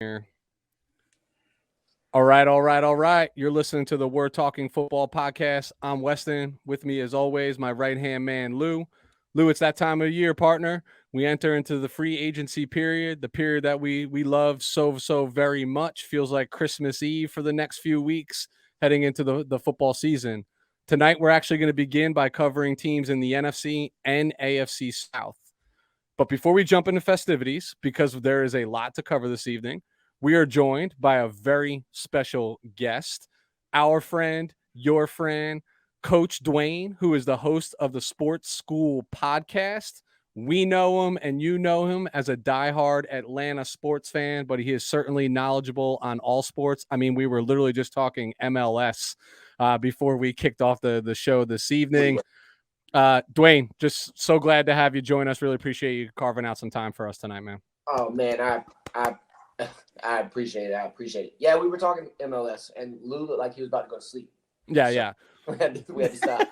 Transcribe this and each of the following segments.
here. All right. You're listening to the We're Talking Football podcast. I'm Weston. With me, as always, my right-hand man, Lou. Lou, it's that time of year, partner. We enter into the free agency period, the period that we love so very much. Feels like Christmas Eve for the next few weeks, heading into the football season. Tonight, we're actually going to begin by covering teams in the NFC and AFC South. But before we jump into festivities, because there is a lot to cover this evening, we are joined by a very special guest, our friend, your friend, Coach Dwayne, who is the host of the Sports School podcast. We know him and you know him as a diehard Atlanta sports fan, but he is certainly knowledgeable on all sports. I mean, we were literally just talking MLS before we kicked off the show this evening. Dwayne, just so glad to have you join us. Really appreciate you carving out some time for us tonight, man. Oh man, I appreciate it. Yeah, we were talking MLS, and Lou looked like he was about to go to sleep. Yeah. We had to stop.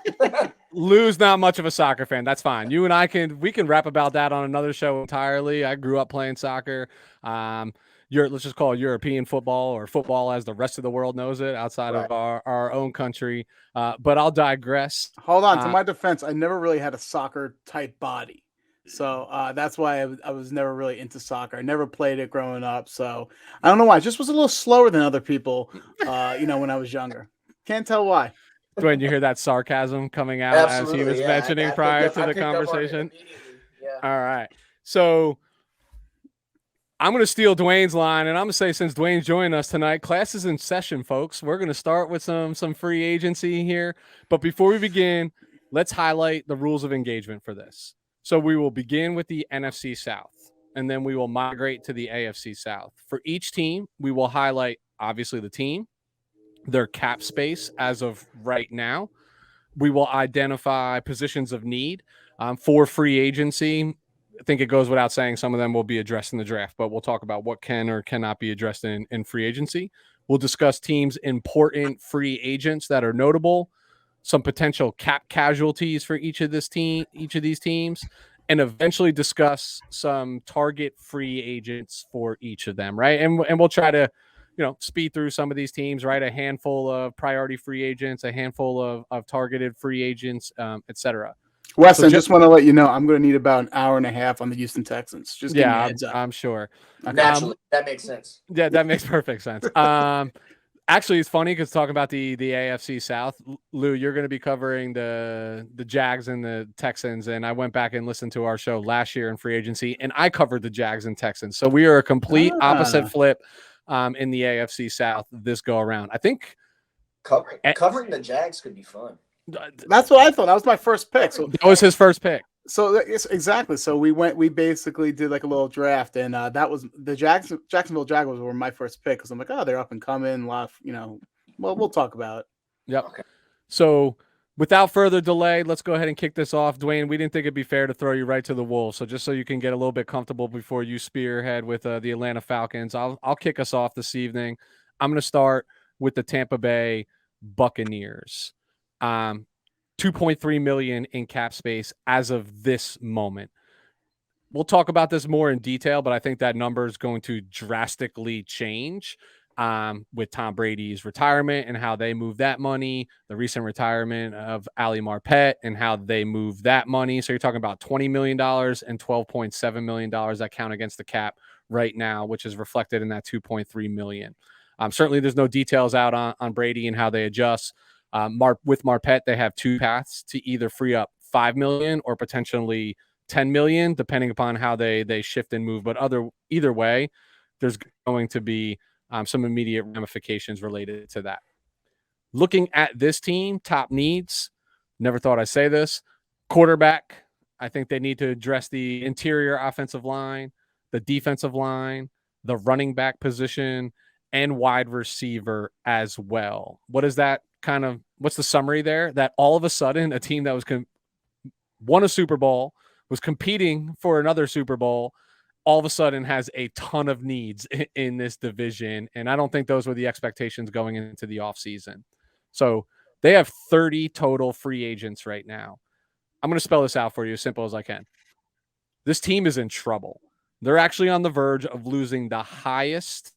Lou's not much of a soccer fan. That's fine. You and I can rap about that on another show entirely. I grew up playing soccer. Let's just call it European football, or football as the rest of the world knows it, outside of our own country. But I'll digress. Hold on. To my defense, I never really had a soccer type body. So that's why I was never really into soccer. I never played it growing up. So I don't know why. I just was a little slower than other people, when I was younger. Can't tell why. Dwayne, you hear that sarcasm coming out Absolutely, as he was mentioning prior to the conversation? Yeah. All right. So I'm going to steal Dwayne's line, and I'm going to say, since Dwayne's joining us tonight, class is in session, folks. We're going to start with some free agency here. But before we begin, let's highlight the rules of engagement for this. So we will begin with the NFC South, and then we will migrate to the AFC South. For each team, we will highlight, obviously, the team, their cap space as of right now. We will identify positions of need for free agency. I think it goes without saying some of them will be addressed in the draft, but we'll talk about what can or cannot be addressed in free agency. We'll discuss teams' important free agents that are notable, some potential cap casualties for each of these teams, and eventually discuss some target free agents for each of them, right? And we'll try to, speed through some of these teams, right? A handful of priority free agents, a handful of targeted free agents, etc. Weston, just want to let you know, I'm going to need about an hour and a half on the Houston Texans. Just give me a heads up. I'm sure. Naturally, that makes sense. Yeah, that makes perfect sense. Actually, it's funny because talking about the AFC South, Lou, you're going to be covering the Jags and the Texans, and I went back and listened to our show last year in free agency, and I covered the Jags and Texans. So we are a complete opposite flip in the AFC South this go around. I think covering the Jags could be fun. That's what I thought. That was my first pick. So that was his first pick. So exactly. So we basically did like a little draft, and that was the Jacksonville Jaguars were my first pick because I'm like, oh, they're up and coming. We'll talk about it. Yep. Okay. So without further delay, let's go ahead and kick this off. Dwayne, we didn't think it'd be fair to throw you right to the wolves. So just so you can get a little bit comfortable before you spearhead with the Atlanta Falcons, I'll kick us off this evening. I'm going to start with the Tampa Bay Buccaneers. $2.3 million in cap space as of this moment. We'll talk about this more in detail, but I think that number is going to drastically change with Tom Brady's retirement and how they move that money, the recent retirement of Ali Marpet and how they move that money. So you're talking about $20 million and $12.7 million that count against the cap right now, which is reflected in that $2.3 million. Certainly there's no details out on Brady and how they adjust. With Marpet, they have two paths to either free up $5 million or potentially $10 million, depending upon how they shift and move. But either way, there's going to be some immediate ramifications related to that. Looking at this team, top needs, never thought I'd say this, quarterback. I think they need to address the interior offensive line, the defensive line, the running back position, and wide receiver as well. What's the summary there? That all of a sudden a team that was won a Super Bowl, was competing for another Super Bowl, all of a sudden has a ton of needs in this division. And I don't think those were the expectations going into the offseason. So they have 30 total free agents right now. I'm going to spell this out for you as simple as I can. This team is in trouble. They're actually on the verge of losing the highest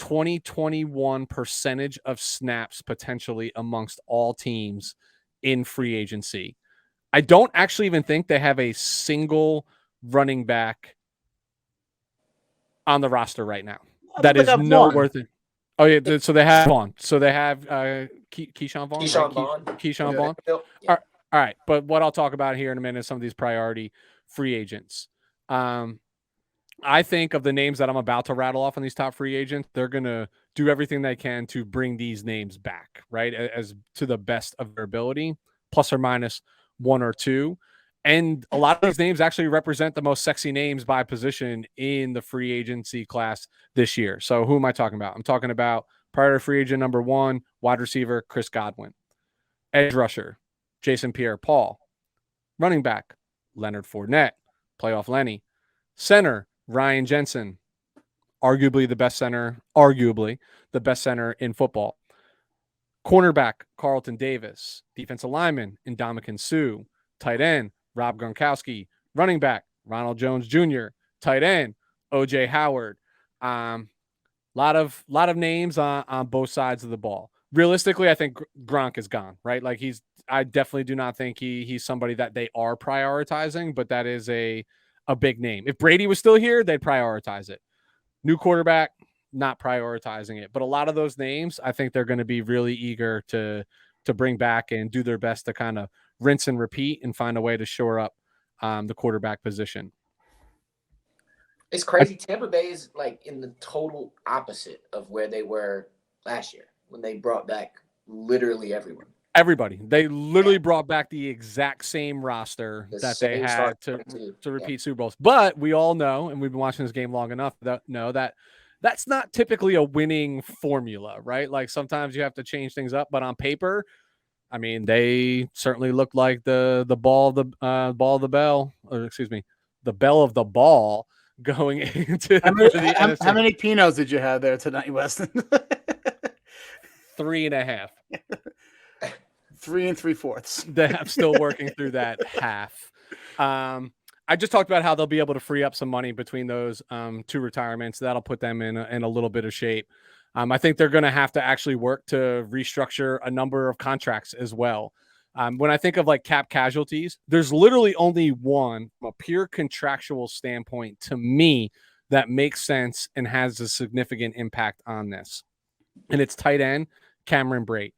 2021 percentage of snaps potentially amongst all teams in free agency. I don't actually even think they have a single running back on the roster right now. That is worth it. Oh yeah, so they have Vaughn. So they have Keyshawn Vaughn. Keyshawn Vaughn. Yeah. All right, but what I'll talk about here in a minute is some of these priority free agents. I think of the names that I'm about to rattle off on these top free agents, they're going to do everything they can to bring these names back, right, as to the best of their ability, plus or minus one or two. And a lot of these names actually represent the most sexy names by position in the free agency class this year. So who am I talking about? I'm talking about priority free agent number 1, wide receiver Chris Godwin, edge rusher Jason Pierre-Paul, running back Leonard Fournette, playoff Lenny, center Ryan Jensen, arguably the best center in football, cornerback Carlton Davis, defensive lineman Ndamukong Suh, tight end Rob Gronkowski, running back Ronald Jones Jr., tight end OJ Howard. Lot of names on both sides of the ball. Realistically, I think Gronk is gone, right? Like I definitely do not think he's somebody that they are prioritizing, but that is a big name. If Brady was still here, they'd prioritize it. New quarterback, not prioritizing it. But a lot of those names, I think they're going to be really eager to bring back and do their best to kind of rinse and repeat and find a way to shore up the quarterback position. It's crazy. Tampa Bay is like in the total opposite of where they were last year when they brought back literally everyone. Everybody. They literally brought back the exact same roster that they had to repeat Super Bowls. But we all know, and we've been watching this game long enough, that that's not typically a winning formula, right? Like sometimes you have to change things up, but on paper, I mean, they certainly looked like the bell of the ball going into how many Pinots did you have there tonight, Weston? 3.5. 3 3/4. I'm still working through that half. I just talked about how they'll be able to free up some money between those two retirements. That'll put them in a little bit of shape. I think they're going to have to actually work to restructure a number of contracts as well. When I think of like cap casualties, there's literally only one from a pure contractual standpoint to me that makes sense and has a significant impact on this. And it's tight end Cameron Brate.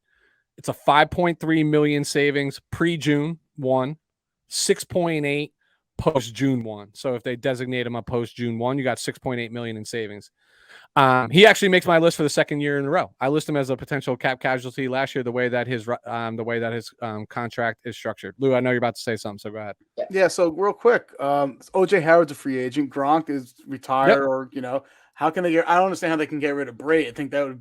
It's a $5.3 million savings pre-June 1, 6.8 post-June 1. So if they designate him a post-June 1, you got $6.8 million in savings. He actually makes my list for the second year in a row. I list him as a potential cap casualty last year, the way that his contract is structured. Lou, I know you're about to say something, so go ahead. Yeah. So real quick, OJ Howard's a free agent. Gronk is retired, or how can they get? I don't understand how they can get rid of Brate. I think that would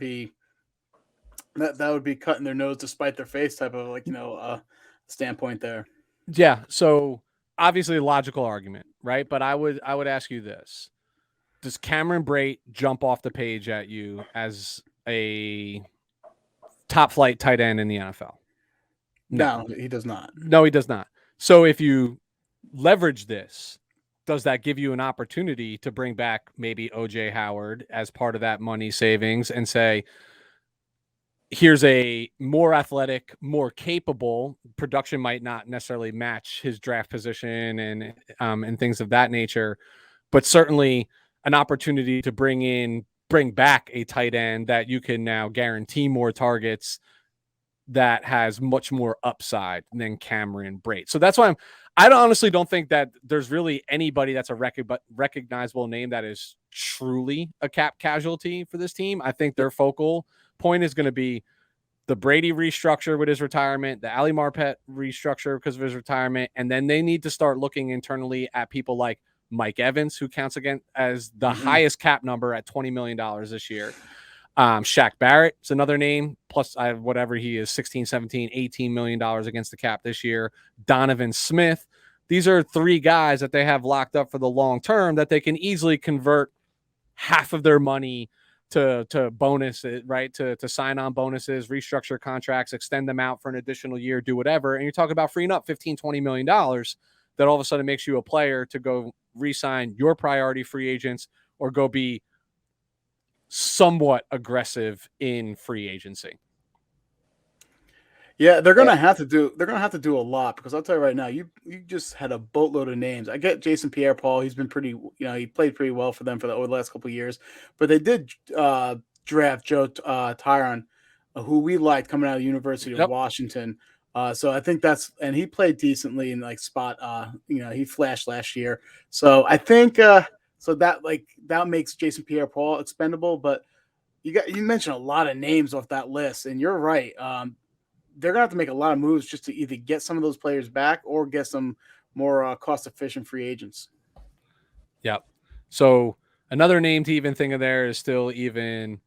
be cutting their nose to spite their face type of standpoint there. Yeah. So obviously a logical argument, right? But I would ask you this. Does Cameron Brate jump off the page at you as a top flight tight end in the NFL? No, he does not. No, he does not. So if you leverage this, does that give you an opportunity to bring back maybe OJ Howard as part of that money savings and say, here's a more athletic, more capable, production might not necessarily match his draft position and things of that nature, but certainly an opportunity to bring back a tight end that you can now guarantee more targets that has much more upside than Cameron Brate. So that's why I honestly don't think that there's really anybody that's a recognizable name that is truly a cap casualty for this team. I think their focal point is going to be the Brady restructure with his retirement, the Ali Marpet restructure because of his retirement, and then they need to start looking internally at people like Mike Evans, who counts again as the highest cap number at $20 million this year. Shaq Barrett is another name, plus whatever he is, 16, 17, $18 million against the cap this year. Donovan Smith. These are three guys that they have locked up for the long term that they can easily convert half of their money to bonus, right? To sign on bonuses, restructure contracts, extend them out for an additional year, do whatever. And you're talking about freeing up $15, $20 million that all of a sudden makes you a player to go re-sign your priority free agents or go be somewhat aggressive in free agency. Yeah, they're gonna have to do a lot, because I'll tell you right now, you just had a boatload of names. I get Jason Pierre-Paul; he's been pretty, he played pretty well for them over the last couple of years. But they did draft Joe Tyron, who we liked coming out of the University of Washington. So I think and he played decently in spot. He flashed last year. So I think so that makes Jason Pierre-Paul expendable. But you mentioned a lot of names off that list, and you're right. They're going to have to make a lot of moves just to either get some of those players back or get some more cost-efficient free agents. Yep. So another name to even think of there is still even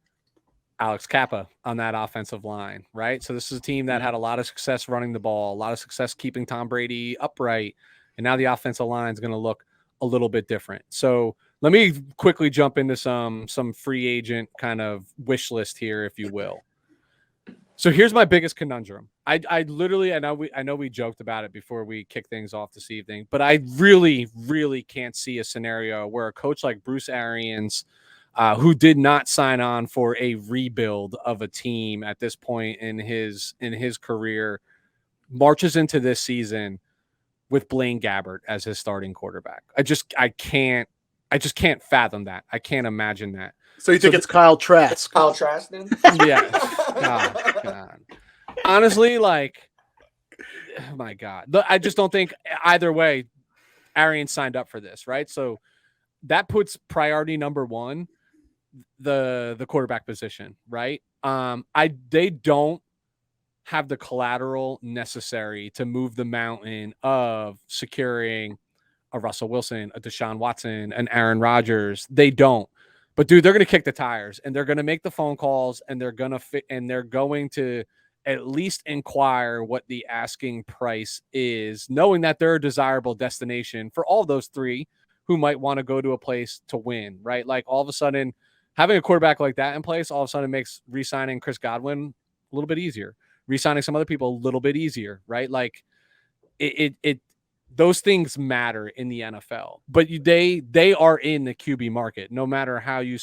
Alex Kappa on that offensive line, right? So this is a team that had a lot of success running the ball, a lot of success keeping Tom Brady upright, and now the offensive line is going to look a little bit different. So let me quickly jump into some free agent kind of wish list here, if you will. So here's my biggest conundrum. I literally, I know we joked about it before we kick things off this evening, but I really, really can't see a scenario where a coach like Bruce Arians, who did not sign on for a rebuild of a team at this point in his career, marches into this season with Blaine Gabbert as his starting quarterback. I just can't fathom that. I can't imagine that. So you think it's Kyle Trask? Kyle Trask, then? Yeah. Oh, God. Honestly, oh my God. I just don't think either way Arians signed up for this, right? So that puts priority number one, the quarterback position, right? They don't have the collateral necessary to move the mountain of securing a Russell Wilson, a Deshaun Watson, an Aaron Rodgers. They don't. But dude, they're going to kick the tires, and they're going to make the phone calls, and they're going to at least inquire what the asking price is, knowing that they're a desirable destination for all those three who might want to go to a place to win, right? Like all of a sudden, having a quarterback like that in place, all of a sudden makes re-signing Chris Godwin a little bit easier, re-signing some other people a little bit easier, right? Like it those things matter in the NFL, but they are in the QB market, no matter how you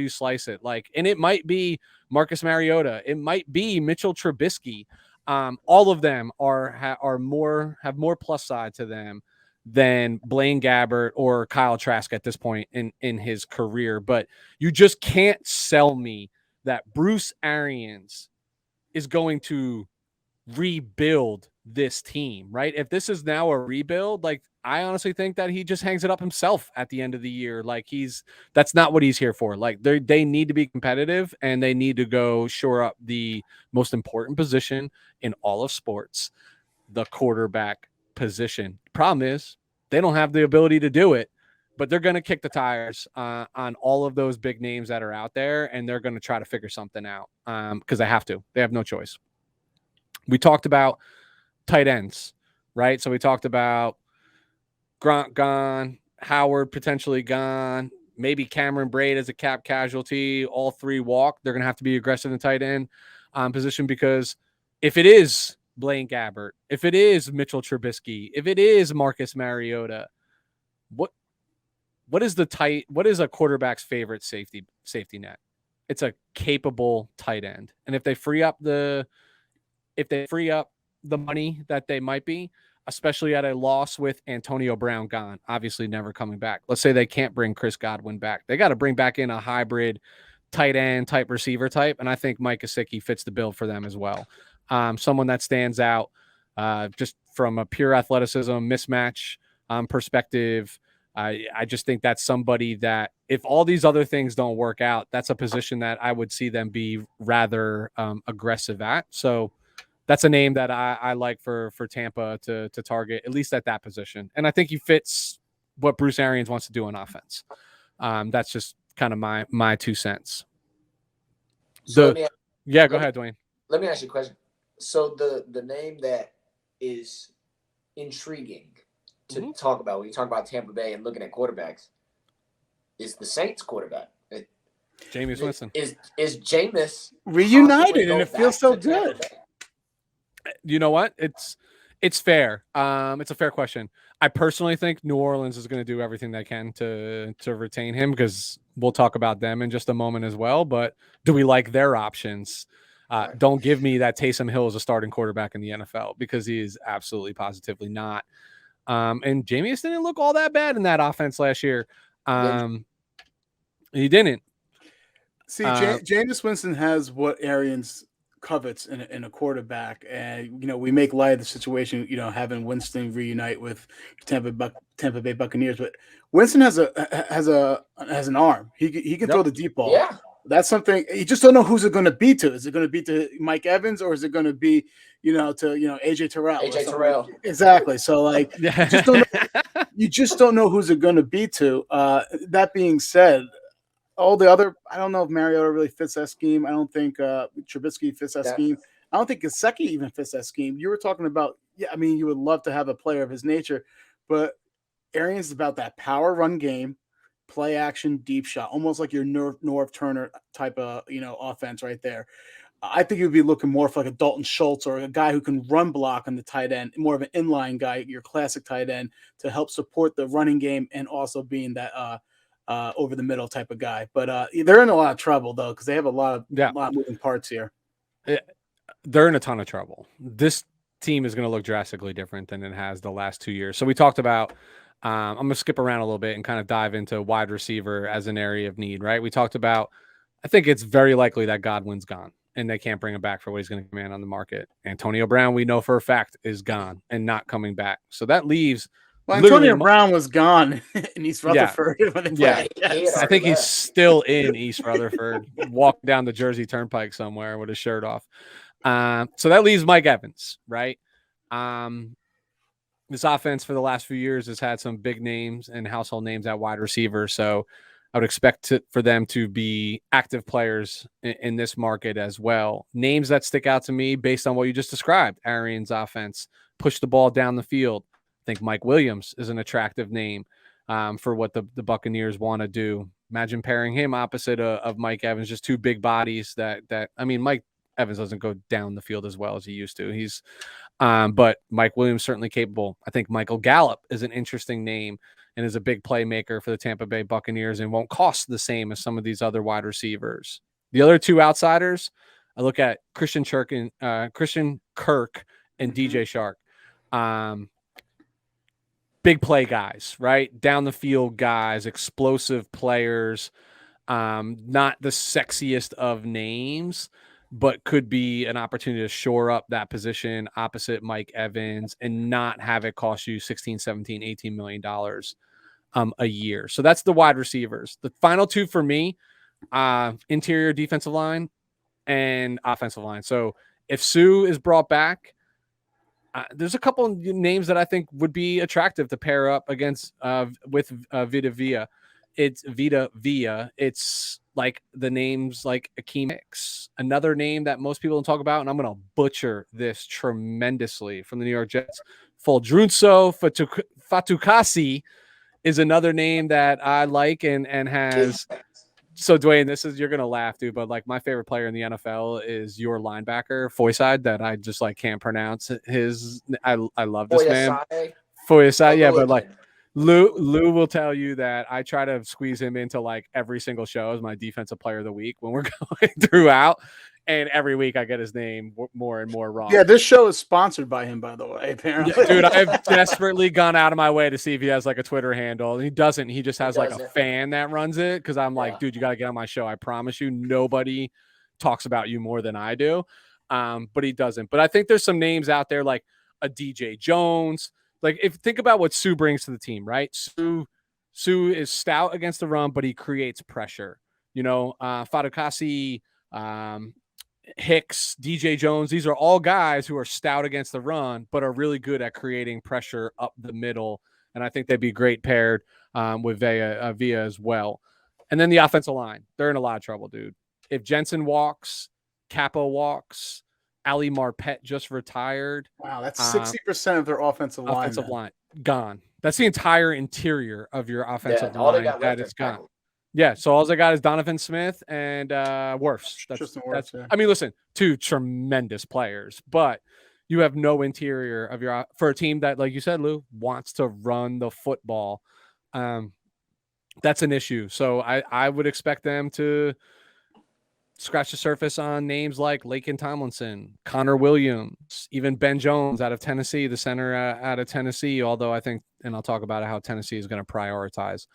slice it. Like, and it might be Marcus Mariota, it might be Mitchell Trubisky. All of them have more plus side to them than Blaine Gabbert or Kyle Trask at this point in his career. But you just can't sell me that Bruce Arians is going to rebuild this team, right? If this is now a rebuild, like I honestly think that he just hangs it up himself at the end of the year. Like that's not what he's here for. Like they need to be competitive, and they need to go shore up the most important position in all of sports, the quarterback position. Problem is they don't have the ability to do it, but they're going to kick the tires on all of those big names that are out there, and they're going to try to figure something out because they have to. They have no choice. We talked about tight ends, right? So we talked about Grant gone, Howard potentially gone, maybe Cameron Braid as a cap casualty. All three walk. They're going to have to be aggressive in the tight end position, because if it is Blaine Gabbert, if it is Mitchell Trubisky, if it is Marcus Mariota, what is a quarterback's favorite safety net? It's a capable tight end. And if they free up the money that they might be, especially at a loss with Antonio Brown gone, obviously never coming back. Let's say they can't bring Chris Godwin back. They got to bring back in a hybrid tight end type receiver type. And I think Mike Gesicki fits the bill for them as well. Someone that stands out just from a pure athleticism mismatch perspective. I just think that's somebody that if all these other things don't work out, that's a position that I would see them be rather aggressive at. So that's a name that I like for Tampa to target, at least at that position. And I think he fits what Bruce Arians wants to do on offense. That's just kind of my 2 cents. So go ahead, Dwayne. Let me ask you a question. So the name that is intriguing to talk about when you talk about Tampa Bay and looking at quarterbacks is the Saints quarterback. Jameis Winston. Is Jameis reunited, and it feels so good. You know what? It's fair. It's a fair question. I personally think New Orleans is going to do everything they can to retain him, because we'll talk about them in just a moment as well. But do we like their options? Don't give me that Taysom Hill is a starting quarterback in the NFL, because he is absolutely positively not. And Jameis didn't look all that bad in that offense last year. He didn't. See, Jameis Winston has what Arians covets in a quarterback, and we make light of the situation, having Winston reunite with Tampa Bay Buccaneers, but Winston has an arm. He can throw the deep ball. Yeah. That's something you just don't know who's it going to be to. Is it going to be to Mike Evans, or is it going to be, to AJ Terrell? AJ Terrell. Exactly. So like, you just don't know who's it going to be to. That being said, all the other, I don't know if Mariota really fits that scheme. I don't think Trubisky fits that scheme. I don't think Gesicki even fits that scheme. You were talking about, you would love to have a player of his nature, but Arians is about that power run game, play action, deep shot, almost like your Norv Turner type of, offense right there. I think you'd be looking more for like a Dalton Schultz, or a guy who can run block on the tight end, more of an inline guy, your classic tight end, to help support the running game and also being that over the middle type of guy. But they're in a lot of trouble though, because they have a lot of moving parts here. They're in a ton of trouble. This team is going to look drastically different than it has the last 2 years. So we talked about, I'm going to skip around a little bit and kind of dive into wide receiver as an area of need, right? We talked about, I think it's very likely that Godwin's gone and they can't bring him back for what he's going to command on the market. Antonio Brown, we know for a fact, is gone and not coming back. So that leaves... Well, Antonio Brown was gone in East Rutherford. I think he's still in East Rutherford, walking down the Jersey Turnpike somewhere with his shirt off. So that leaves Mike Evans, right? This offense for the last few years has had some big names and household names at wide receiver. So I would expect for them to be active players in this market as well. Names that stick out to me based on what you just described: Arians' offense, push the ball down the field. I think Mike Williams is an attractive name for what the Buccaneers want to do. Imagine pairing him opposite of Mike Evans, just two big bodies Mike Evans doesn't go down the field as well as he used to. But Mike Williams certainly capable. I think Michael Gallup is an interesting name and is a big playmaker for the Tampa Bay Buccaneers and won't cost the same as some of these other wide receivers. The other two outsiders, I look at Christian Kirk and DJ Shark. Big play guys, right? Down the field guys, explosive players, not the sexiest of names, but could be an opportunity to shore up that position opposite Mike Evans and not have it cost you $16, $17, $18 million a year. So that's the wide receivers. The final two for me, interior defensive line and offensive line. So if Sue is brought back, there's a couple of names that I think would be attractive to pair up against with Vita Vea. It's Vita Vea. It's like the names like Akeem Hicks, another name that most people don't talk about, and I'm going to butcher this tremendously, from the New York Jets. Foldrunso Fatukasi is another name that I like and has. So Dwayne, you're going to laugh, dude, but like my favorite player in the NFL is your linebacker, Foyside, that I just like can't pronounce his. I love this man. Foyside, yeah, but like Lou will tell you that I try to squeeze him into like every single show as my defensive player of the week when we're going throughout. And every week I get his name more and more wrong. Yeah, this show is sponsored by him, by the way, apparently. Yeah, dude, I've desperately gone out of my way to see if he has like a Twitter handle. He doesn't. He just has like a fan that runs it, because I'm like, dude, you got to get on my show. I promise you, nobody talks about you more than I do. But he doesn't. But I think there's some names out there like a DJ Jones. Like, think about what Sue brings to the team, right? Sue is stout against the run, but he creates pressure. Fatukasi, Hicks, DJ Jones, these are all guys who are stout against the run, but are really good at creating pressure up the middle. And I think they'd be great paired with Vea as well. And then the offensive line, they're in a lot of trouble, dude. If Jensen walks, Capo walks, Ali Marpet just retired. Wow, that's 60% of their offensive line gone. That's the entire interior of your offensive line that is gone. Yeah, so all they got is Donovan Smith and Wirfs. That's, yeah. I mean, listen, two tremendous players, but you have no interior of your for a team that, like you said, Lou, wants to run the football. That's an issue. So I would expect them to scratch the surface on names like Laken Tomlinson, Connor Williams, even Ben Jones out of Tennessee, the center out of Tennessee. Although I think, and I'll talk about how Tennessee is going to prioritize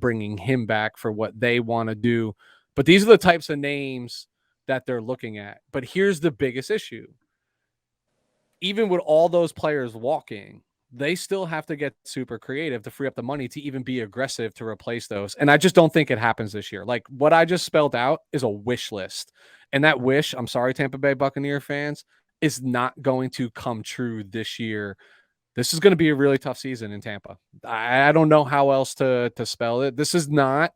bringing him back for what they want to do. But these are the types of names that they're looking at. But here's the biggest issue. Even with all those players walking, they still have to get super creative to free up the money to even be aggressive to replace those. And I just don't think it happens this year. Like what I just spelled out is a wish list. And that wish, I'm sorry, Tampa Bay Buccaneer fans, is not going to come true this year. This is going to be a really tough season in Tampa. I don't know how else to spell it. This is not,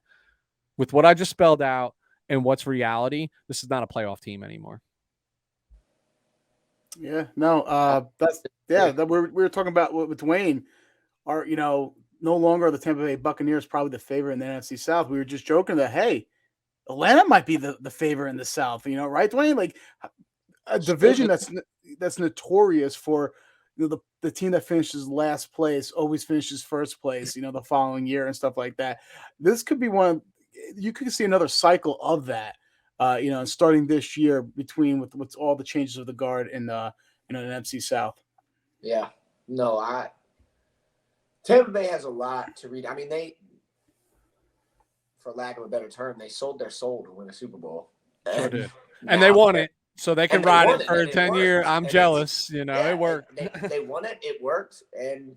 with what I just spelled out and what's reality, this is not a playoff team anymore. Yeah, no, that we were talking about with Dwayne. Are no longer the Tampa Bay Buccaneers probably the favorite in the NFC South. We were just joking that hey, Atlanta might be the favorite in the South. Right, Dwayne? Like a division that's notorious for the team that finishes last place always finishes first place. The following year and stuff like that. This could be one. You could see another cycle of that. Starting this year between with all the changes of the guard in the NFC South. Yeah, no, Tampa Bay has a lot to read. I mean, they, for lack of a better term, they sold their soul to win a Super Bowl. Sure did. And they won it, so they can ride it for a 10-year. I'm jealous. It worked. They won it. It worked, and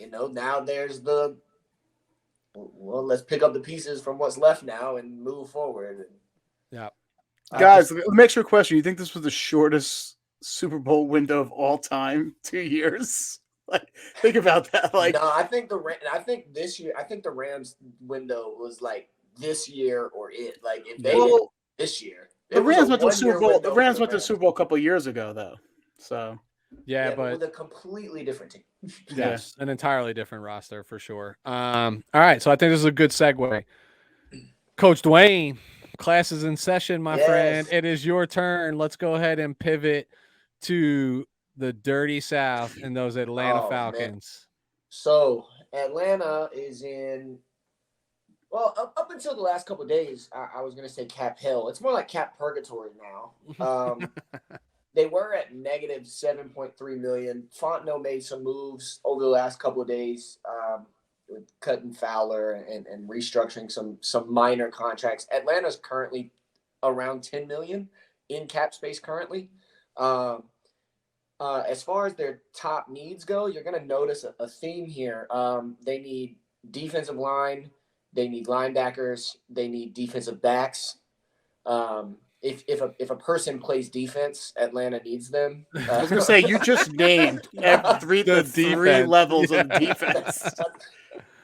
now there's the let's pick up the pieces from what's left now and move forward. Yeah. Guys, let me ask you a question. You think this was the shortest Super Bowl window of all time? 2 years? Like, think about that. Like, no, I think this year, the Rams window was like this year or it. Like, if they this year, the Rams went to the Super Bowl. The Rams went to the Super Bowl a couple of years ago, though. So, yeah, but with a completely different team. Yes, an entirely different roster for sure. All right, so I think this is a good segue. Coach Dwayne, class is in session, my friend. It is your turn. Let's go ahead and pivot to the dirty South and those Atlanta Falcons. Man. So Atlanta is in. Well, up until the last couple of days, I was going to say cap hell. It's more like cap purgatory now. They were at negative $7.3 million. Fontenot made some moves over the last couple of days, with cutting Fowler and restructuring some minor contracts. Atlanta's currently around $10 million in cap space currently. As far as their top needs go, you're going to notice a theme here. They need defensive line. They need linebackers. They need defensive backs. If a person plays defense, Atlanta needs them. I was going to say, you just named three levels of defense.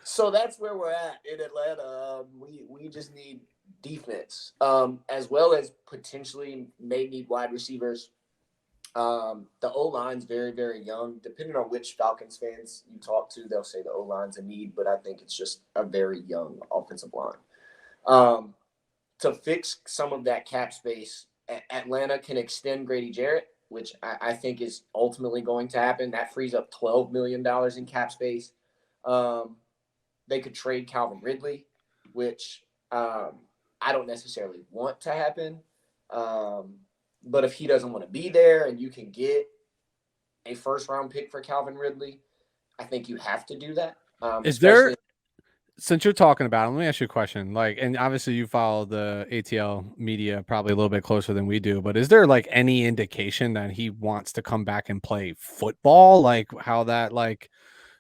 So that's where we're at in Atlanta. We just need defense, as well as potentially may need wide receivers. The O-line's very, very young. Depending on which Falcons fans you talk to, they'll say the O-line's a need, but I think it's just a very young offensive line. To fix some of that cap space, Atlanta can extend Grady Jarrett, which I think is ultimately going to happen. That frees up $12 million in cap space. They could trade Calvin Ridley, which I don't necessarily want to happen. But if he doesn't want to be there and you can get a first-round pick for Calvin Ridley, I think you have to do that. Is there, since you're talking about it, let me ask you a question. Like, and obviously you follow the ATL media probably a little bit closer than we do, but is there like any indication that he wants to come back and play football? Like how that like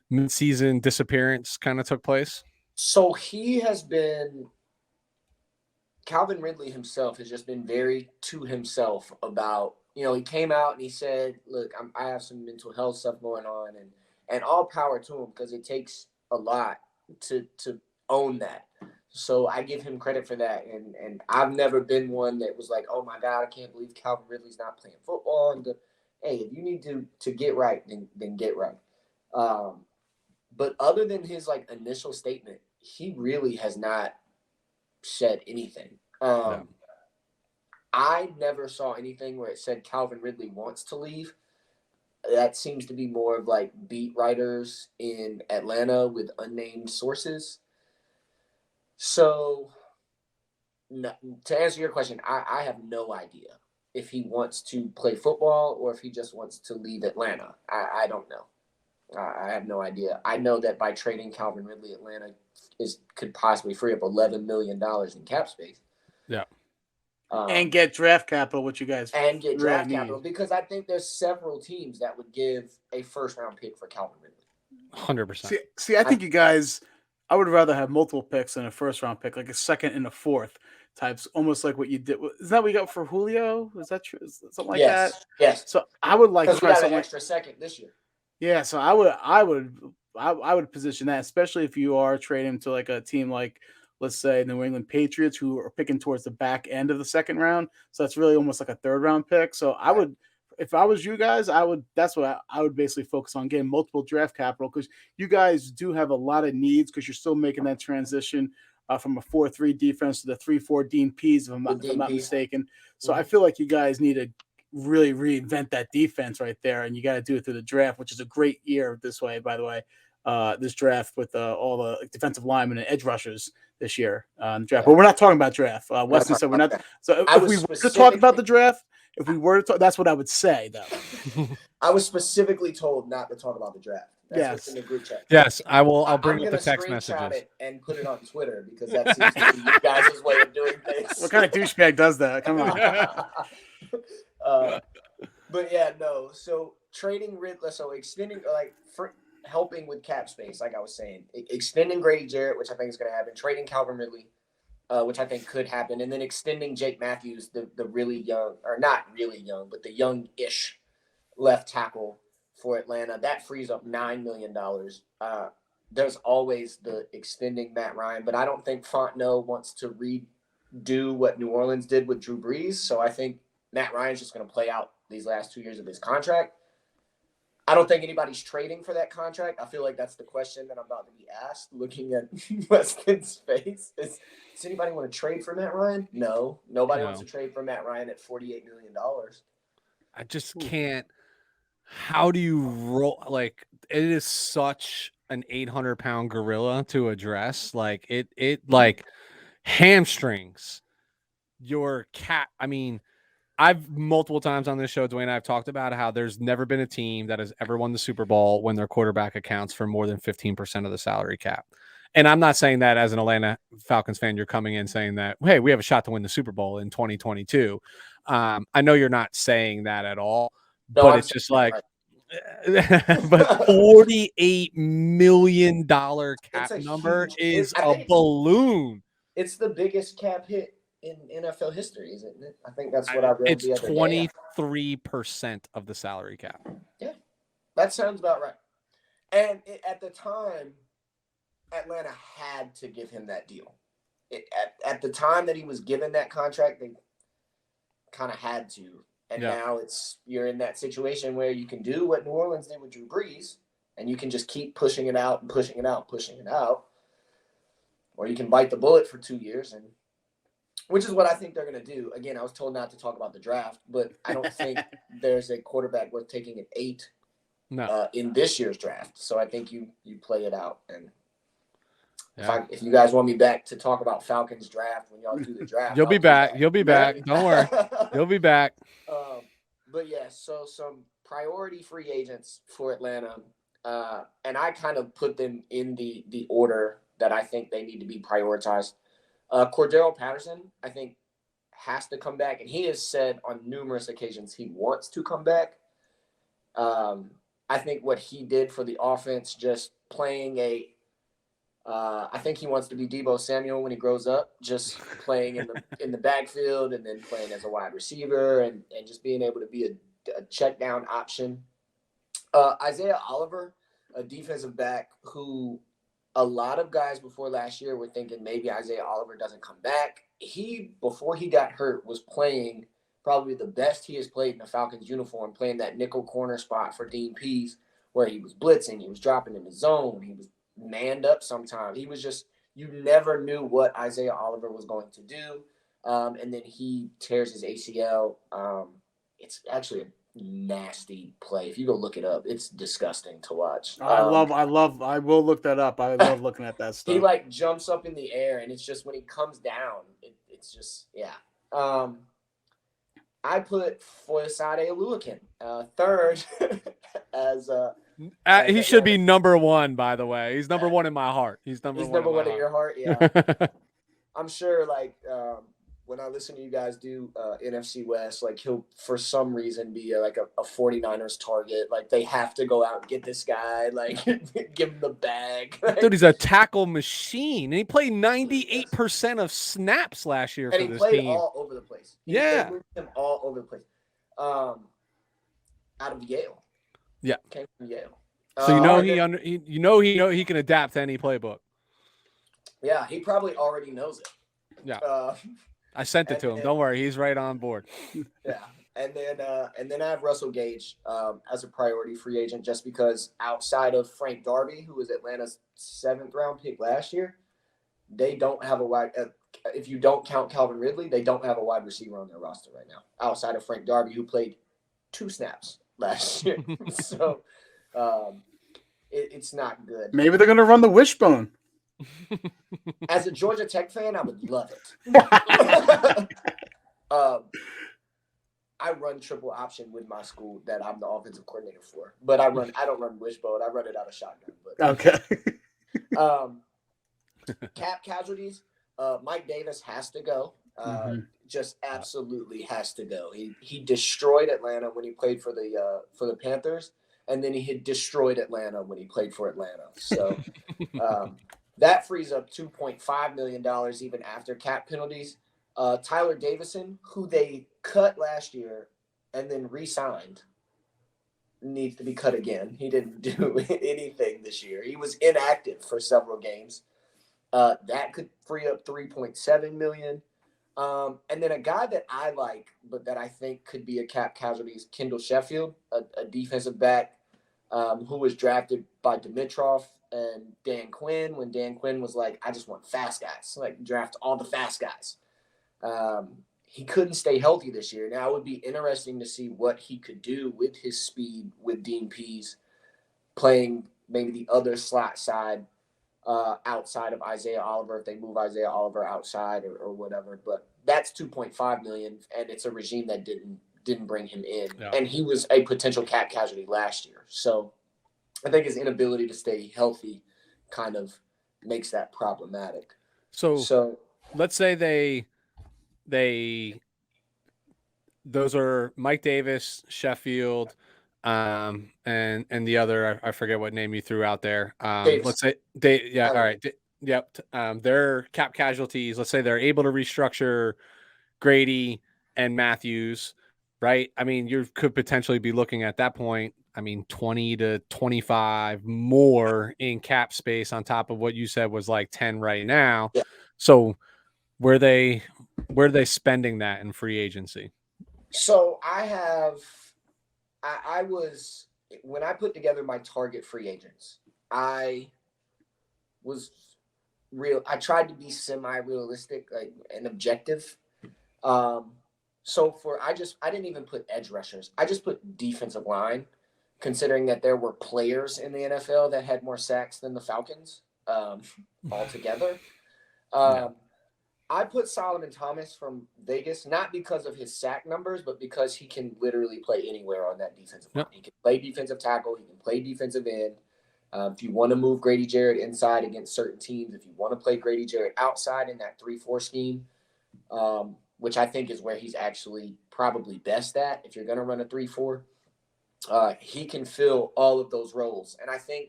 mid-season disappearance kind of took place? So Calvin Ridley himself has just been very to himself about, he came out and he said, look, I have some mental health stuff going on, and all power to him because it takes a lot to own that. So I give him credit for that. And I've never been one that was like, oh my God, I can't believe Calvin Ridley's not playing football. And hey, if you need to get right, then get right. But other than his like initial statement, he really has not said anything. No. I never saw anything where it said Calvin Ridley wants to leave. that seems to be more of like beat writers in Atlanta with unnamed sources. So no, to answer your question, I have no idea if he wants to play football or if he just wants to leave Atlanta. I don't know. I have no idea. I know that by trading Calvin Ridley, Atlanta could possibly free up $11 million in cap space. Yeah. And get draft capital, which you guys and get draft really capital, because I think there's several teams that would give a first-round pick for Calvin Ridley. 100%. See, I think you guys, I would rather have multiple picks than a first-round pick, like a second and a fourth types, almost like what you did. Isn't that what you got for Julio? Is that true? Something like that? Yes. So I would like to Because we try got an something extra second this year. Yeah, so I would position that, especially if you are trading to like a team like, let's say, New England Patriots, who are picking towards the back end of the second round. So that's really almost like a third round pick. So I would, if I was you guys, that's what I would basically focus on, getting multiple draft capital, because you guys do have a lot of needs, because you're still making that transition from a 4-3 defense to the 3-4 DPs, if I'm not mistaken. So I feel like you guys need to really reinvent that defense right there, and you got to do it through the draft, which is a great year this way, by the way. This draft with all the defensive linemen and edge rushers this year in the draft. But we're not talking about draft. Weston said we're not. So if we were to talk about the draft, if we were to talk, that's what I would say, though. I was specifically told not to talk about the draft. That's what's in the group chat. Yes, I will. I'll bring up the text screenshot messages it and put it on Twitter, because that seems to be you guys' way of doing things. What kind of douchebag does that? Come on. But yeah, no. So trading Ridley, so extending, like, for helping with cap space, like I was saying, extending Grady Jarrett, which I think is going to happen, trading Calvin Ridley, which I think could happen, and then extending Jake Matthews, the really young, or not really young, but the young-ish left tackle for Atlanta. That frees up $9 million. There's always the extending Matt Ryan, but I don't think Fontenot wants to redo what New Orleans did with Drew Brees, so I think Matt Ryan's just going to play out these last 2 years of his contract. I don't think anybody's trading for that contract. I feel like that's the question that I'm about to be asked, looking at Weston's face. Does anybody want to trade for Matt Ryan? No. Nobody wants to trade for Matt Ryan at $48 million. I just can't. How do you roll? Like, it is such an 800-pound gorilla to address. Like, it like hamstrings your cap. I mean, I've multiple times on this show, Dwayne, I've talked about how there's never been a team that has ever won the Super Bowl when their quarterback accounts for more than 15% of the salary cap. And I'm not saying that as an Atlanta Falcons fan, you're coming in saying that, hey, we have a shot to win the Super Bowl in 2022. I know you're not saying that at all, but it's just like, but $48 million cap number is a balloon. It's the biggest cap hit in NFL history, isn't it? I think that's what I read. It's 23% of the salary cap. Yeah, that sounds about right. And at the time, Atlanta had to give him that deal. At the time that he was given that contract, they kind of had to. And now you're in that situation where you can do what New Orleans did with Drew Brees, and you can just keep pushing it out and pushing it out, pushing it out. Or you can bite the bullet for 2 years, and which is what I think they're going to do. Again, I was told not to talk about the draft, but I don't think there's a quarterback worth taking at 8 in this year's draft. So I think you play it out. And if you guys want me back to talk about Falcons draft when y'all do the draft, you'll be back. You'll be back. Don't worry. You'll be back. But yeah, so some priority free agents for Atlanta. And I kind of put them in the order that I think they need to be prioritized. Cordero Patterson, I think, has to come back, and he has said on numerous occasions he wants to come back. I think what he did for the offense, just playing I think he wants to be Deebo Samuel when he grows up, just playing in the backfield and then playing as a wide receiver and just being able to be a check down option. Isaiah Oliver, a defensive back who a lot of guys before last year were thinking maybe Isaiah Oliver doesn't come back. He, before he got hurt, was playing probably the best he has played in a Falcons uniform, playing that nickel corner spot for Dean Pease, where he was blitzing, he was dropping in the zone, he was manned up sometimes. He was just, you never knew what Isaiah Oliver was going to do. And then he tears his ACL. It's actually nasty play. If you go look it up, it's disgusting to watch. I will look that up. I love looking at that stuff. He like jumps up in the air, and it's just when he comes down, it's just, yeah. I put Foyesade Oluwakin third as he should be number one, by the way. He's number one in my heart. He's number one in your heart. Yeah. I'm sure, like, when I listen to you guys do NFC West, like, he'll for some reason be like a 49ers target. Like, they have to go out and get this guy, like, give him the bag. Dude, he's a tackle machine. And he played 98% of snaps last year for this team. And he played all over the place. They moved him all over the place. Out of Yale. Yeah. Came from Yale. So he can adapt to any playbook. Yeah, he probably already knows it. Yeah. I sent it to him. Don't worry, he's right on board. Yeah, and then I have Russell Gage as a priority free agent, just because outside of Frank Darby, who was Atlanta's 7th round pick last year, they don't have a wide. If you don't count Calvin Ridley, they don't have a wide receiver on their roster right now, outside of Frank Darby, who played 2 snaps last year. So it's not good. Maybe they're gonna run the wishbone. As a Georgia Tech fan, I would love it. I run triple option with my school that I'm the offensive coordinator for, but I don't run wishbone. I run it out of shotgun. But okay. Cap casualties. Mike Davis has to go. Just absolutely has to go. He destroyed Atlanta when he played for the Panthers, and then he had destroyed Atlanta when he played for Atlanta. So. That frees up $2.5 million even after cap penalties. Tyler Davison, who they cut last year and then re-signed, needs to be cut again. He didn't do anything this year. He was inactive for several games. That could free up $3.7 million. And then a guy that I like, but that I think could be a cap casualty, is Kendall Sheffield, a defensive back who was drafted by Dimitroff and Dan Quinn, when Dan Quinn was like, I just want fast guys, like draft all the fast guys. He couldn't stay healthy this year. Now, it would be interesting to see what he could do with his speed with Dean Pease playing maybe the other slot side outside of Isaiah Oliver, if they move Isaiah Oliver outside or whatever. But that's $2.5 million, and it's a regime that didn't bring him in. Yeah. And he was a potential cap casualty last year. So I think his inability to stay healthy kind of makes that problematic. So let's say those are Mike Davis, Sheffield, and the other, I forget what name you threw out there. Let's say all right. Yep. They're cap casualties. Let's say they're able to restructure Grady and Matthews, right? I mean, you could potentially be looking at that point, 20 to 25 more in cap space on top of what you said was like 10 right now. Yeah. So where are they spending that in free agency? So when I put together my target free agents, I tried to be semi-realistic, like, and objective. So I didn't even put edge rushers. I just put defensive line, considering that there were players in the NFL that had more sacks than the Falcons altogether. I put Solomon Thomas from Vegas, not because of his sack numbers, but because he can literally play anywhere on that defensive line. He can play defensive tackle. He can play defensive end. If you want to move Grady Jarrett inside against certain teams, if you want to play Grady Jarrett outside in that 3-4 scheme, which I think is where he's actually probably best at, if you're going to run a 3-4, he can fill all of those roles. And I think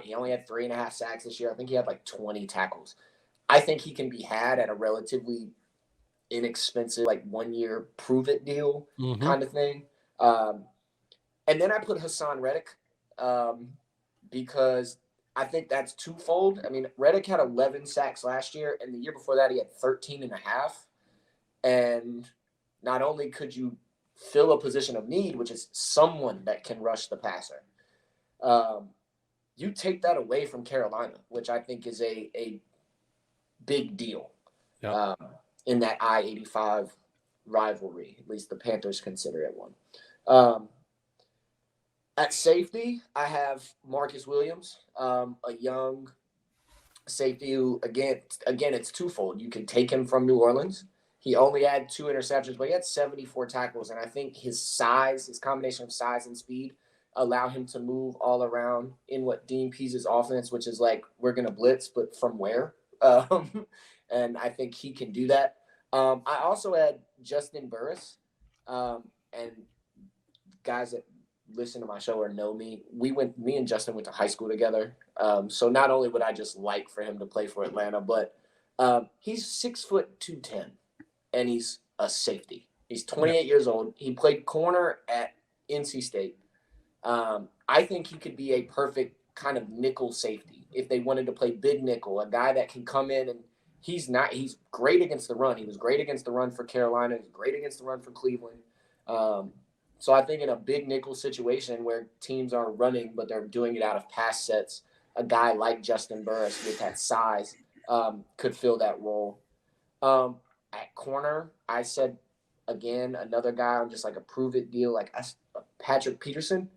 he only had 3.5 sacks this year. I think he had like 20 tackles. I think he can be had at a relatively inexpensive, like 1-year prove-it deal kind of thing. And then I put Hassan Reddick because I think that's twofold. Reddick had 11 sacks last year, and the year before that he had 13.5. And not only could you fill a position of need, which is someone that can rush the passer, you take that away from Carolina, which I think is a big deal in that I-85 rivalry. At least the Panthers consider it one. At safety, I have Marcus Williams, a young safety who, again, it's twofold. You can take him from New Orleans. He only had 2 interceptions, but he had 74 tackles. And I think his size, his combination of size and speed, allow him to move all around in what Dean Pease's offense, which is like, we're going to blitz, but from where? And I think he can do that. I also had Justin Burris. And guys that listen to my show or know me, me and Justin went to high school together. So not only would I just like for him to play for Atlanta, but he's 6'2", and he's a safety. He's 28 years old. He played corner at NC State. I think he could be a perfect kind of nickel safety if they wanted to play big nickel, a guy that can come in and he's great against the run. He was great against the run for Carolina. He's great against the run for Cleveland. So I think in a big nickel situation where teams are running, but they're doing it out of pass sets, a guy like Justin Burris with that size could fill that role. At corner, I said, again, another guy on just like a prove-it deal, like Patrick Peterson.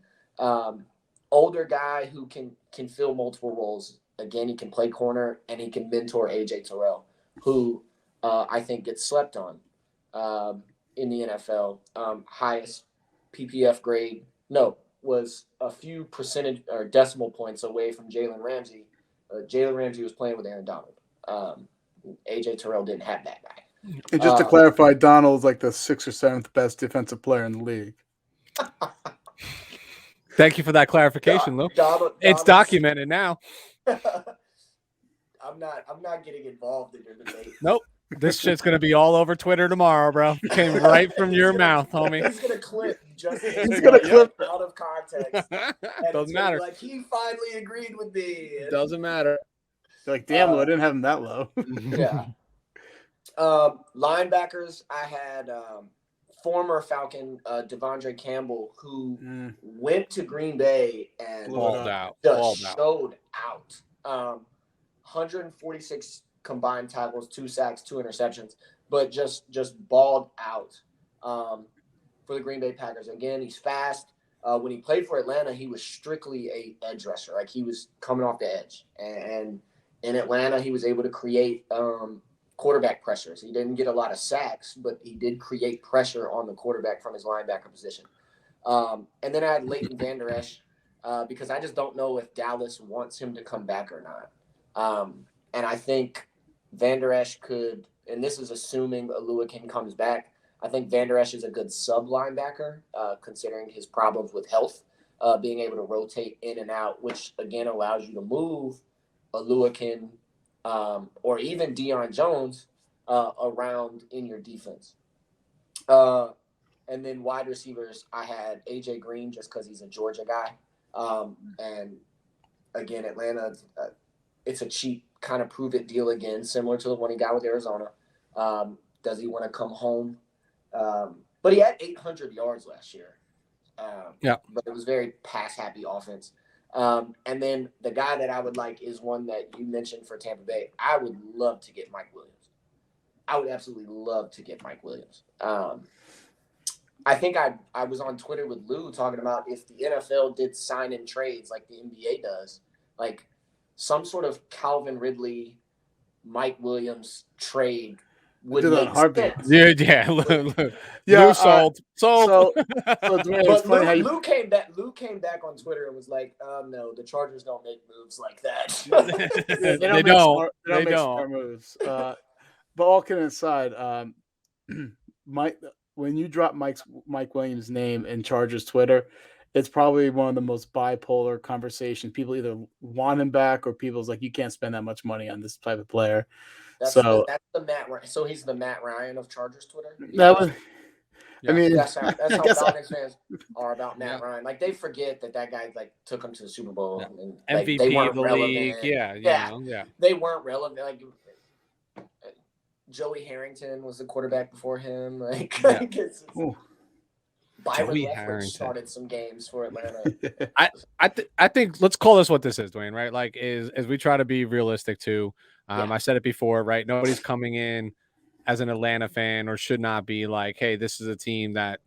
Older guy who can fill multiple roles. Again, he can play corner, and he can mentor A.J. Terrell, who I think gets slept on in the NFL. Highest PPF grade, was a few percentage or decimal points away from Jalen Ramsey. Jalen Ramsey was playing with Aaron Donald. A.J. Terrell didn't have that guy. And just to clarify, Donald's like the 6th or 7th best defensive player in the league. Thank you for that clarification, Lou. It's documented now. I'm not getting involved in your debate. Nope. This shit's gonna be all over Twitter tomorrow, bro. Came right from your mouth, homie. He's gonna clip out of context. Doesn't matter. Like, he finally agreed with me. Doesn't matter. You're like, damn, Lou, I didn't have him that low. Yeah. Linebackers, I had former Falcon Devondre Campbell, who went to Green Bay and Balled out. showed out. 146 combined tackles, 2 sacks, 2 interceptions, but just balled out for the Green Bay Packers. Again, he's fast. When he played for Atlanta, he was strictly a edge rusher. Like, he was coming off the edge. And in Atlanta, he was able to create quarterback pressures. He didn't get a lot of sacks, but he did create pressure on the quarterback from his linebacker position. And then I had Leighton Van Der Esh because I just don't know if Dallas wants him to come back or not. And I think Van Der Esh could, and this is assuming Oluwakin comes back, I think Van Der Esh is a good sub linebacker, considering his problems with health, being able to rotate in and out, which again allows you to move Oluwakin or even Deion Jones around in your defense. And then wide receivers, I had AJ Green just because he's a Georgia guy. And again, Atlanta, it's a cheap kind of prove it deal again, similar to the one he got with Arizona. Does he want to come home? But he had 800 yards last year. But it was very pass happy offense. And then the guy that I would like is one that you mentioned for Tampa Bay. I would love to get Mike Williams. I would absolutely love to get Mike Williams. I think I was on Twitter with Lou talking about if the NFL did sign in trades like the NBA does, like some sort of Calvin Ridley, Mike Williams trade would make sense. Yeah. Lou sold. So Dwayne, Lou came back on Twitter and was like, no, the Chargers don't make moves like that. They don't make smart moves. But all kidding aside, when you drop Mike Williams' name in Chargers Twitter, it's probably one of the most bipolar conversations. People either want him back or people's like, you can't spend that much money on this type of player. That's the Matt Ryan. So he's the Matt Ryan of Chargers Twitter. I mean, that's how Falcons fans are about Matt Ryan. Like, they forget that guy like took him to the Super Bowl and like, MVP they weren't of the relevant. league. Yeah. They weren't relevant. Like, Joey Harrington was the quarterback before him. Like, Byron Leftwich started some games for Atlanta. I think let's call this what this is, Dwayne. Right? Like, as we try to be realistic too. I said it before, right? Nobody's coming in as an Atlanta fan or should not be like, hey, this is a team that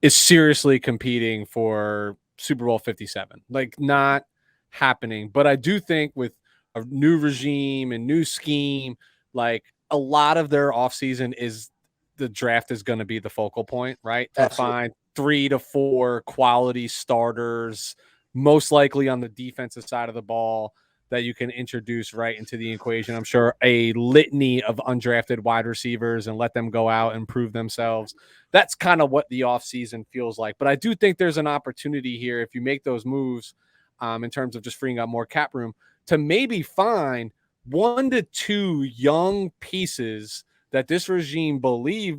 is seriously competing for Super Bowl 57. Like, not happening. But I do think with a new regime and new scheme, like, a lot of their offseason is the draft is going to be the focal point, right? To find 3 to 4 quality starters, most likely on the defensive side of the ball, that you can introduce right into the equation. I'm sure a litany of undrafted wide receivers and let them go out and prove themselves. That's kind of what the offseason feels like. But I do think there's an opportunity here if you make those moves in terms of just freeing up more cap room to maybe find 1 to 2 young pieces that this regime believe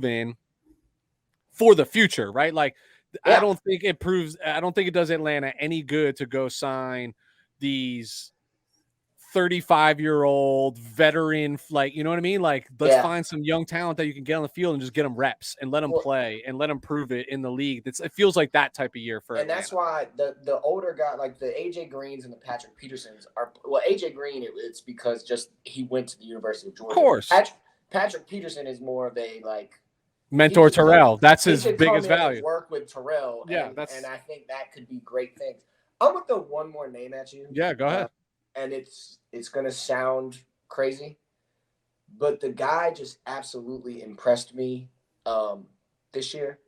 in for the future, right? Like, I don't think it does Atlanta any good to go sign these 35-year-old veteran, like, you know what I mean? Like, let's find some young talent that you can get on the field and just get them reps and let them play and let them prove it in the league. It feels like that type of year for Atlanta. That's why the older guy, like the AJ Greens and the Patrick Petersons AJ Green, it's because just he went to the University of Georgia. Of course. Patrick Peterson is more of a mentor Terrell. That's his biggest value. Work with Terrell. Yeah, and I think that could be great things. I'm gonna throw one more name at you. Yeah, go ahead. And it's gonna sound crazy, but the guy just absolutely impressed me this year.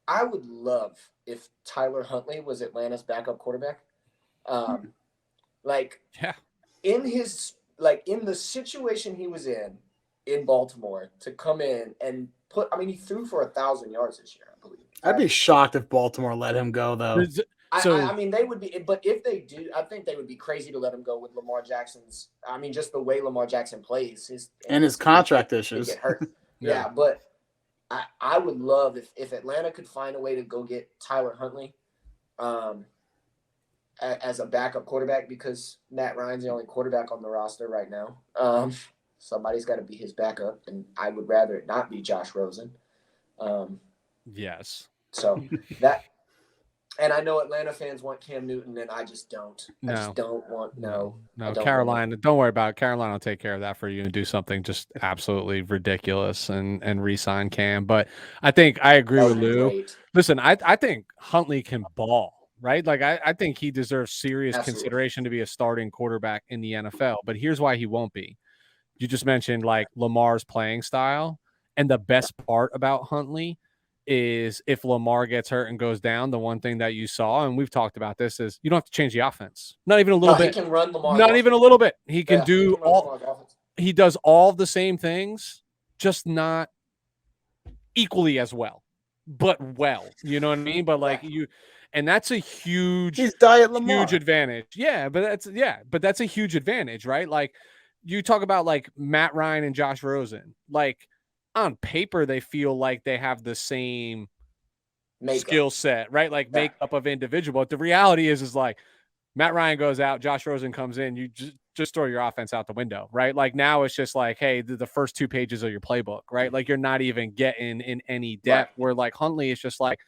I would love if Tyler Huntley was Atlanta's backup quarterback. In the situation he was in Baltimore, to come in and he threw for 1,000 yards this year, I believe. I'd be shocked if Baltimore let him go, though. They would be, but if they do, I think they would be crazy to let him go with Lamar Jackson's. Just the way Lamar Jackson plays, his contract issues. Get hurt. Yeah, but I would love if Atlanta could find a way to go get Tyler Huntley as a backup quarterback, because Matt Ryan's the only quarterback on the roster right now. Somebody's got to be his backup, and I would rather it not be Josh Rosen. Yes. So that. And I know Atlanta fans want Cam Newton, and I just don't. No. I just don't want no. Carolina, don't worry about it. Carolina will take care of that for you and do something just absolutely ridiculous and re-sign Cam. But I think I agree with Lou. Great. Listen, I think Huntley can ball, right? Like, I think he deserves serious consideration to be a starting quarterback in the NFL. But here's why he won't be. You just mentioned like Lamar's playing style, and the best part about Huntley is if Lamar gets hurt and goes down, the one thing that you saw, and we've talked about this, is you don't have to change the offense. Not even a little bit. He can run Lamar. Not even a little bit. He can do all. He does all the same things, just not equally as well, but well. You know what I mean? But and that's a huge, huge advantage. Yeah, but that's a huge advantage, right? Like, you talk about like Matt Ryan and Josh Rosen, like, on paper, they feel like they have the same skill set, right? Like makeup of individual. But the reality is like Matt Ryan goes out, Josh Rosen comes in, you just throw your offense out the window, right? Like, now it's just like, hey, the first 2 pages of your playbook, right? Like, you're not even getting in any depth. Right. Where like Huntley is just like,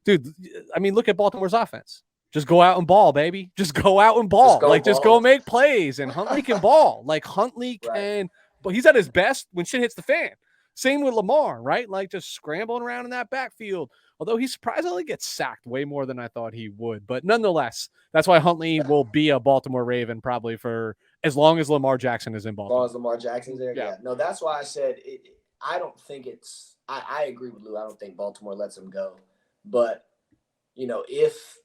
dude, look at Baltimore's offense. Just go out and ball, baby. Just go out and ball. Just go make plays. And Huntley can ball. Like, Huntley can, but he's at his best when shit hits the fan. Same with Lamar, right? Like, just scrambling around in that backfield. Although he surprisingly gets sacked way more than I thought he would. But nonetheless, that's why Huntley will be a Baltimore Raven probably for as long as Lamar Jackson is in Baltimore. As long as Lamar Jackson's there, yeah. No, that's why I said I don't think it's – I agree with Lou. I don't think Baltimore lets him go. But, if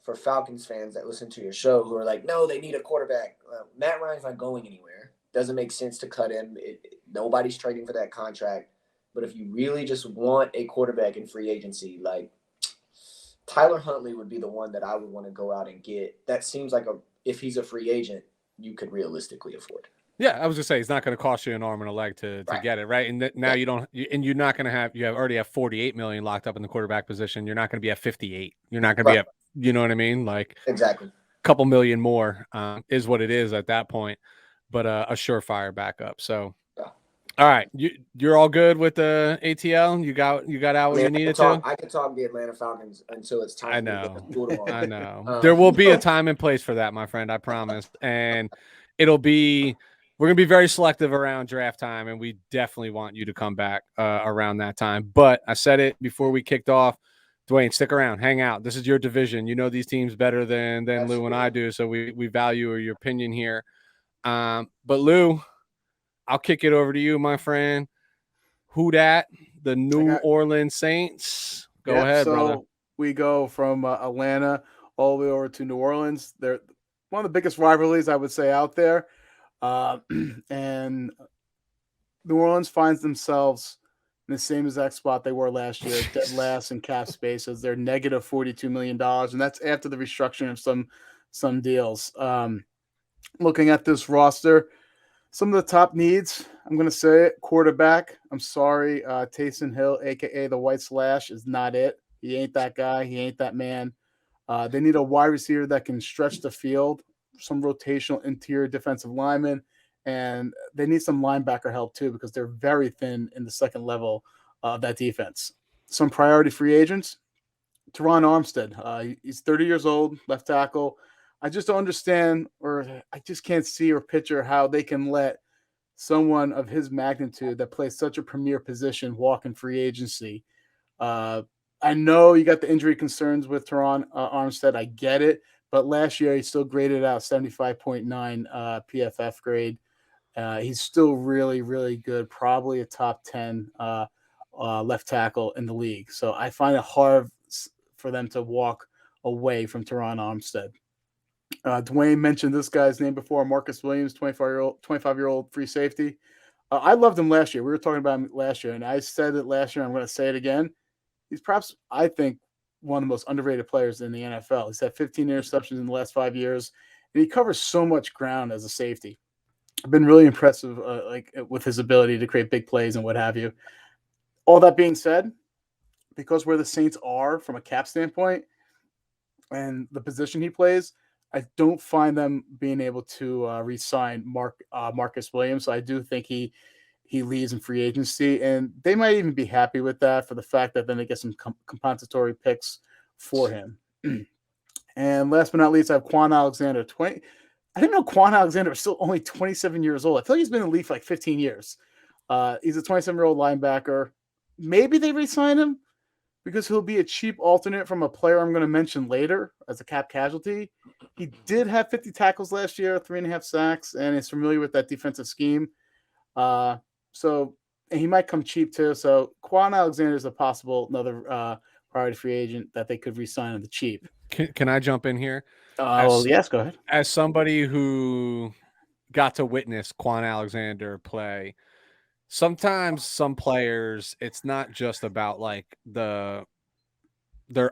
for Falcons fans that listen to your show who are like, no, they need a quarterback, Matt Ryan's not going anywhere. Doesn't make sense to cut him. Nobody's trading for that contract. But if you really just want a quarterback in free agency, like, Tyler Huntley would be the one that I would want to go out and get. That seems like if he's a free agent, you could realistically afford. Yeah, I was just saying, it's not going to cost you an arm and a leg to get it, right? And now you're not going to have, already have $48 million locked up in the quarterback position. You're not going to be at 58. You're not going to be at, you know what I mean? Like, exactly. A couple million more is what it is at that point. But a surefire backup. So, all right, you're all good with the ATL. You got out what you needed to. I could talk the Atlanta Falcons until it's time. I know. There will be a time and place for that, my friend. I promise. And it'll be We're going to be very selective around draft time, and we definitely want you to come back around that time. But I said it before we kicked off. Dwayne, stick around, hang out. This is your division. You know these teams better than Lou and I do, so we value your opinion here. But Lou, I'll kick it over to you, my friend. Who dat? The New Orleans Saints. Go ahead, brother. We go from Atlanta all the way over to New Orleans. They're one of the biggest rivalries, I would say, out there. And New Orleans finds themselves in the same exact spot they were last year, dead last in cap space, as they're negative $42 million. And that's after the restructuring of some deals. Looking at this roster, some of the top needs, I'm going to say it, quarterback. I'm sorry, Taysom Hill, a.k.a. the White Slash, is not it. He ain't that guy. He ain't that man. They need a wide receiver that can stretch the field, some rotational interior defensive linemen, and they need some linebacker help too because they're very thin in the second level of that defense. Some priority free agents, Teron Armstead. He's 30 years old, left tackle. I just don't understand, or I just can't see or picture how they can let someone of his magnitude that plays such a premier position walk in free agency. I know you got the injury concerns with Teron Armstead. I get it. But last year, he still graded out 75.9 PFF grade. He's still really, really good, probably a top 10 left tackle in the league. So I find it hard for them to walk away from Teron Armstead. Dwayne mentioned this guy's name before, Marcus Williams, 25-year-old free safety. I loved him last year. We were talking about him last year, and I said it last year. I'm going to say it again. He's perhaps, I think, one of the most underrated players in the NFL. He's had 15 interceptions in the last 5 years, and he covers so much ground as a safety. I've been really impressive with his ability to create big plays and what have you. All that being said, because where the Saints are from a cap standpoint and the position he plays, I don't find them being able to re-sign Marcus Williams. So I do think he leaves in free agency, and they might even be happy with that for the fact that then they get some compensatory picks for him. And last but not least, I have Juan Alexander. I didn't know Juan Alexander was still only 27 years old. I feel like he's been in the league for like 15 years. He's a 27-year-old linebacker. Maybe they re-sign him because he'll be a cheap alternate from a player I'm going to mention later as a cap casualty. He did have 50 tackles last year, 3.5 sacks, and is familiar with that defensive scheme. So he might come cheap too. So Juan Alexander is another priority free agent that they could re-sign on the cheap. Can I jump in here? Yes, go ahead. As somebody who got to witness Juan Alexander play, sometimes some players, it's not just about like their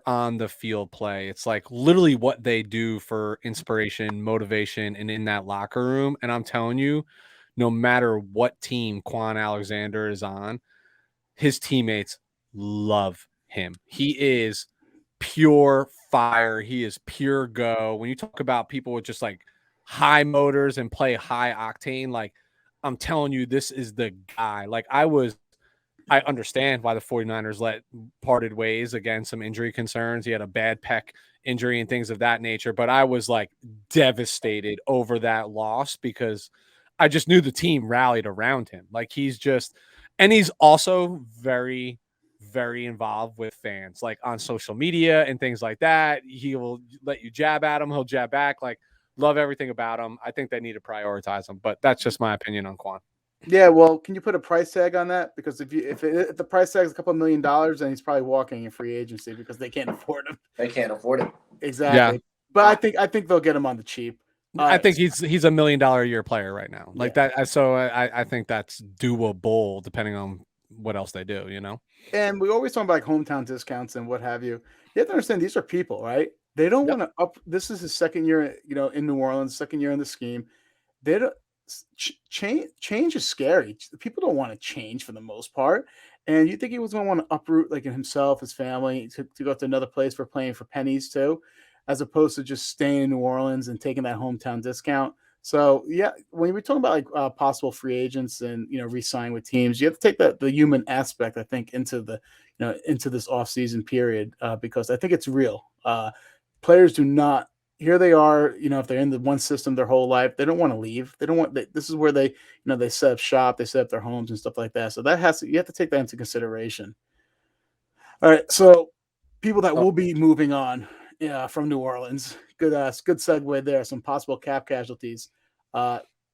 on the field play. It's like literally what they do for inspiration, motivation, and in that locker room. And I'm telling you, no matter what team Juan Alexander is on, his teammates love him. He is pure fire. He is pure go. When you talk about people with just like high motors and play high octane, like I'm telling you, this is the guy. Like I understand why the 49ers parted ways, again, some injury concerns. He had a bad pec injury and things of that nature, but I was like devastated over that loss because I just knew the team rallied around him. Like he's also very, very involved with fans, like on social media and things like that. He will let you jab at him. He'll jab back. Like love everything about him. I think they need to prioritize him, but that's just my opinion on Quan. Yeah, well, can you put a price tag on that? Because if the price tag is a couple $1 million, then he's probably walking in free agency because they can't afford him. They can't afford it. Exactly. Yeah. But I think they'll get him on the cheap. I think he's $1 million a year player right now. Like that. So I think that's doable depending on what else they do, you know? And we always talk about like hometown discounts and what have you. You have to understand these are people, right? They don't want to this is his second year, in New Orleans, second year in the scheme. They don't change is scary. People don't want to change for the most part. And you think he was going to want to uproot like himself, his family to go to another place for playing for pennies too, as opposed to just staying in New Orleans and taking that hometown discount. So yeah, when we're talking about like possible free agents and re-sign with teams, you have to take the human aspect, I think, into the into this offseason period because I think it's real. Players do not here they are, if they're in the one system their whole life, they don't want to leave. They don't want this is where they, they set up shop, they set up their homes and stuff like that. So you have to take that into consideration. All right. So people that will be moving on from New Orleans. Good segue there. Some possible cap casualties.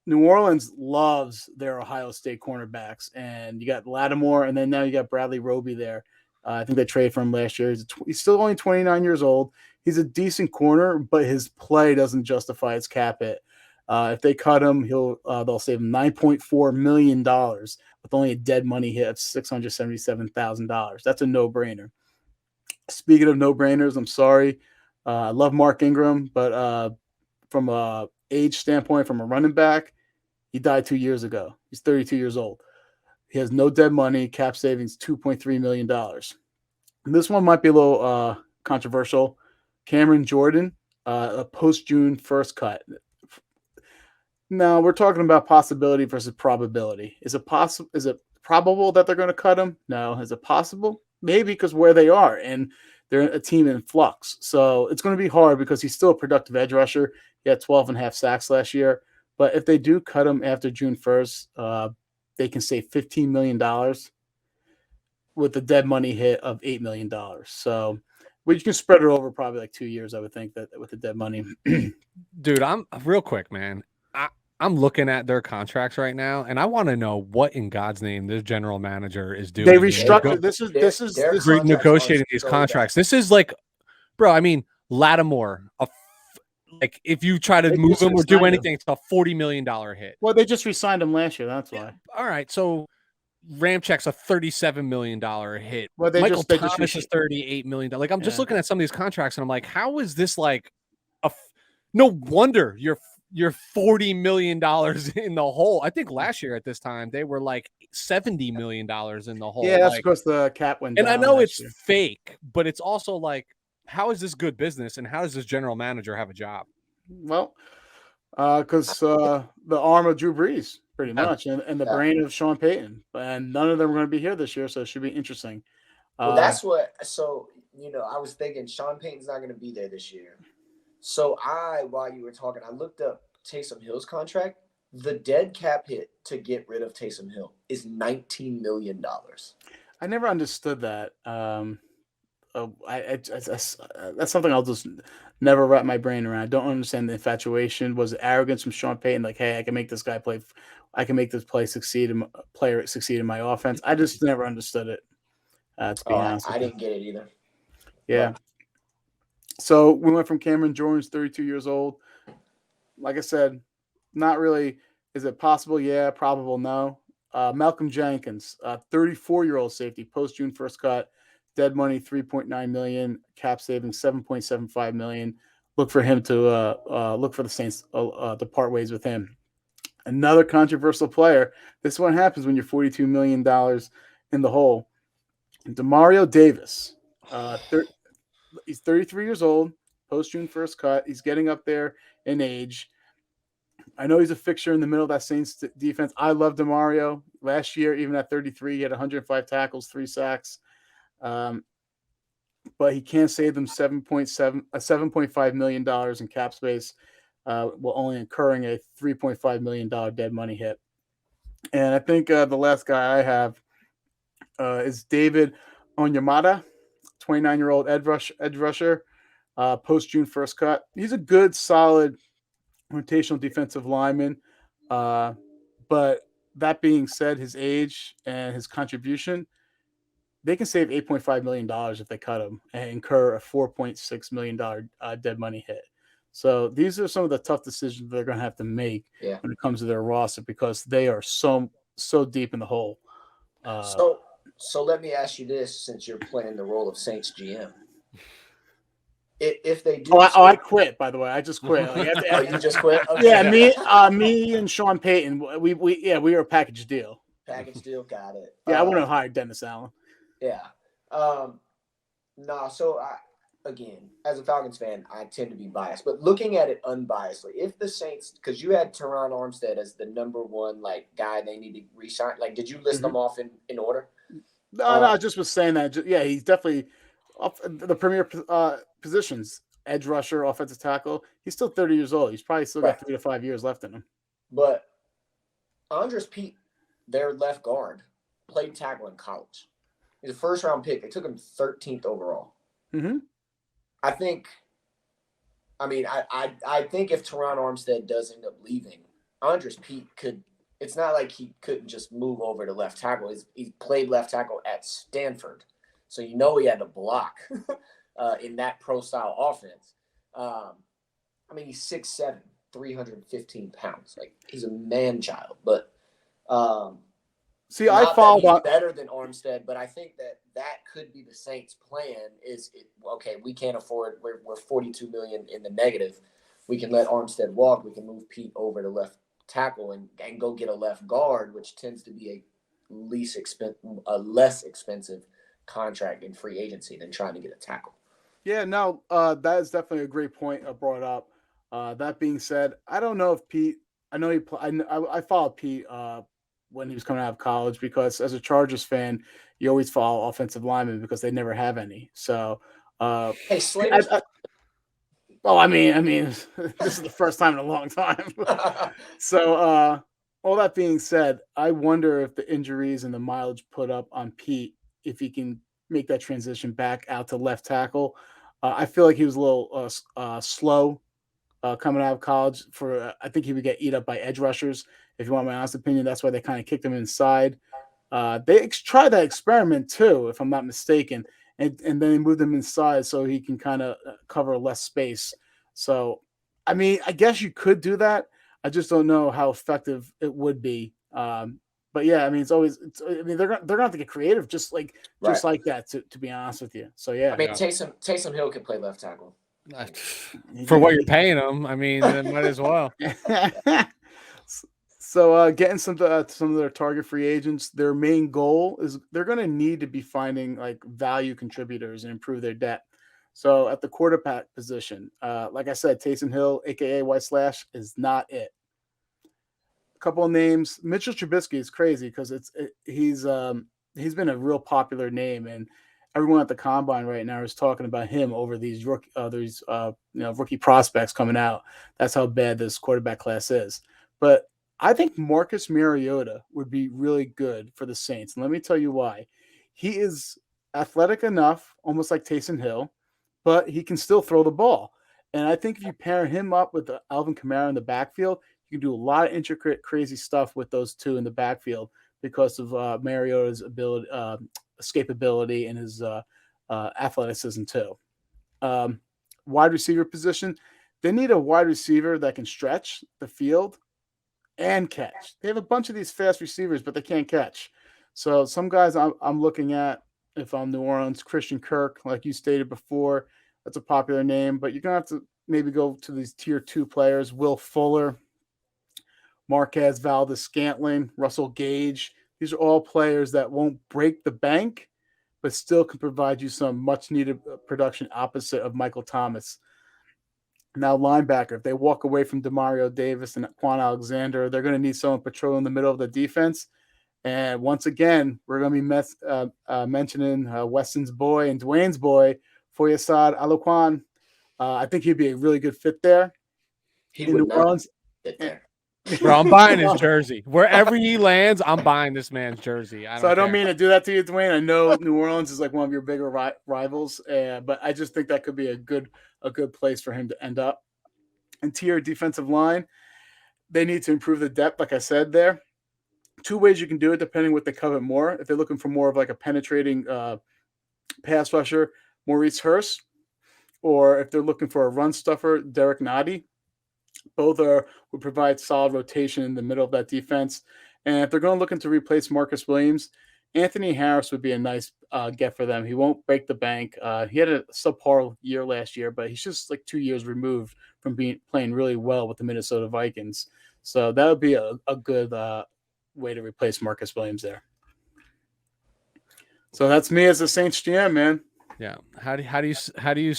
New Orleans loves their Ohio State cornerbacks, and you got Lattimore, and then now you got Bradley Roby there. I think they traded for him last year. He's still only 29 years old. He's a decent corner, but his play doesn't justify his cap hit. If they cut him, they'll save him $9.4 million with only a dead money hit of $677,000. That's a no-brainer. Speaking of no-brainers, I'm sorry. I love Mark Ingram, but from a age standpoint, from a running back, he died 2 years ago. He's 32 years old. He has no dead money, cap savings $2.3 million. And this one might be a little controversial. Cameron Jordan, a post-June first cut. Now, we're talking about possibility versus probability. Is it probable that they're going to cut him? No. Is it possible? Maybe, because where they are, and they're a team in flux. So it's going to be hard because he's still a productive edge rusher. He had 12.5 sacks last year. But if they do cut him after June 1st, they can save $15 million with a dead money hit of $8 million. So we can spread it over probably like 2 years, I would think, that with the dead money. Dude, I'm real quick, man. I'm looking at their contracts right now, and I want to know what in God's name this general manager is doing. They restructured. This is negotiating these contracts. This is like, bro. I mean, Lattimore. Like, if you try to move him or do anything, it's a $40 million hit. Well, they just re-signed him last year. That's why. All right, so Ramchek's a $37 million hit. Well, Michael Thomas is $38 million. Like, I'm just looking at some of these contracts, and I'm like, how is this like no wonder you're $40 million in the hole. I think last year at this time they were like $70 million in the hole. Yeah, that's because the cap went down. And I know it's fake, but it's also like, how is this good business, and how does this general manager have a job? Well, because the arm of Drew Brees, pretty much, and the brain of Sean Payton, and none of them are going to be here this year, so it should be interesting. Well, that's what. So I was thinking Sean Payton's not going to be there this year. So while you were talking, I looked up Taysom Hill's contract. The dead cap hit to get rid of Taysom Hill is $19 million. I never understood that. That's something I'll just never wrap my brain around. I don't understand the infatuation. Was it arrogance from Sean Payton? Like, hey, I can make this guy play. I can make this player succeed in my offense. I just never understood it. To be honest, I didn't get it either. Yeah. So we went from Cameron Jordan's 32 years old. Like I said, not really. Is it possible? Yeah. Probable? No. Malcolm Jenkins, 34-year-old safety, post June 1st cut, dead money $3.9 million, cap savings $7.75 million. Look for him to look for the Saints to part ways with him. Another controversial player. This one happens when you're $42 million in the hole. Demario Davis. He's 33 years old, post June 1st cut. He's getting up there in age. I know he's a fixture in the middle of that Saints defense. I love Demario. Last year, even at 33, he had 105 tackles, 3 sacks. But he can't save them $7.5 million in cap space, while only incurring a $3.5 million dead money hit. And I think the last guy I have is David Onyemata, 29-year-old edge rusher, post June 1st cut. He's a good, solid rotational defensive lineman. But that being said, his age and his contribution, they can save $8.5 million if they cut him and incur a $4.6 million dead money hit. So these are some of the tough decisions they're going to have to make when it comes to their roster, because they are so deep in the hole. So let me ask you this, since you're playing the role of Saints GM. If they do, I quit. By the way, I just quit. You just quit? Okay. Yeah, me and Sean Payton, we were a package deal. Package deal, got it. Yeah, I wouldn't have hired Dennis Allen. Yeah. So again, as a Falcons fan, I tend to be biased, but looking at it unbiasedly, if the Saints, because you had Teron Armstead as the number one guy they need to re-sign, did you list them off in order? No, I just was saying that. Yeah, he's definitely the premier positions. edge rusher, offensive tackle. He's still 30 years old. He's probably still got 3 to 5 years left in him. But Andres Pete, their left guard, played tackle in college. He's a first-round pick. They took him 13th overall. Mm-hmm. I think if Teron Armstead does end up leaving, Andres Pete could – it's not like he couldn't just move over to left tackle. He played left tackle at Stanford. So he had to block in that pro-style offense. He's 6'7", 315 pounds. Like, he's a man-child. But see, I followed on better than Armstead, but I think that could be the Saints' plan. We can't afford. We're $42 million in the negative. We can let Armstead walk. We can move Pete over to left tackle and go get a left guard, which tends to be a less expensive contract in free agency than trying to get a tackle. Yeah, no, that is definitely a great point brought up. That being said, I don't know if Pete. I know I followed Pete when he was coming out of college because as a Chargers fan, you always follow offensive linemen because they never have any. So, hey, Slater. I mean, this is the first time in a long time. So, all that being said, I wonder if the injuries and the mileage put up on Pete, if he can make that transition back out to left tackle. I feel like he was a little slow coming out of college. I think he would get eat up by edge rushers. If you want my honest opinion, that's why they kind of kicked him inside. They tried that experiment too, if I'm not mistaken, and then they moved him inside so he can kind of cover less space. So, I mean, I guess you could do that. I just don't know how effective it would be. But yeah, I mean, they're gonna have to get creative, just like that. To be honest with you, so yeah. I mean, Taysom Hill could play left tackle. For what you're paying him, I mean, then might as well. So getting some of their target free agents, their main goal is they're going to need to be finding like value contributors and improve their depth. So at the quarterback position, like I said, Taysom Hill, aka White Slash, is not it. A couple of names. Mitchell Trubisky is crazy because he's been a real popular name, and everyone at the combine right now is talking about him over these rookie prospects coming out. That's how bad this quarterback class is. But I think Marcus Mariota would be really good for the Saints. And let me tell you why. He is athletic enough, almost like Taysom Hill, but he can still throw the ball. And I think if you pair him up with Alvin Kamara in the backfield, you can do a lot of intricate, crazy stuff with those two in the backfield because of Mariota's ability, escapability, and his athleticism too. Wide receiver position, they need a wide receiver that can stretch the field and catch. They have a bunch of these fast receivers, but they can't catch. So some guys I'm looking at, if I'm New Orleans, Christian Kirk, like you stated before, that's a popular name, but you're going to have to maybe go to these tier 2 players, Will Fuller, Marquez Valdes-Scantling, Russell Gage. These are all players that won't break the bank, but still can provide you some much-needed production opposite of Michael Thomas. Now, linebacker, if they walk away from Demario Davis and Juan Alexander, they're going to need someone patrolling the middle of the defense. And once again, we're going to be mentioning Weston's boy and Dwayne's boy, Foyesade Aloquan. I think he'd be a really good fit there. He would not fit there. Bro, I'm buying his jersey. Wherever he lands, I'm buying this man's jersey. I don't mean to do that to you, Dwayne. I know New Orleans is like one of your bigger rivals, but I just think that could be a good place for him to end up. And tier defensive line, they need to improve the depth, like I said there. 2 ways you can do it, depending what they covet more. If they're looking for more of like a penetrating pass rusher, Maurice Hurst, or if they're looking for a run stuffer, Derek Noddy. Both would provide solid rotation in the middle of that defense. And if they're looking to replace Marcus Williams, Anthony Harris would be a nice get for them. He won't break the bank. He had a subpar year last year, but he's just like 2 years removed from playing really well with the Minnesota Vikings. So that would be a good way to replace Marcus Williams there. So that's me as a Saints GM, man. Yeah. How do you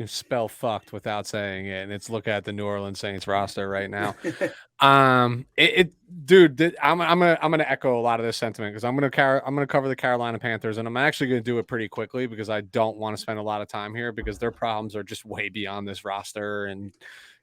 spell fucked without saying it? And it's look at the New Orleans Saints roster right now. Dude, I'm gonna echo a lot of this sentiment because I'm gonna cover the Carolina Panthers, and I'm actually gonna do it pretty quickly because I don't want to spend a lot of time here because their problems are just way beyond this roster and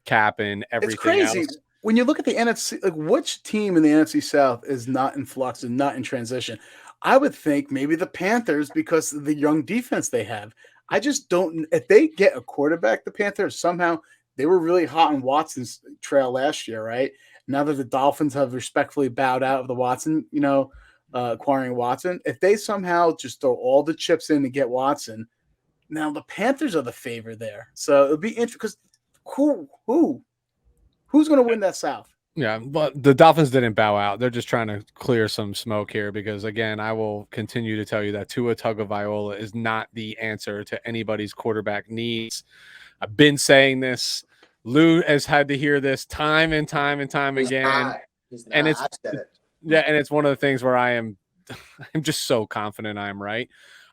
cap and everything. It's crazy else. When you look at the NFC. Like, which team in the NFC South is not in flux and not in transition? I would think maybe the Panthers because of the young defense they have. I just don't. If they get a quarterback, the Panthers somehow. They were really hot on Watson's trail last year, right? Now that the Dolphins have respectfully bowed out of the Watson, acquiring Watson, if they somehow just throw all the chips in to get Watson, now the Panthers are the favorite there. So it'll be interesting because who's going to win that South? Yeah, but the Dolphins didn't bow out. They're just trying to clear some smoke here because, again, I will continue to tell you that Tua Tagovailoa is not the answer to anybody's quarterback needs. I've been saying this. Lou has had to hear this time and time and time again. And it's one of the things where I'm just so confident I'm right.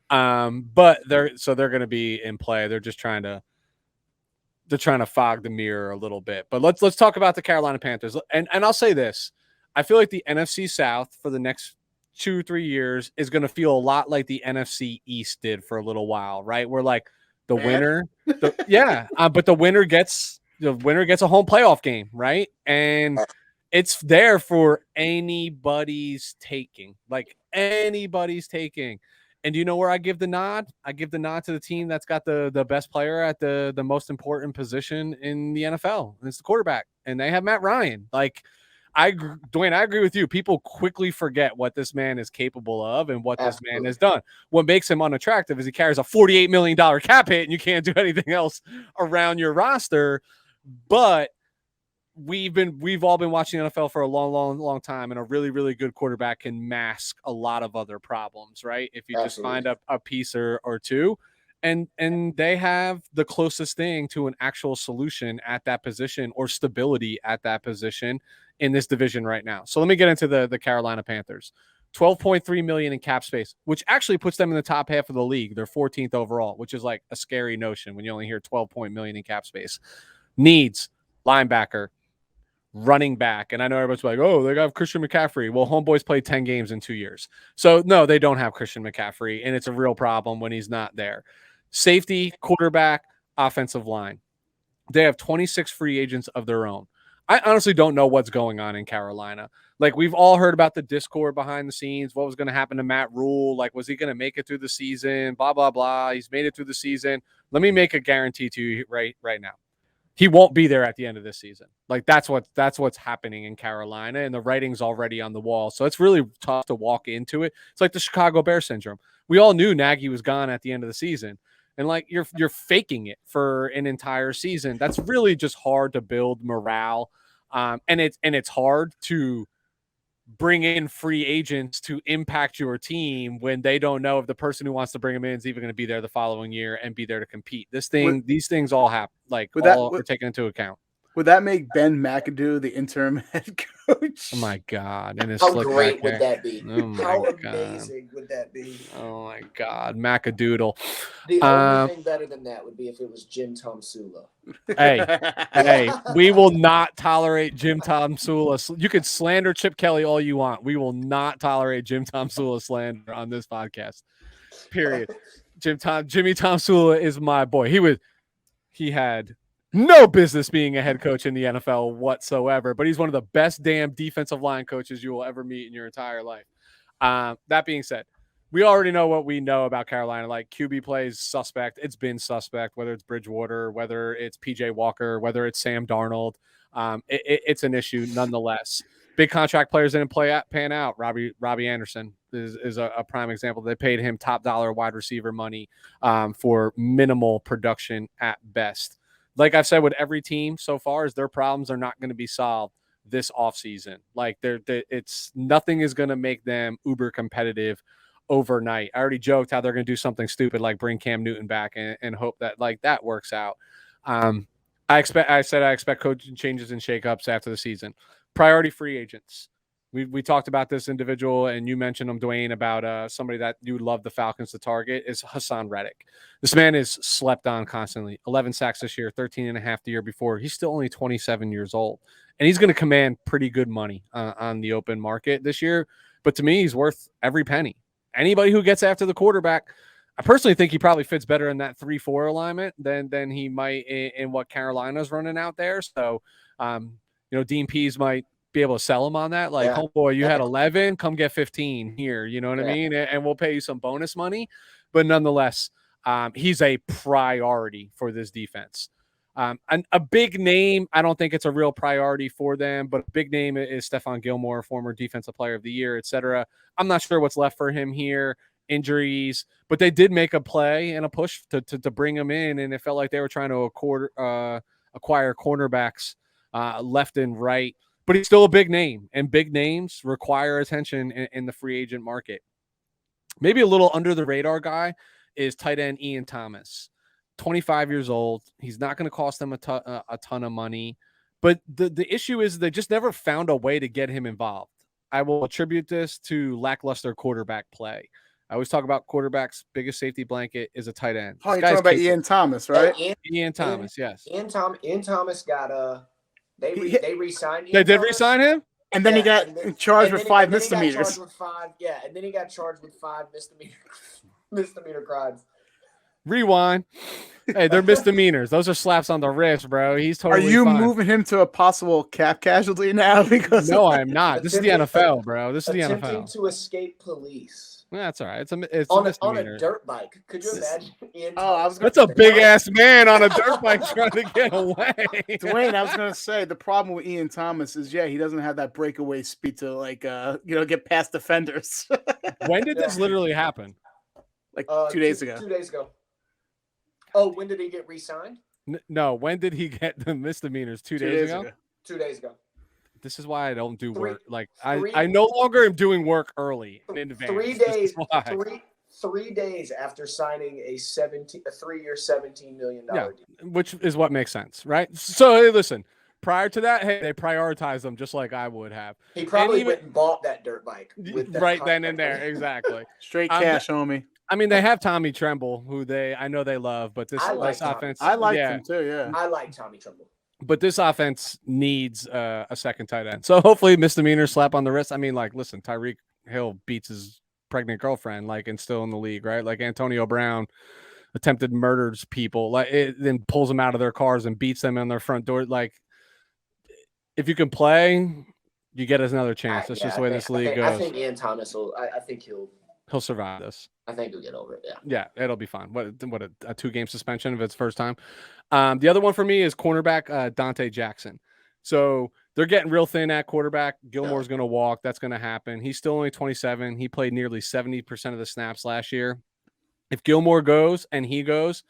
But they're going to be in play. They're just trying to fog the mirror a little bit. But let's talk about the Carolina Panthers. And I'll say this. I feel like the NFC South for the next 2-3 years is going to feel a lot like the NFC East did for a little while, right? Where like the winner, but the winner gets a home playoff game, right? And it's there for anybody's taking, like anybody's taking. And do you know where I give the nod? I give the nod to the team that's got the best player at the most important position in the NFL. And it's the quarterback. And they have Matt Ryan. Like, Dwayne, I agree with you. People quickly forget what this man is capable of and what this man has done. What makes him unattractive is he carries a $48 million cap hit and you can't do anything else around your roster. But we've all been watching the NFL for a long time, and a really, really good quarterback can mask a lot of other problems, right? If you just find a piece or two. And they have the closest thing to an actual solution at that position or stability at that position in this division right now. So let me get into the Carolina Panthers. $12.3 million in cap space, which actually puts them in the top half of the league. They're 14th overall, which is like a scary notion when you only hear $12 million in cap space. Needs linebacker, running back. And I know everybody's like, oh, they got Christian McCaffrey. Well, homeboys played 10 games in 2 years. So no, they don't have Christian McCaffrey, and it's a real problem when he's not there. Safety, quarterback, offensive line. They have 26 free agents of their own. I honestly don't know what's going on in Carolina. Like, we've all heard about the discord behind the scenes. What was going to happen to Matt Rule? Like, was he going to make it through the season? Blah, blah, blah. He's made it through the season. Let me make a guarantee to you right now. He won't be there at the end of this season. Like, that's what's happening in Carolina, and the writing's already on the wall. So it's really tough to walk into it. It's like the Chicago Bear syndrome. We all knew Nagy was gone at the end of the season. And like you're faking it for an entire season. That's really just hard to build morale. And it's hard to bring in free agents to impact your team when they don't know if the person who wants to bring them in is even going to be there the following year and be there to compete. These things all happen. Like, are taken into account. Would that make Ben McAdoo the interim head coach? Oh my God! And how great would that be? Oh how amazing would that be? Oh my God, McAdoodle. The only thing better than that would be if it was Jim Tomsula. Hey, we will not tolerate Jim Tomsula. You can slander Chip Kelly all you want. We will not tolerate Jim Tomsula slander on this podcast. Period. Jimmy Tomsula is my boy. He had no business being a head coach in the NFL whatsoever, but he's one of the best damn defensive line coaches you will ever meet in your entire life. That being said, we already know what we know about Carolina. Like, QB plays suspect. It's been suspect, whether it's Bridgewater, whether it's PJ Walker, whether it's Sam Darnold. It's an issue nonetheless. Big contract players didn't pan out. Robbie Anderson is a prime example. They paid him top dollar wide receiver money for minimal production at best. Like I've said with every team so far, is their problems are not going to be solved this offseason. Like, it's nothing is going to make them uber competitive overnight. I already joked how they're going to do something stupid like bring Cam Newton back and hope that like that works out. I expect coaching changes and shakeups after the season. Priority free agents. we talked about this individual, and you mentioned him, Dwayne, about somebody that you would love the Falcons to target is Hassan Reddick. This man is slept on constantly. 11 sacks this year, 13 and a half the year before. He's still only 27 years old, and he's going to command pretty good money on the open market this year. But to me, he's worth every penny. Anybody who gets after the quarterback, I personally think he probably fits better in that 3-4 alignment than he might in what Carolina's running out there. So, Dean Pease might be able to sell him on that. Like, homeboy, you had 11, come get 15 here. You know what I mean? And we'll pay you some bonus money. But nonetheless, he's a priority for this defense. A big name, I don't think it's a real priority for them, but a big name is Stefan Gilmore, former Defensive Player of the Year, etc. I'm not sure what's left for him here. Injuries, but they did make a play and a push to bring him in, and it felt like they were trying to acquire cornerbacks left and right. But he's still a big name, and big names require attention in the free agent market. Maybe a little under the radar guy is tight end Ian Thomas, 25 years old. He's not going to cost them a ton of money, but the issue is they just never found a way to get him involved. I will attribute this to lackluster quarterback play. I always talk about quarterbacks' biggest safety blanket is a tight end. Oh, you're talking about Ian Thomas, right? Ian Thomas, yes. Ian Thomas got they re-signed him. They did re-sign him? And then he got charged with 5 misdemeanors. And then he got charged with 5 misdemeanor crimes. Rewind. Hey, they're misdemeanors. Those are slaps on the wrist, bro. He's totally Are you fine. moving him to a possible cap casualty now? Because no, I'm not. This is the NFL, bro. This is the NFL. Attempting to escape police. Yeah, that's all right. It's on a dirt bike. Could you imagine? That's a big ass man on a dirt bike trying to get away. Dwayne, I was gonna say the problem with Ian Thomas is he doesn't have that breakaway speed to get past defenders. When did this literally happen? Like 2 days ago. 2 days ago. Oh, when did he get re-signed? No, when did he get the misdemeanors? 2 days ago? 2 days ago. This is why I don't do work. Like I no longer am doing work early in advance. 3 days. 3 days after signing a 3-year, $17 million deal. Which is what makes sense, right? So hey, listen. Prior to that, they prioritized them just like I would have. He probably went and bought that dirt bike right then and there. Exactly. Straight cash, homie. I mean, they have Tommy Tremble, who I know they love, but this offense, I like him too. Yeah, I like Tommy Tremble. But this offense needs a second tight end. So hopefully misdemeanor slap on the wrist. I mean, like, listen, Tyreek Hill beats his pregnant girlfriend, and still in the league, right? Like Antonio Brown attempted murders people, then pulls them out of their cars and beats them on their front door. Like, if you can play, you get another chance. That's just the way this league goes. I think Ian Thomas will. I think he'll survive this. I think he'll get over it. Yeah, it'll be fine. What a 2-game suspension if it's first time. The other one for me is cornerback Dante Jackson. So they're getting real thin at quarterback. Gilmore's going to walk. That's going to happen. He's still only 27. He played nearly 70% of the snaps last year. If Gilmore goes and he goes,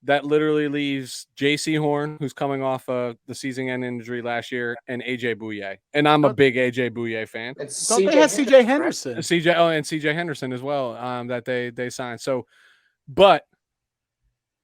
that literally leaves J.C. Horn, who's coming off the season-end injury last year, and A.J. Bouye. And I'm a big A.J. Bouye fan. Don't they have C.J. Henderson? And C.J. Henderson as well that they signed. So, but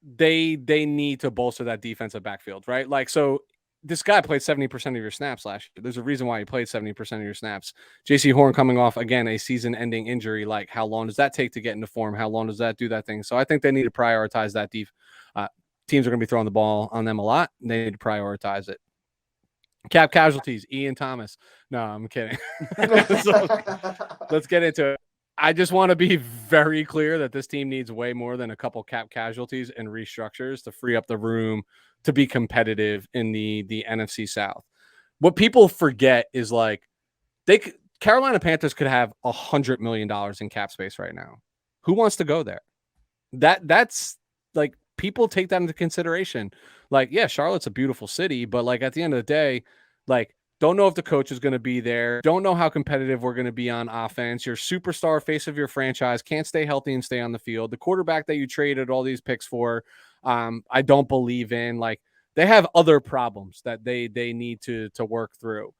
they need to bolster that defensive backfield, right? Like, so this guy played 70% of your snaps last year. There's a reason why he played 70% of your snaps. J.C. Horn coming off, again, a season-ending injury. Like, how long does that take to get into form? How long does that do that thing? So I think they need to prioritize that teams are going to be throwing the ball on them a lot. And they need to prioritize it. Cap casualties, Ian Thomas. No, I'm kidding. So, let's get into it. I just want to be very clear that this team needs way more than a couple cap casualties and restructures to free up the room to be competitive in the NFC South. What people forget is Carolina Panthers could have $100 million in cap space right now. Who wants to go there? That's like, people take that into consideration. Like, yeah, Charlotte's a beautiful city, but at the end of the day, don't know if the coach is going to be there. Don't know how competitive we're going to be on offense. Your superstar face of your franchise can't stay healthy and stay on the field. The quarterback that you traded all these picks for, I don't believe in. They have other problems that they need to work through.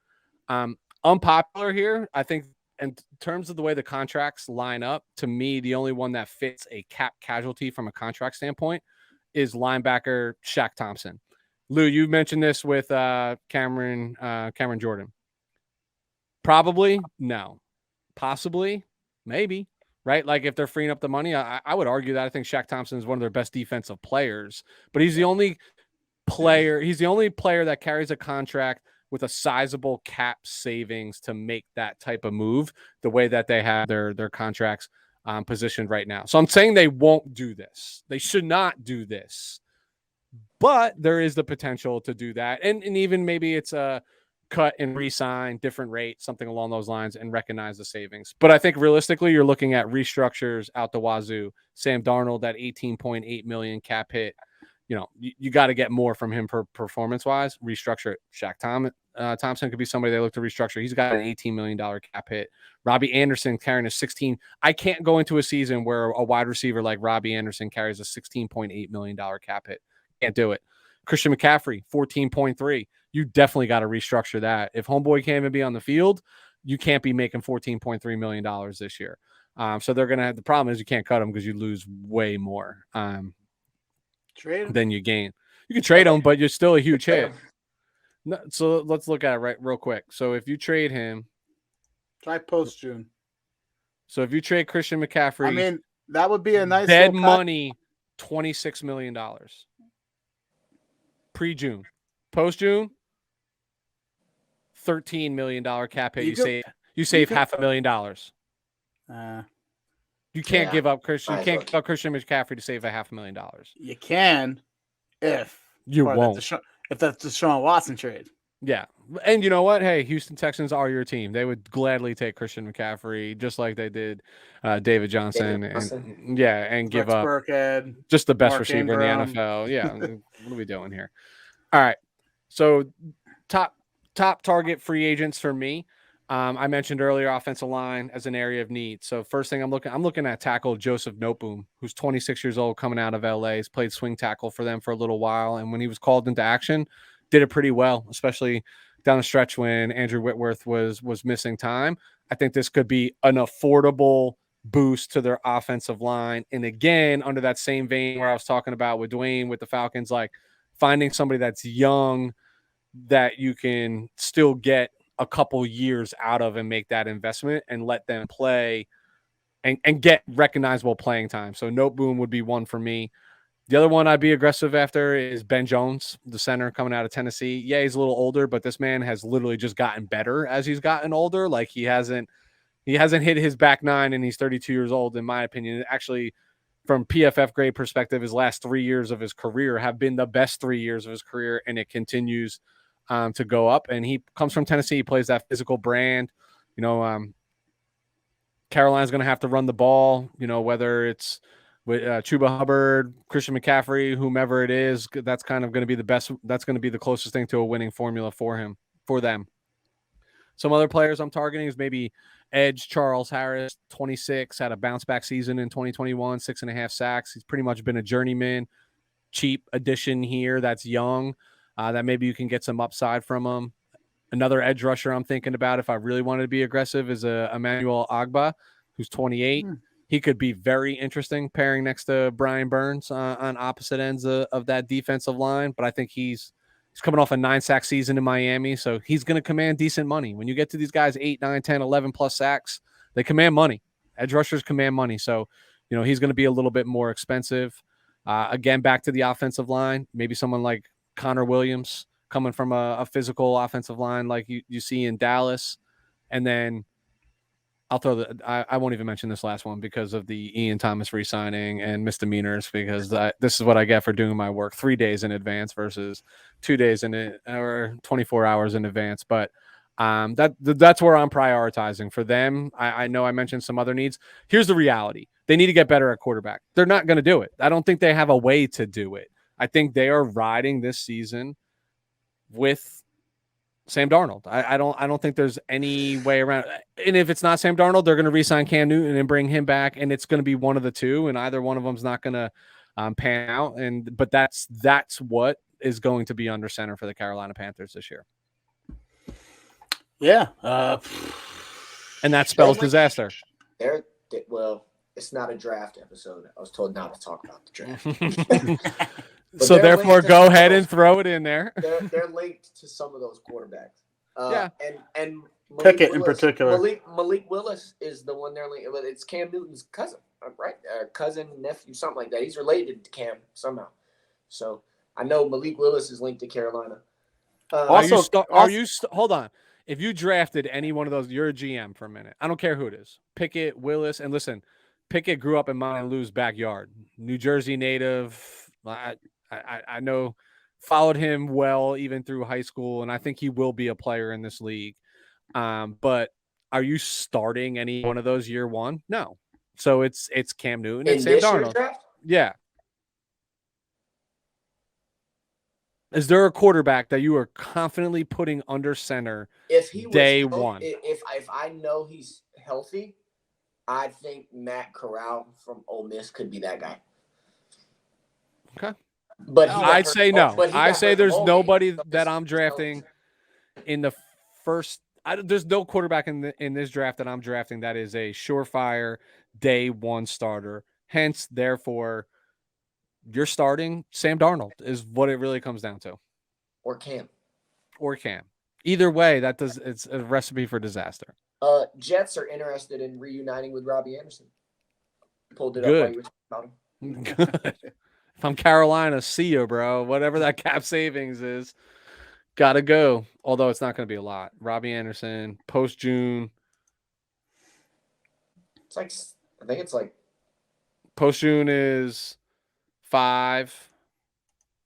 Unpopular here, I think, in terms of the way the contracts line up, to me, the only one that fits a cap casualty from a contract standpoint is linebacker Shaq Thompson. Lou, you mentioned this with Cameron Jordan. Probably no. Possibly, maybe. Right? Like if they're freeing up the money, I would argue that I think Shaq Thompson is one of their best defensive players, but he's the only player. He's the only player that carries a contract with a sizable cap savings to make that type of move the way that they have their contracts positioned right now. So I'm saying they won't do this. They should not do this, but there is the potential to do that. And even maybe it's a cut and re-sign, different rate, something along those lines, and recognize the savings. But I think realistically, you're looking at restructures out the wazoo. Sam Darnold, that $18.8 million cap hit. You know, you got to get more from him performance-wise. Restructure it. Shaq Thompson could be somebody they look to restructure. He's got an $18 million cap hit. Robbie Anderson carrying a 16. I can't go into a season where a wide receiver like Robbie Anderson carries a $16.8 million cap hit. Can't do it. Christian McCaffrey, 14.3. You definitely got to restructure that. If homeboy can't even be on the field, you can't be making $14.3 million this year. So they're going to have, the problem is you can't cut them because you lose way more than you gain. You can trade him, but you're still a huge hit. No, so let's look at it real quick. So if you trade him. Try post June. So if you trade Christian McCaffrey. I mean, that would be a nice dead money, $26 million. Pre-June. Post-June, $13 million cap hit. You save $500,000. You can't give up Christian. You can't give up Christian McCaffrey to save $500,000. You can, if you won't. If that's the Deshaun Watson trade. Yeah, and you know what? Hey, Houston Texans are your team. They would gladly take Christian McCaffrey just like they did David Johnson, and give up Burkhead, just the best Mark receiver Ingram. in the NFL. Yeah, what are we doing here? All right, so top target free agents for me. I mentioned earlier offensive line as an area of need. So first thing I'm looking at tackle Joseph Noteboom, who's 26 years old, coming out of LA. He's played swing tackle for them for a little while, and when he was called into action, did it pretty well, especially down the stretch when Andrew Whitworth was missing time. I think this could be an affordable boost to their offensive line. And again, under that same vein where I was talking about with Dwayne with the Falcons, like finding somebody that's young that you can still get a couple years out of and make that investment and let them play and get recognizable playing time. So Noteboom would be one for me. The other one I'd be aggressive after is Ben Jones, the center coming out of Tennessee. Yeah, he's a little older, but this man has literally just gotten better as he's gotten older. Like he hasn't hit his back nine, and he's 32 years old, in my opinion. Actually, from PFF grade perspective, his last 3 years of his career have been the best 3 years of his career, and it continues to go up. And he comes from Tennessee. He plays that physical brand. You know, Carolina's going to have to run the ball, you know, whether it's with Chuba Hubbard, Christian McCaffrey, whomever it is. That's kind of going to be the best. That's going to be the closest thing to a winning formula for them. Some other players I'm targeting is maybe edge Charles Harris, 26, had a bounce back season in 2021, 6.5 sacks. He's pretty much been a journeyman, cheap addition here. That's young. That maybe you can get some upside from him. Another edge rusher I'm thinking about if I really wanted to be aggressive is Emmanuel Ogbah, who's 28. He could be very interesting pairing next to Brian Burns on opposite ends of that defensive line. But I think he's coming off a 9-sack season in Miami, so he's going to command decent money. When you get to these guys 8, 9, 10, 11 plus sacks, they command money. Edge rushers command money. So, you know, he's going to be a little bit more expensive. Again, back to the offensive line, maybe someone like Connor Williams coming from a physical offensive line like you see in Dallas. And then I'll throw I won't even mention this last one because of the Ian Thomas re-signing and misdemeanors, because this is what I get for doing my work 3 days in advance versus 2 days or 24 hours in advance. But that's where I'm prioritizing for them. I know I mentioned some other needs. Here's the reality. They need to get better at quarterback. They're not going to do it. I don't think they have a way to do it. I think they are riding this season with Sam Darnold. I don't think there's any way around it. And if it's not Sam Darnold, they're going to re-sign Cam Newton and bring him back, and it's going to be one of the two, and either one of them's not going to pan out. But that's what is going to be under center for the Carolina Panthers this year. Yeah. And that spells disaster. Well, it's not a draft episode. I was told not to talk about the draft. So therefore, go ahead and throw it in there. They're linked to some of those quarterbacks. Yeah. And Pickett in particular. Malik Willis is the one they're linked. It's Cam Newton's cousin, right? Cousin, nephew, something like that. He's related to Cam somehow. So I know Malik Willis is linked to Carolina. Hold on. If you drafted any one of those, you're a GM for a minute. I don't care who it is. Pickett, Willis, and listen, Pickett grew up in mine and Lou's backyard. New Jersey native. I know, followed him well even through high school, and I think he will be a player in this league. But are you starting any one of those year one? No. So it's Cam Newton and Sam Darnold. Yeah. Is there a quarterback that you are confidently putting under center day one? If I know he's healthy, I think Matt Corral from Ole Miss could be that guy. Okay. But I'd say no. I say there's nobody that I'm drafting in the first. There's no quarterback in this draft that I'm drafting that is a surefire day one starter. Hence, therefore, you're starting Sam Darnold is what it really comes down to. Or Cam. Either way, it's a recipe for disaster. Jets are interested in reuniting with Robbie Anderson. Pulled it Good. up while you were talking about him. Good. If I'm Carolina, see you, bro. Whatever that cap savings is, gotta go. Although it's not going to be a lot. Robbie Anderson, post June. I think it's like post June is 5.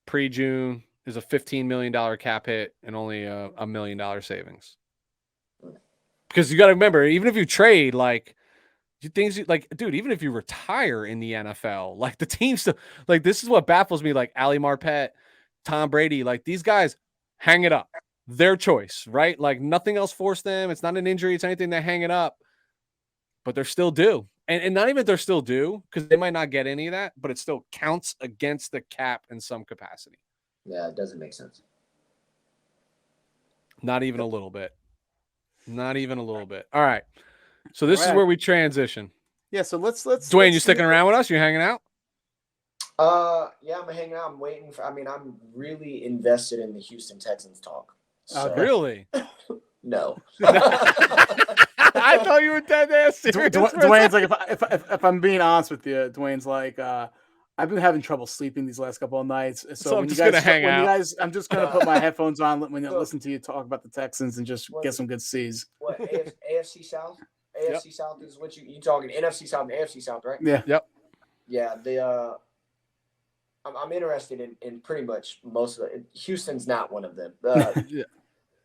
Pre June is a $15 million cap hit and only a $1 million savings. Because you got to remember, even if you trade, dude, even if you retire in the NFL, like the teams, this is what baffles me. Like Ali Marpet, Tom Brady, like these guys hang it up. Their choice, right? Like nothing else forced them. It's not an injury. It's anything. They hang it up, but they're still due. And not even they're still due because they might not get any of that, but it still counts against the cap in some capacity. Yeah, it doesn't make sense. Not even a little bit. Not even a little bit. All right. So this is where we transition. Yeah, so let's Dwayne, you sticking around with us? You hanging out? Yeah, I'm hanging out. I'm waiting I'm really invested in the Houston Texans talk. So. Really? No. I thought you were dead ass serious. Dwayne's like, if I'm being honest with you, Dwayne's like, I've been having trouble sleeping these last couple of nights. So I'm just gonna hang out. I'm just gonna put my headphones on when I listen to you talk about the Texans and just get some good C's. What AFC South? AFC South is what you talking NFC South and AFC South, right? Yeah. Yep. Yeah. I'm interested in pretty much most of it. Houston's not one of them.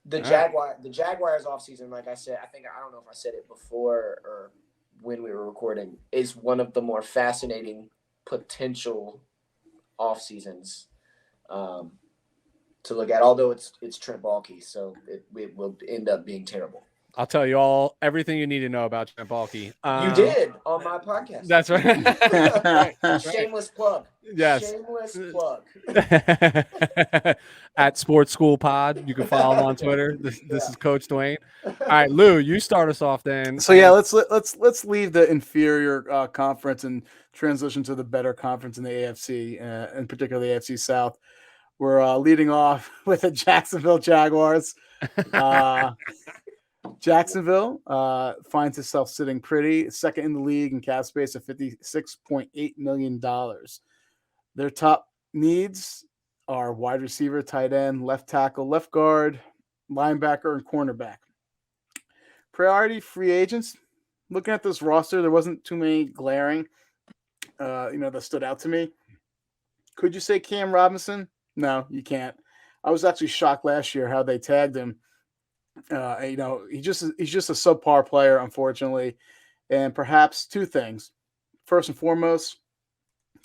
The Jaguars offseason, like I said, I don't know if I said it before or when we were recording, is one of the more fascinating potential off seasons to look at. Although it's Trent Baalke, so it will end up being terrible. I'll tell you everything you need to know about Trent Baalke. You did on my podcast. That's right. Shameless plug. Yes. Shameless plug. At Sports School Pod. You can follow him on Twitter. This is Coach Dwayne. All right, Lou, you start us off then. So yeah, let's leave the inferior conference and transition to the better conference in the AFC, in particular the AFC South. We're leading off with the Jacksonville Jaguars. Jacksonville finds itself sitting pretty, second in the league in cap space at $56.8 million. Their top needs are wide receiver, tight end, left tackle, left guard, linebacker, and cornerback. Priority free agents. Looking at this roster, there wasn't too many glaring, that stood out to me. Could you say Cam Robinson? No, you can't. I was actually shocked last year how they tagged him. He's just a subpar player, unfortunately. And perhaps two things. First and foremost,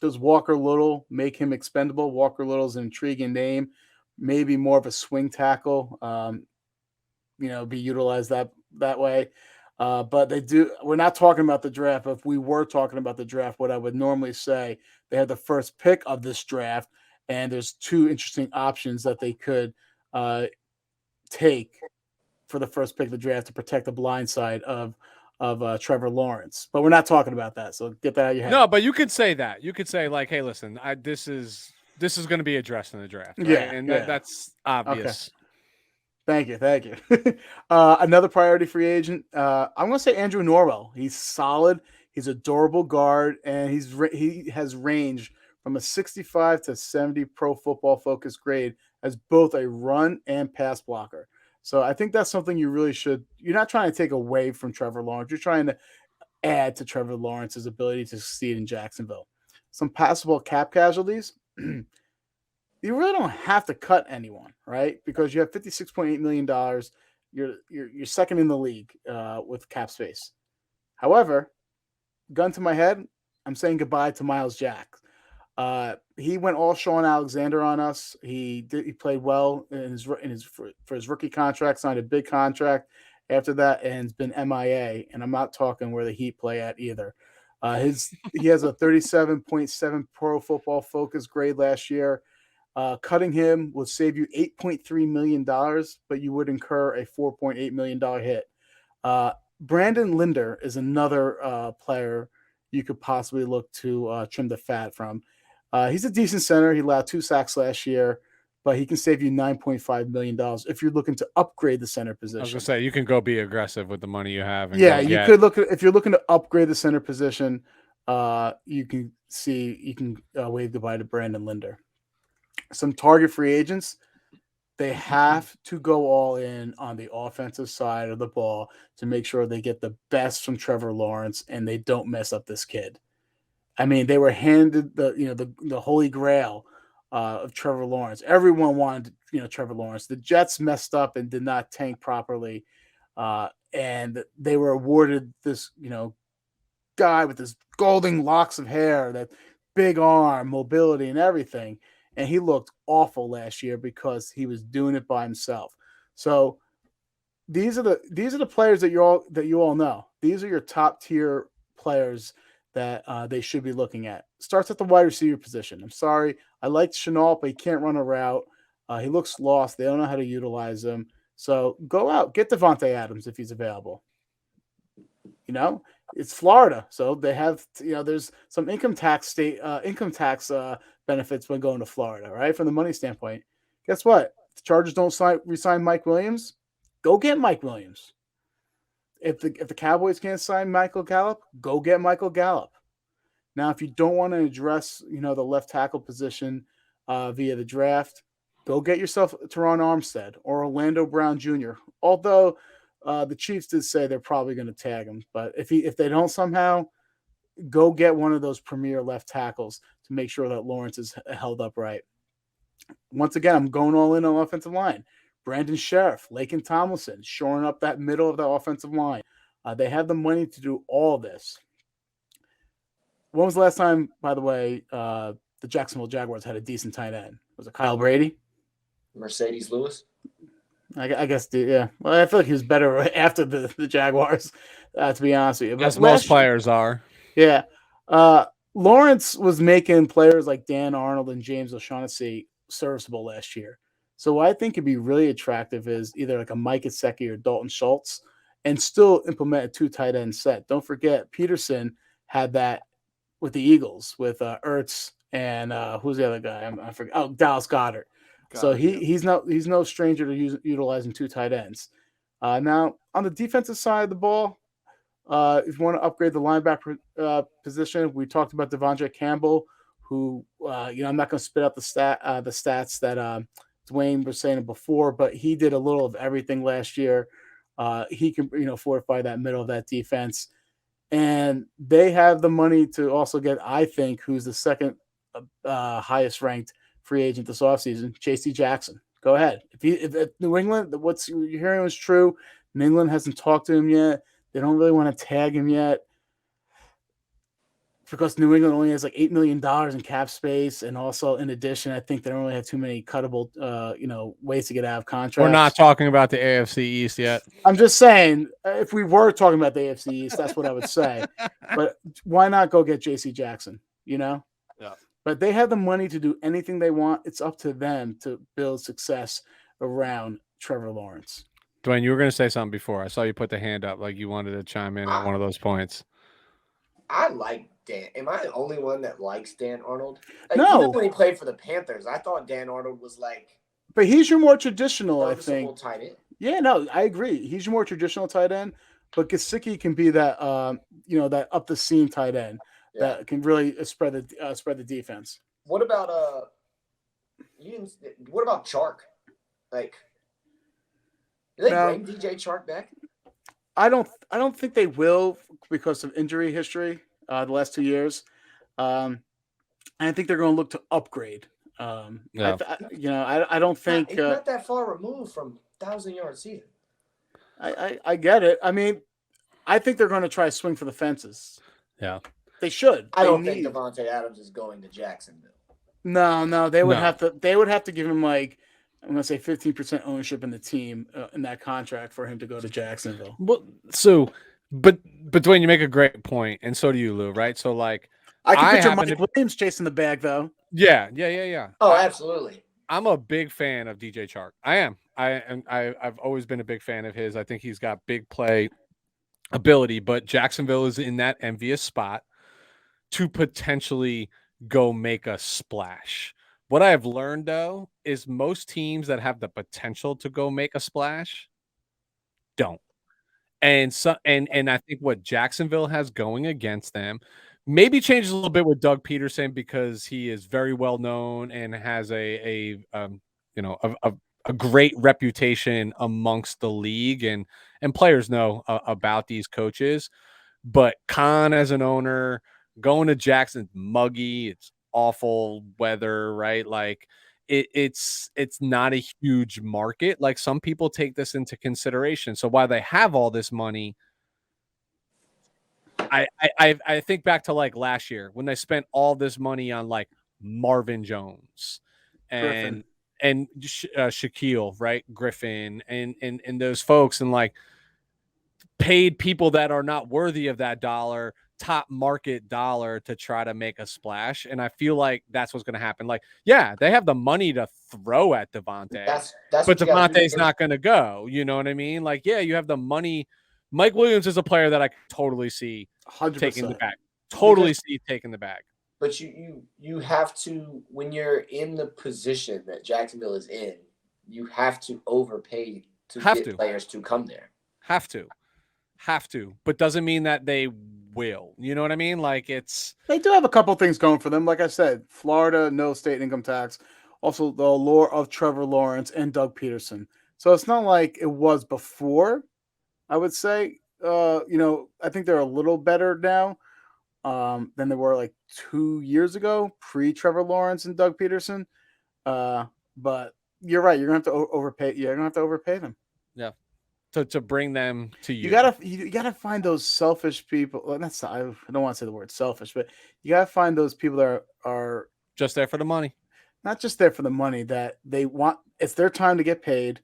does Walker Little make him expendable? Walker Little's an intriguing name, maybe more of a swing tackle, be utilized that way. But we're not talking about the draft. If we were talking about the draft, what I would normally say, they had the first pick of this draft, and there's two interesting options that they could take for the first pick of the draft to protect the blind side of Trevor Lawrence. But we're not talking about that, so get that out of your head. No, but you could say that. You could say, like, hey, listen, this is going to be addressed in the draft. Right? Yeah. And that's obvious. Thank you. Another priority free agent. I'm going to say Andrew Norwell. He's solid. He's a durable guard, and he has range from a 65 to 70 Pro Football Focus grade as both a run and pass blocker. So I think that's something you really should. You're not trying to take away from Trevor Lawrence. You're trying to add to Trevor Lawrence's ability to succeed in Jacksonville. Some possible cap casualties. You really don't have to cut anyone, right? Because you have $56.8 million. You're second in the league with cap space. However, gun to my head, I'm saying goodbye to Miles Jack. He went all Sean Alexander on us. He played well for his rookie contract, signed a big contract after that, and it's been MIA. And I'm not talking where the Heat play at either. He has a 37.7 Pro Football Focus grade last year. Cutting him will save you $8.3 million, but you would incur a $4.8 million hit. Brandon Linder is another player you could possibly look to trim the fat from. He's a decent center. He allowed 2 sacks last year, but he can save you $9.5 million if you're looking to upgrade the center position. I was going to say, you can go be aggressive with the money you have. And could look at, if you're looking to upgrade the center position, you can wave goodbye to Brandon Linder. Some target free agents, they have to go all in on the offensive side of the ball to make sure they get the best from Trevor Lawrence and they don't mess up this kid. I mean, they were handed the holy grail of Trevor Lawrence. Everyone wanted Trevor Lawrence. The Jets messed up and did not tank properly, and they were awarded this guy with this golden locks of hair, that big arm, mobility, and everything. And he looked awful last year because he was doing it by himself. So these are the players that you all know. These are your top tier players that they should be looking at. Starts at the wide receiver position. I'm sorry, I liked Chenault, but he can't run a route. He looks lost. They don't know how to utilize him. So go out, get Devontae Adams if he's available. It's Florida, so they have there's some income tax benefits when going to Florida, right? From the money standpoint. Guess what? If the Chargers don't re-sign Mike Williams, go get Mike Williams. If the Cowboys can't sign Michael Gallup, go get Michael Gallup. Now, if you don't want to address the left tackle position via the draft, go get yourself Teron Armstead or Orlando Brown Jr. Although the Chiefs did say they're probably going to tag him, but if they don't somehow, go get one of those premier left tackles to make sure that Lawrence is held up right. Once again, I'm going all in on offensive line. Brandon Sheriff, Laken Tomlinson, shoring up that middle of the offensive line. They have the money to do all this. When was the last time, by the way, the Jacksonville Jaguars had a decent tight end? Was it Kyle Brady? Mercedes Lewis? I guess, yeah. Well, I feel like he was better after the Jaguars, to be honest with you. As most players are. Yeah. Lawrence was making players like Dan Arnold and James O'Shaughnessy serviceable last year. So what I think could be really attractive is either like a Mike Gesicki or Dalton Schultz and still implement a 2 tight end set. Don't forget, Peterson had that with the Eagles with Ertz and who's the other guy? I forget. Oh, Dallas Goedert. So he's no stranger to utilizing 2 tight ends. Now on the defensive side of the ball, if you want to upgrade the linebacker position, we talked about Devondre Campbell, who I'm not going to spit out the stats that Dwayne was saying before, but he did a little of everything last year. He can fortify that middle of that defense, and they have the money to also get, I think, who's the second highest ranked free agent this offseason, J.C. Jackson. Go ahead. If New England, what's you're hearing is true, New England hasn't talked to him yet. They don't really want to tag him yet because New England only has like $8 million in cap space. And also, in addition, I think they don't really have too many cuttable, ways to get out of contracts. We're not talking about the AFC East yet. I'm just saying, if we were talking about the AFC East, that's what I would say. But why not go get J.C. Jackson, Yeah. But they have the money to do anything they want. It's up to them to build success around Trevor Lawrence. Dwayne, you were going to say something before. I saw you put the hand up like you wanted to chime in on one of those points. I like Dan. Am I the only one that likes Dan Arnold? No. Even when he played for the Panthers, I thought Dan Arnold was like But he's your more traditional, I serviceable think. tight end. Yeah, no, I agree. He's your more traditional tight end, but Gesicki can be that that up the seam tight end that can really spread the defense. What about what about Chark? Like, do they bring DJ Chark back? I don't think they will because of injury history the last 2 years. I think they're going to look to upgrade. I don't think he's not that far removed from 1,000-yard season. I get it. I mean, I think they're going to try to swing for the fences. Yeah, they should. I don't think Davante Adams is going to Jacksonville. No, they would have to. They would have to give him like I'm going to say 15% ownership in the team in that contract for him to go to Jacksonville. Well, but Dwayne, you make a great point, and so do you, Lou. Right? So like, I can picture Mike Williams chasing the bag, though. Yeah. Oh, absolutely. I'm a big fan of DJ Chark. I am. I've always been a big fan of his. I think he's got big play ability, but Jacksonville is in that envious spot to potentially go make a splash. What I have learned, though, is most teams that have the potential to go make a splash don't. And I think what Jacksonville has going against them maybe changes a little bit with Doug Peterson because he is very well known and has a great reputation amongst the league and players know about these coaches. But Khan as an owner going to Jackson, muggy, it's awful weather, right? Like it's not a huge market. Like some people take this into consideration. So while they have all this money, I think back to like last year when they spent all this money on like Marvin Jones and Shaquille, right? Griffin and those folks, and like paid people that are not worthy of that dollar, top market dollar, to try to make a splash. And I feel like that's what's going to happen. Like, yeah, they have the money to throw at Devontae, but Devontae's not going to go. You know what I mean? Like, yeah, you have the money. Mike Williams is a player that I totally see 100%. Taking the bag. Taking the bag. But you have to, when you're in the position that Jacksonville is in, you have to overpay to get players to come there. Have to, but doesn't mean that they will. You know what I mean? Like they do have a couple things going for them. Like I said, Florida, no state income tax. Also the allure of Trevor Lawrence and Doug Peterson. So it's not like it was before, I would say. I think they're a little better now than they were like 2 years ago, pre-Trevor Lawrence and Doug Peterson. But you're right. You're going to have to overpay. You're going to have to overpay them. Yeah. To bring them to you. You gotta find those selfish people. Well, I don't want to say the word selfish, but you gotta find those people that are just there for the money. Not just there for the money, that they want. It's their time to get paid,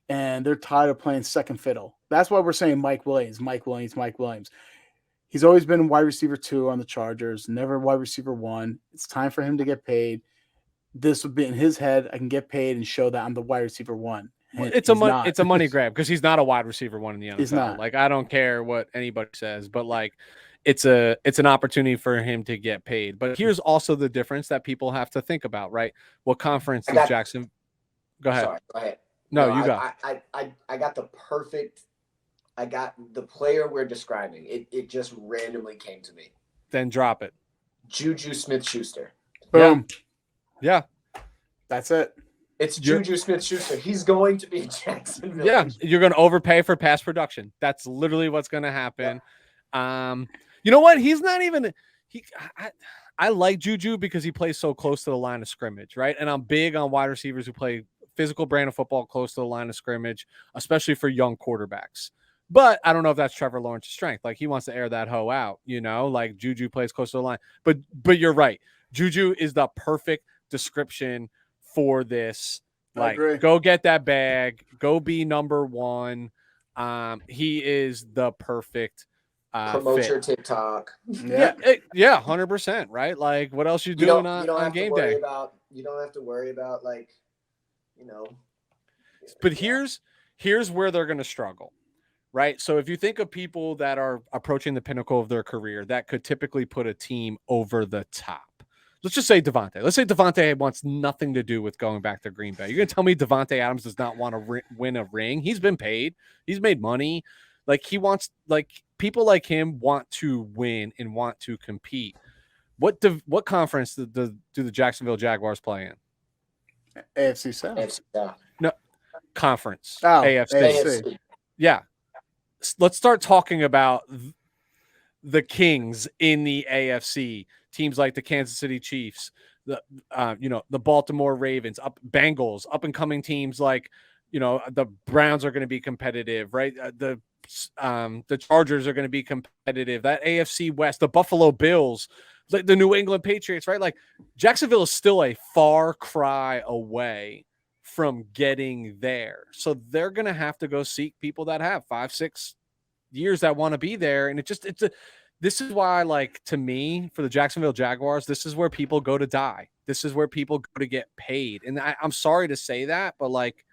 and they're tired of playing second fiddle. That's why we're saying Mike Williams. He's always been wide receiver 2 on the Chargers, never wide receiver 1. It's time for him to get paid. This would be in his head. I can get paid and show that I'm the wide receiver 1. It's a money grab because he's not a wide receiver 1 in the NFL. He's not. Like, I don't care what anybody says, but like it's an opportunity for him to get paid. But here's also the difference that people have to think about, right? What conference is Jackson? Go ahead. Sorry, go ahead. No, you go. I got the perfect. I got the player we're describing. It just randomly came to me. Then drop it. Juju Smith-Schuster. Boom. Yeah. That's it. It's Juju Smith-Schuster. He's going to be in Jacksonville. Yeah, you're going to overpay for pass production. That's literally what's going to happen. Yeah. You know what? He's not even I like Juju because he plays so close to the line of scrimmage, right? And I'm big on wide receivers who play physical brand of football close to the line of scrimmage, especially for young quarterbacks. But I don't know if that's Trevor Lawrence's strength. Like, he wants to air that hoe out, like Juju plays close to the line. But you're right. Juju is the perfect description for this. Like, go get that bag, go be number 1. He is the perfect promote your TikTok. Yeah, 100%, right? Like, what else you doing on game day? You don't have to worry about But here's where they're going to struggle, right? So if you think of people that are approaching the pinnacle of their career that could typically put a team over the top, let's just say Devontae. Let's say Devontae wants nothing to do with going back to Green Bay. You're going to tell me Devontae Adams does not want to win a ring? He's been paid. He's made money. Like, he wants, like, people like him want to win and want to compete. What conference do the Jacksonville Jaguars play in? AFC South. AFC South. No, conference. Oh, AFC. Yeah. Let's start talking about the Kings in the AFC. Teams like the Kansas City Chiefs, the Baltimore Ravens, Bengals, up and coming teams like, the Browns are going to be competitive, right? The Chargers are going to be competitive. That AFC West, the Buffalo Bills, like the New England Patriots, right? Like, Jacksonville is still a far cry away from getting there. So they're going to have to go seek people that have 5-6 years that want to be there. And this is why, like, to me, for the Jacksonville Jaguars, this is where people go to die. This is where people go to get paid. And I'm sorry to say that, but, like,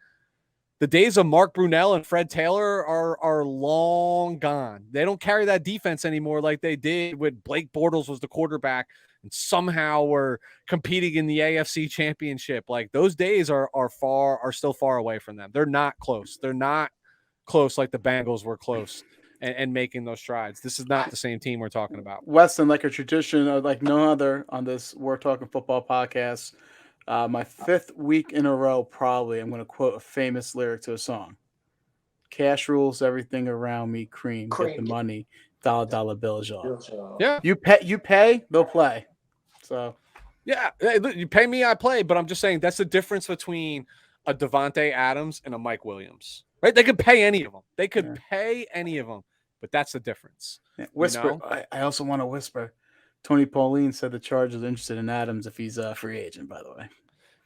the days of Mark Brunell and Fred Taylor are long gone. They don't carry that defense anymore like they did when Blake Bortles was the quarterback and somehow were competing in the AFC Championship. Like, those days are still far away from them. They're not close. They're not close like the Bengals were close and making those strides. This is not the same team we're talking about. Weston, like a tradition, like no other on this We're Talking Football podcast. My 5th week in a row, probably, I'm going to quote a famous lyric to a song. Cash rules everything around me, cream. Get the money, dollar bills, y'all. Yeah. You pay, they'll play. So, yeah, you pay me, I play. But I'm just saying that's the difference between a Devontae Adams and a Mike Williams, right? They could pay any of them. They could pay any of them, but that's the difference. Yeah. Whisper. I also want to whisper. Tony Pauline said the Chargers are interested in Adams if he's a free agent, by the way.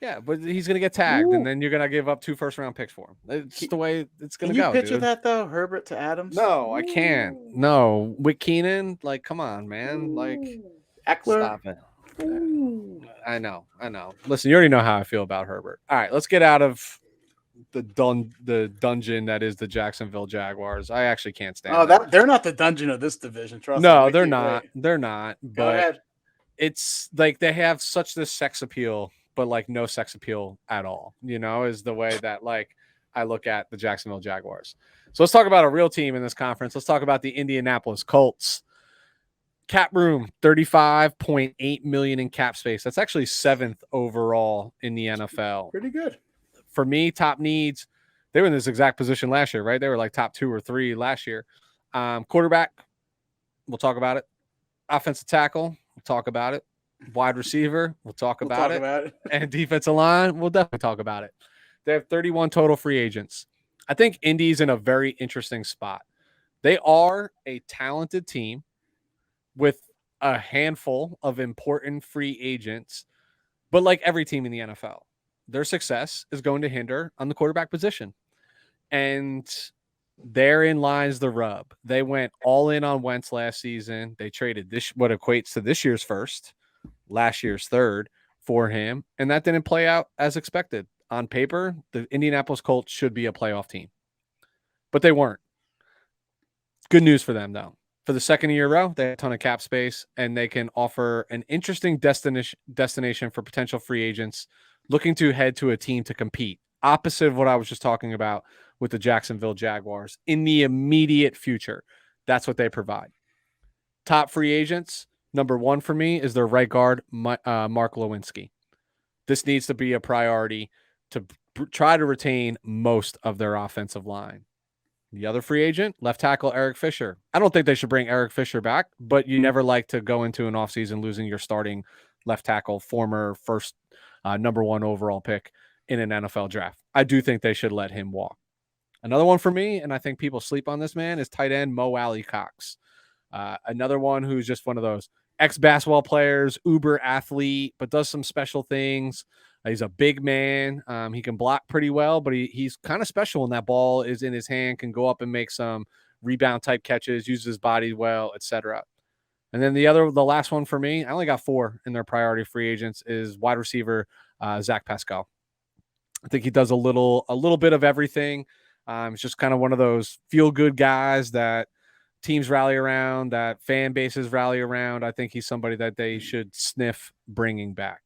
Yeah, but he's going to get tagged, and then you're going to give up 2 first-round picks for him. It's the way it's going to go. Can you picture that, though? Herbert to Adams? No, I can't. No. With Keenan, like, come on, man. Like, Eckler? Stop it. I know. Listen, you already know how I feel about Herbert. All right, let's get out of the dungeon that is the Jacksonville Jaguars. I actually can't stand that. They're not the dungeon of this division. Trust me. No, they're not. They're not. Go ahead. It's like they have such this sex appeal, but like no sex appeal at all, is the way that, like, I look at the Jacksonville Jaguars. So let's talk about a real team in this conference. Let's talk about the Indianapolis Colts. Cap room, $35.8 million in cap space. That's actually 7th overall in the NFL. Pretty good. For me, top needs, they were in this exact position last year, right? They were like top 2 or 3 last year. Quarterback, we'll talk about it. Offensive tackle, we'll talk about it. Wide receiver, we'll talk about it. And defensive line, we'll definitely talk about it. They have 31 total free agents. I think Indy's in a very interesting spot. They are a talented team with a handful of important free agents, but like every team in the NFL, their success is going to hinder on the quarterback position. And therein lies the rub. They went all in on Wentz last season. They traded what equates to this year's first, last year's third for him, and that didn't play out as expected. On paper, the Indianapolis Colts should be a playoff team, but they weren't. Good news for them, though. For the second year in a row, they have a ton of cap space, and they can offer an interesting destination for potential free agents looking to head to a team to compete, opposite of what I was just talking about with the Jacksonville Jaguars. In the immediate future, that's what they provide. Top free agents, number 1 for me is their right guard, Mark Lewinsky. This needs to be a priority to try to retain most of their offensive line. The other free agent, left tackle Eric Fisher. I don't think they should bring Eric Fisher back, but you never like to go into an offseason losing your starting left tackle, former first number 1 overall pick in an NFL draft. I do think they should let him walk. Another one for me, and I think people sleep on this man, is tight end Moe Alley Cox. Another one who's just one of those ex-basketball players, uber athlete, but does some special things. He's a big man. He can block pretty well, but he's kind of special when that ball is in his hand, can go up and make some rebound type catches, uses his body well, etc. And then the last one for me, I only got 4 in their priority free agents, is wide receiver Zac Pascal. I think he does a little bit of everything. It's just kind of one of those feel-good guys that teams rally around, that fan bases rally around, I think he's somebody that they should sniff bringing back.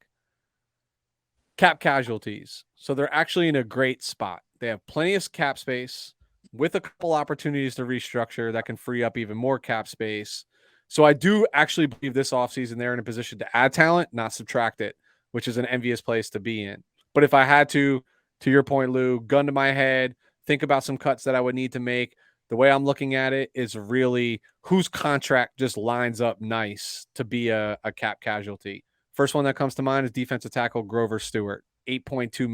Cap casualties. So they're actually in a great spot. They have plenty of cap space with a couple opportunities to restructure that can free up even more cap space. So I do actually believe this offseason they're in a position to add talent, not subtract it, which is an envious place to be in. But if I had to your point, Lou, gun to my head, think about some cuts that I would need to make, the way I'm looking at it is really whose contract just lines up nice to be a cap casualty. First one that comes to mind is defensive tackle Grover Stewart, $8.12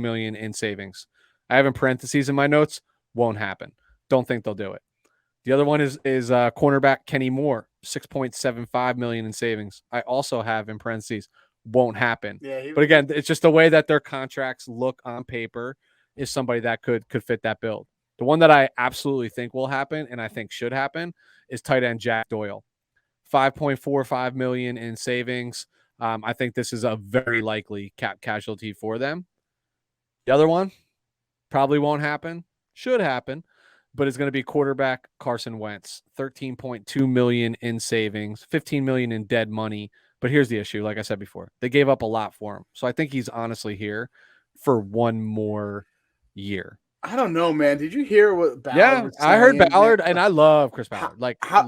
million in savings. I have in parentheses in my notes, won't happen. Don't think they'll do it. The other one is cornerback Kenny Moore, $6.75 million in savings. I also have in parentheses, won't happen. Yeah, but again, it's just the way that their contracts look on paper is somebody that could fit that build. The one that I absolutely think will happen and I think should happen is tight end Jack Doyle. $5.45 million in savings. I think this is a very likely cap casualty for them. The other one probably won't happen, should happen, but it's going to be quarterback Carson Wentz. $13.2 million in savings, $15 million in dead money. But here's the issue, like I said before, they gave up a lot for him. So I think he's honestly here for one more year. I don't know, man. Did you hear what Ballard was saying? I heard Ballard, and I love Chris Ballard. How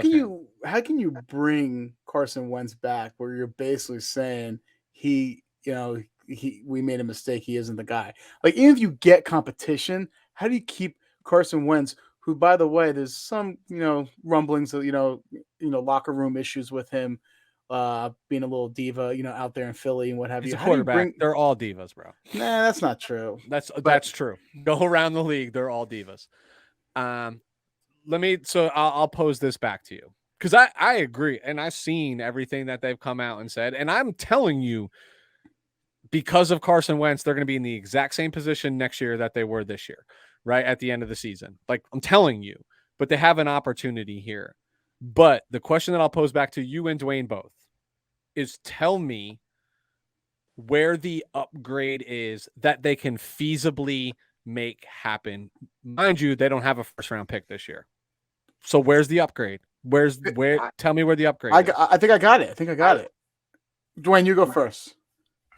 can you bring Carson Wentz back where you're basically saying we made a mistake, he isn't the guy. Like, even if you get competition, how do you keep Carson Wentz, who, by the way, there's some rumblings of locker room issues with him being a little diva, out there in Philly and what have you. He's a quarterback. They're all divas, bro. Nah, that's not true. That's true. Go around the league, they're all divas. I'll pose this back to you because I agree, and I've seen everything that they've come out and said, and I'm telling you, because of Carson Wentz, they're going to be in the exact same position next year that they were this year, right at the end of the season. Like, I'm telling you, but they have an opportunity here. But the question that I'll pose back to you and Dwayne both is, tell me where the upgrade is that they can feasibly make happen. Mind you, they don't have a first-round pick this year. So where's the upgrade? Tell me where the upgrade is. I think I got it. it. Dwayne, you go first.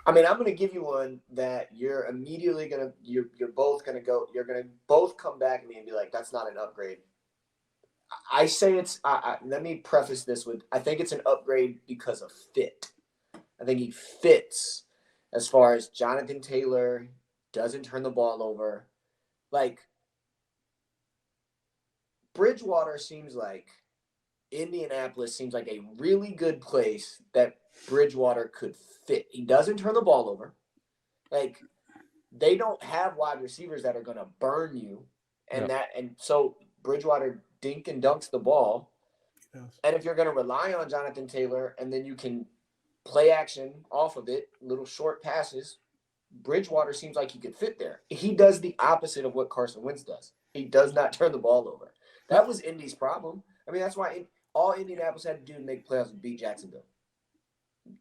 I mean, I'm going to give you one that you're immediately going to – you're both going to go – you're going to both come back at me and be like, that's not an upgrade. I say it's let me preface this with, I think it's an upgrade because of fit. I think he fits as far as Jonathan Taylor doesn't turn the ball over. Like, Bridgewater seems like Indianapolis seems like a really good place that Bridgewater could fit. He doesn't turn the ball over. Like, they don't have wide receivers that are going to burn you. And so Bridgewater dink and dunks the ball. And if you're going to rely on Jonathan Taylor and then you can play action off of it, little short passes, Bridgewater seems like he could fit there. He does the opposite of what Carson Wentz does. He does not turn the ball over. That was Indy's problem. I mean, that's why all Indianapolis had to do to make playoffs was beat Jacksonville.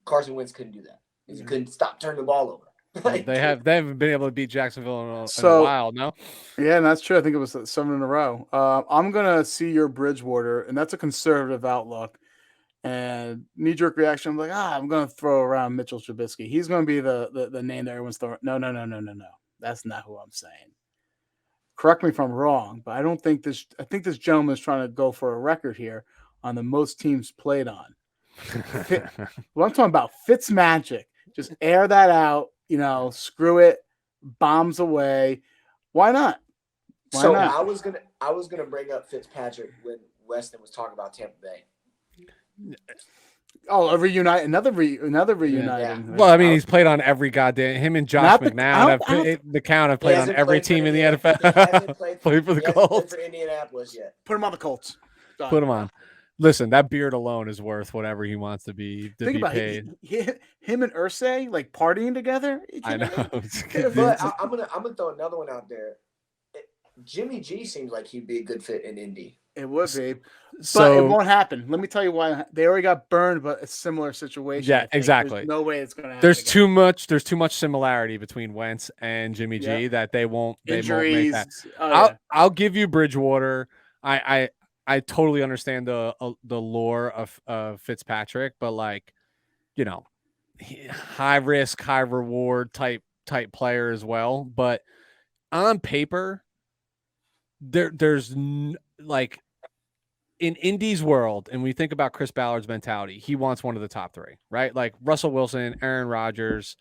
Carson Wentz couldn't do that. He couldn't stop turning the ball over. They haven't been able to beat Jacksonville in a while, no? Yeah, and that's true. I think it was 7 in a row. I'm going to see your Bridgewater, and that's a conservative outlook. And knee-jerk reaction, I'm like, I'm going to throw around Mitchell Trubisky. He's going to be the name that everyone's throwing. No. That's not who I'm saying. Correct me if I'm wrong, but I think this gentleman is trying to go for a record here on the most teams played on. What I'm talking about, Fitz magic. Just air that out. Screw it, bombs away. Why not? Why not? I was gonna bring up Fitzpatrick when Weston was talking about Tampa Bay. Oh, another reuniting. Yeah. Well, I mean, he's played on every goddamn. Him and Josh McNown have played on every team in the NFL. He hasn't played for the Colts. For Indianapolis yet. Put him on the Colts. Done. Put him on. Listen, that beard alone is worth whatever he wants to be paid. Him and Irsay like partying together. I know. But I'm gonna throw another one out there. Jimmy G seems like he'd be a good fit in Indy. It would be, but it won't happen. Let me tell you why. They already got burned, but a similar situation. Yeah, exactly. There's no way it's going to happen. There's too much similarity between Wentz and Jimmy G that they won't. Injuries. They won't make that. I'll give you Bridgewater. I totally understand the lore of Fitzpatrick, but like, you know, high risk, high reward type player as well. But on paper, there's like in Indy's world, and we think about Chris Ballard's mentality, he wants one of the top three, right? Like Russell Wilson, Aaron Rodgers,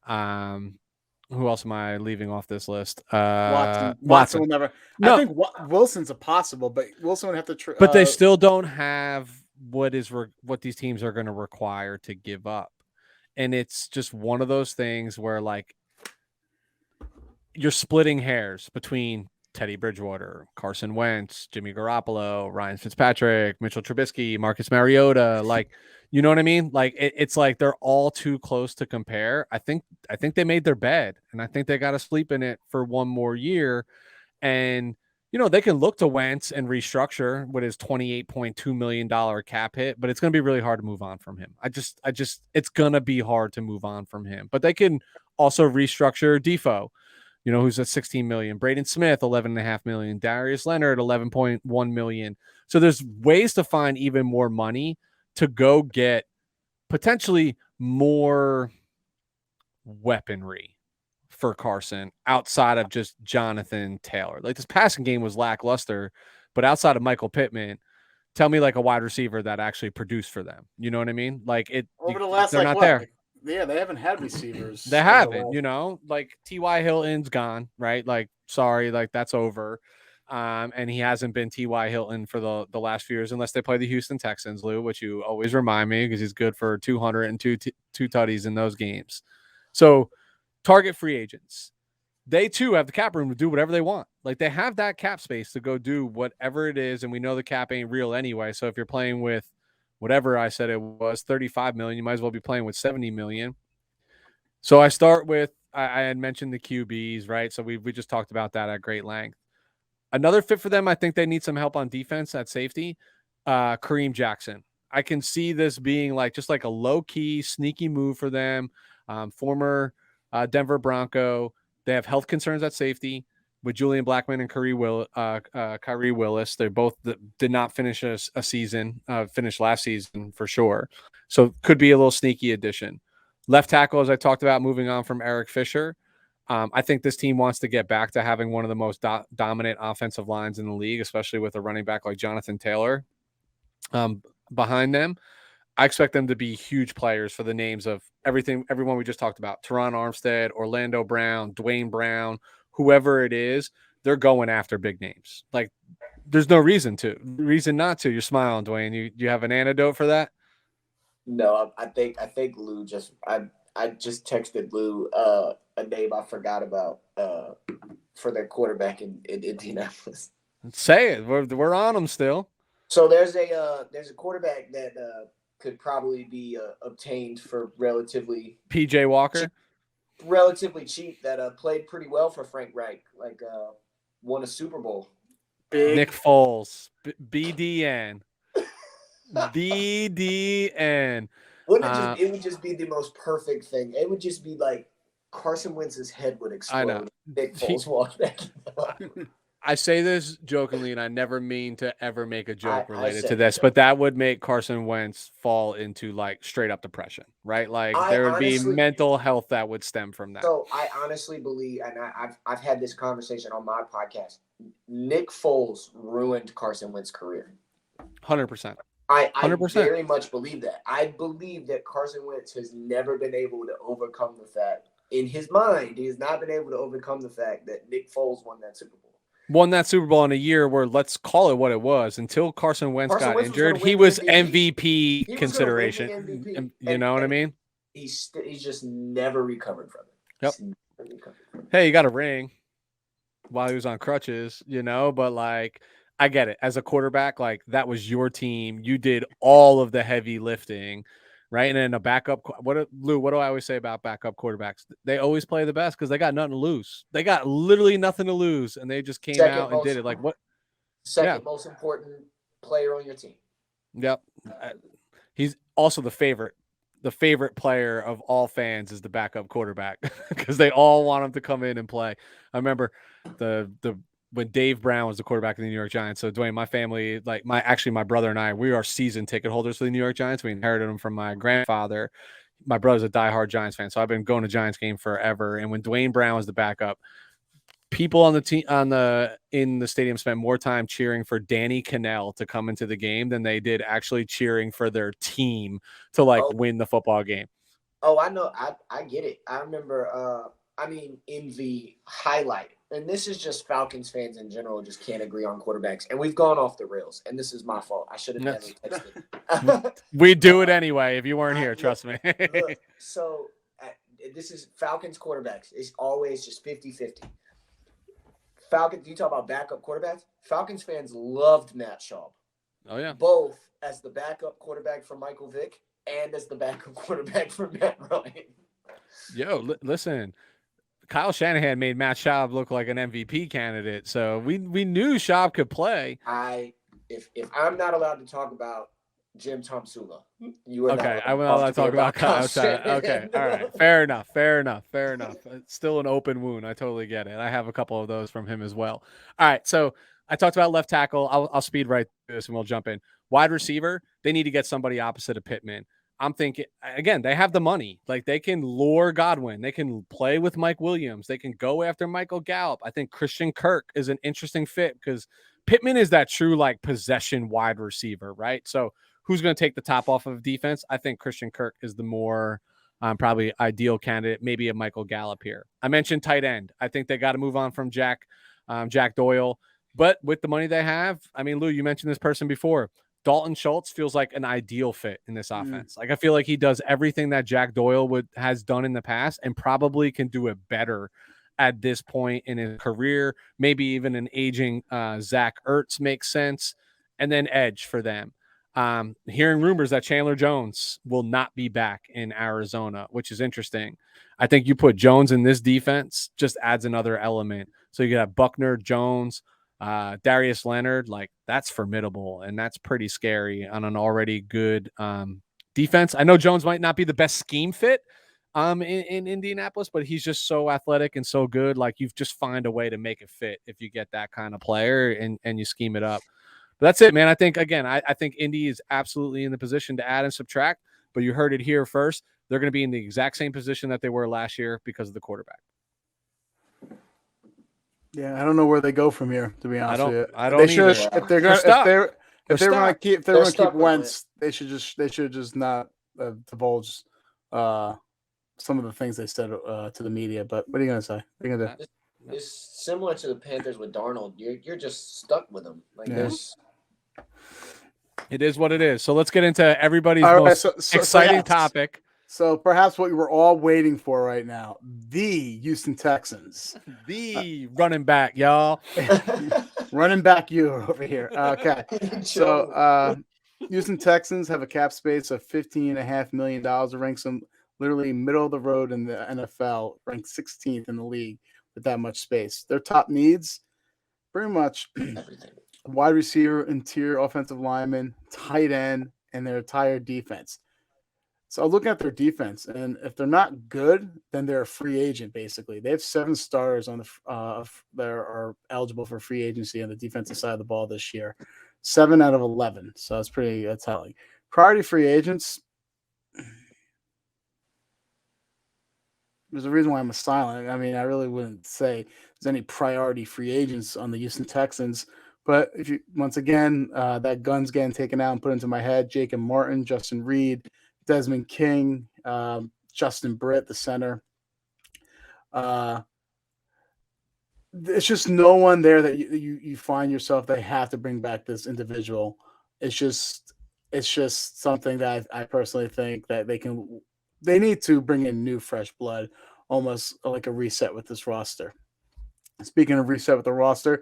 who else am I leaving off this list? Watson will never. No. I think Wilson's a possible, but Wilson would have to. But they still don't have what these teams are going to require to give up, and it's just one of those things where like you're splitting hairs between Teddy Bridgewater, Carson Wentz, Jimmy Garoppolo, Ryan Fitzpatrick, Mitchell Trubisky, Marcus Mariota. Like, you know what I mean? Like it's like they're all too close to compare. I think they made their bed, and I think they got to sleep in it for one more year. And you know, they can look to Wentz and restructure with his $28.2 million cap hit, but it's going to be really hard to move on from him. It's going to be hard to move on from him. But they can also restructure Defoe, you know, who's at $16 million. Braden Smith, $11.5 million. Darius Leonard, $11.1 million. So there's ways to find even more money to go get potentially more weaponry for Carson outside of just Jonathan Taylor. Like this passing game was lackluster, but outside of Michael Pittman, tell me like a wide receiver that actually produced for them. You know what I mean? Like over the last, they're like, not what? there. Yeah, they haven't had receivers. They haven't, you know, like T.Y. Hilton's gone, right? Like, sorry, like that's over. And he hasn't been T.Y. Hilton for the last few years, unless they play the Houston Texans, Lou, which you always remind me because he's good for 202 tutties in those games. So target free agents. They too have the cap room to do whatever they want. Like they have that cap space to go do whatever it is. And we know the cap ain't real anyway. So if you're playing with whatever I said it was 35 million, you might as well be playing with 70 million. So I start with, I had mentioned the QBs, right? So we just talked about that at great length. Another fit for them, I think they need some help on defense at safety. Kareem Jackson. I can see this being like just like a low-key, sneaky move for them. Former Denver Bronco. They have health concerns at safety with Julian Blackmon and Kyrie Willis. They both did not finish a season, finished last season for sure. So could be a little sneaky addition. Left tackle, as I talked about, moving on from Eric Fisher. I think this team wants to get back to having one of the most dominant offensive lines in the league, especially with a running back like Jonathan Taylor behind them. I expect them to be huge players for the names of everyone we just talked about. Teron Armstead, Orlando Brown, Dwayne Brown, whoever it is, they're going after big names. Like there's no reason not to. You're smiling, Dwayne. You have an antidote for that? No, I think Lou I just texted Lou a name I forgot about for their quarterback in Indianapolis. Say it. We're on them still. So there's a quarterback that could probably be obtained for relatively PJ Walker, relatively cheap. That played pretty well for Frank Reich. Like won a Super Bowl. Big. Nick Foles, BDN. BDN. It would just be the most perfect thing. It would just be like Carson Wentz's head would explode. I know. Nick Foles walked back. I say this jokingly, and I never mean to ever make a joke related to this, but that would make Carson Wentz fall into like straight up depression, right? Like there would be mental health that would stem from that. So I honestly believe, and I've had this conversation on my podcast, Nick Foles ruined Carson Wentz's career. 100%. I very much believe that. I believe that Carson Wentz has never been able to overcome the fact, in his mind, he has not been able to overcome the fact that Nick Foles won that Super Bowl. Won that Super Bowl in a year where, let's call it what it was, until Carson Wentz got injured, he was MVP consideration. MVP. You know what I mean? He's just never recovered from Yep. it. Hey, you got a ring while he was on crutches, you know, but like, I get it. As a quarterback, like that was your team. You did all of the heavy lifting, right? And then a backup. Lou, what do I always say about backup quarterbacks? They always play the best because they got nothing to lose. They got literally nothing to lose, and they just came out and did it. Like what? Second most important player on your team. Yep. He's also the favorite. The favorite player of all fans is the backup quarterback because they all want him to come in and play. I remember the when Dave Brown was the quarterback of the New York Giants. So Dwayne, my family, like my brother and I, we are season ticket holders for the New York Giants. We inherited them from my grandfather. My brother's a diehard Giants fan, so I've been going to Giants game forever. And when Dwayne Brown was the backup, people on the team in the stadium spent more time cheering for Danny Cannell to come into the game than they did actually cheering for their team to win the football game. Oh, I know. I get it. I remember. In the highlight, and this is just Falcons fans in general just can't agree on quarterbacks, and we've gone off the rails, and this is my fault. I should have never texted. We do it anyway. If you weren't here, trust me. Look, so this is Falcons quarterbacks. It's always just 50-50. Falcons, you talk about backup quarterbacks. Falcons fans loved Matt Schaub. Oh, yeah. Both as the backup quarterback for Michael Vick and as the backup quarterback for Matt Ryan. Yo, listen. Kyle Shanahan made Matt Schaub look like an MVP candidate, so we knew Schaub could play. If I'm not allowed to talk about Jim Tomsula, you are okay. I'm not allowed to talk about Kyle Shanahan. Okay, all right, fair enough. It's still an open wound. I totally get it. I have a couple of those from him as well. All right, so I talked about left tackle. I'll speed right through this and we'll jump in. Wide receiver, they need to get somebody opposite of Pittman. I'm thinking, again, they have the money. Like, they can lure Godwin. They can play with Mike Williams. They can go after Michael Gallup. I think Christian Kirk is an interesting fit because Pittman is that true, possession wide receiver, right? So who's going to take the top off of defense? I think Christian Kirk is the more probably ideal candidate, maybe a Michael Gallup here. I mentioned tight end. I think they got to move on from Jack Doyle. But with the money they have, Lou, you mentioned this person before. Dalton Schultz feels like an ideal fit in this offense. I feel like he does everything that Jack Doyle has done in the past and probably can do it better at this point in his career. Maybe even an aging Zach Ertz makes sense. And then edge for them. Hearing rumors that Chandler Jones will not be back in Arizona, which is interesting. I think you put Jones in this defense just adds another element. So you got Buckner, Jones, Darius Leonard, that's formidable and that's pretty scary on an already good defense. I know Jones might not be the best scheme fit in Indianapolis, but he's just so athletic and so good. You just find a way to make it fit if you get that kind of player and you scheme it up. But that's it, man. I think, again, I think Indy is absolutely in the position to add and subtract, but you heard it here first. They're going to be in the exact same position that they were last year because of the quarterback. Yeah, I don't know where they go from here. To be honest with you, I don't. If they're going to keep Wentz, they should just not divulge some of the things they said to the media. But what are you going to say? What are you going to do? It's similar to the Panthers with Darnold. You're just stuck with them. It is what it is. So let's get into everybody's most exciting topic. So perhaps what you were all waiting for right now, the Houston Texans. The running back, y'all. Running back you over here. Okay. So Houston Texans have a cap space of $15.5 million. Ranks them literally middle of the road in the NFL, ranked 16th in the league with that much space. Their top needs, pretty much everything. Wide receiver, interior offensive lineman, tight end, and their entire defense. So I'm looking at their defense, and if they're not good, then they're a free agent, basically. They have 7 starters on the that are eligible for free agency on the defensive side of the ball this year. 7 out of 11, so it's pretty telling. Priority free agents, there's a reason why I'm silent. I really wouldn't say there's any priority free agents on the Houston Texans. But if you, once again, that gun's getting taken out and put into my head. Jacob Martin, Justin Reed, Desmond King, Justin Britt, the center. It's just no one there that you find yourself they have to bring back this individual. It's just something that I personally think that they need to bring in new fresh blood, almost like a reset with this roster. Speaking of reset with the roster,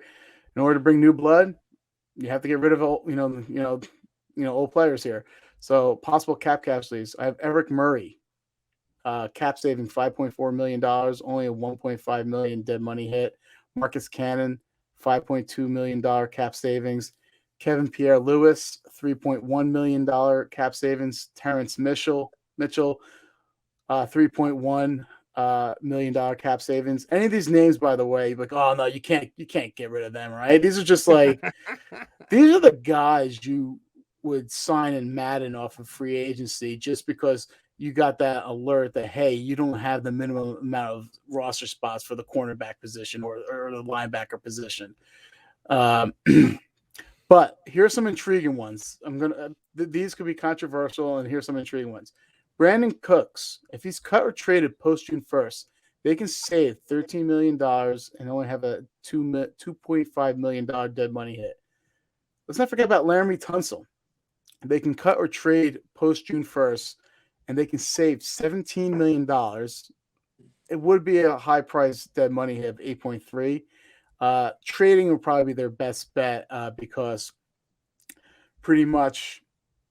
in order to bring new blood, you have to get rid of old players here. So possible cap casualties. I have Eric Murray, cap saving $5.4 million, only a $1.5 million dead money hit. Marcus Cannon, $5.2 million cap savings. Kevin Pierre-Louis, $3.1 million cap savings. Terrence Mitchell, $3.1 million cap savings. Any of these names, by the way, like, oh no, you can't get rid of them, right? These are just like these are the guys you would sign in Madden off of free agency just because you got that alert that, hey, you don't have the minimum amount of roster spots for the cornerback position or the linebacker position. But here's some intriguing ones. These could be controversial, and here's some intriguing ones. Brandon Cooks, if he's cut or traded post June 1st, they can save $13 million and only have a $2.5 million dead money hit. Let's not forget about Laramie Tunsil. They can cut or trade post June 1st, and they can save $17 million. It would be a high price dead money hit of 8.3. Trading would probably be their best bet because pretty much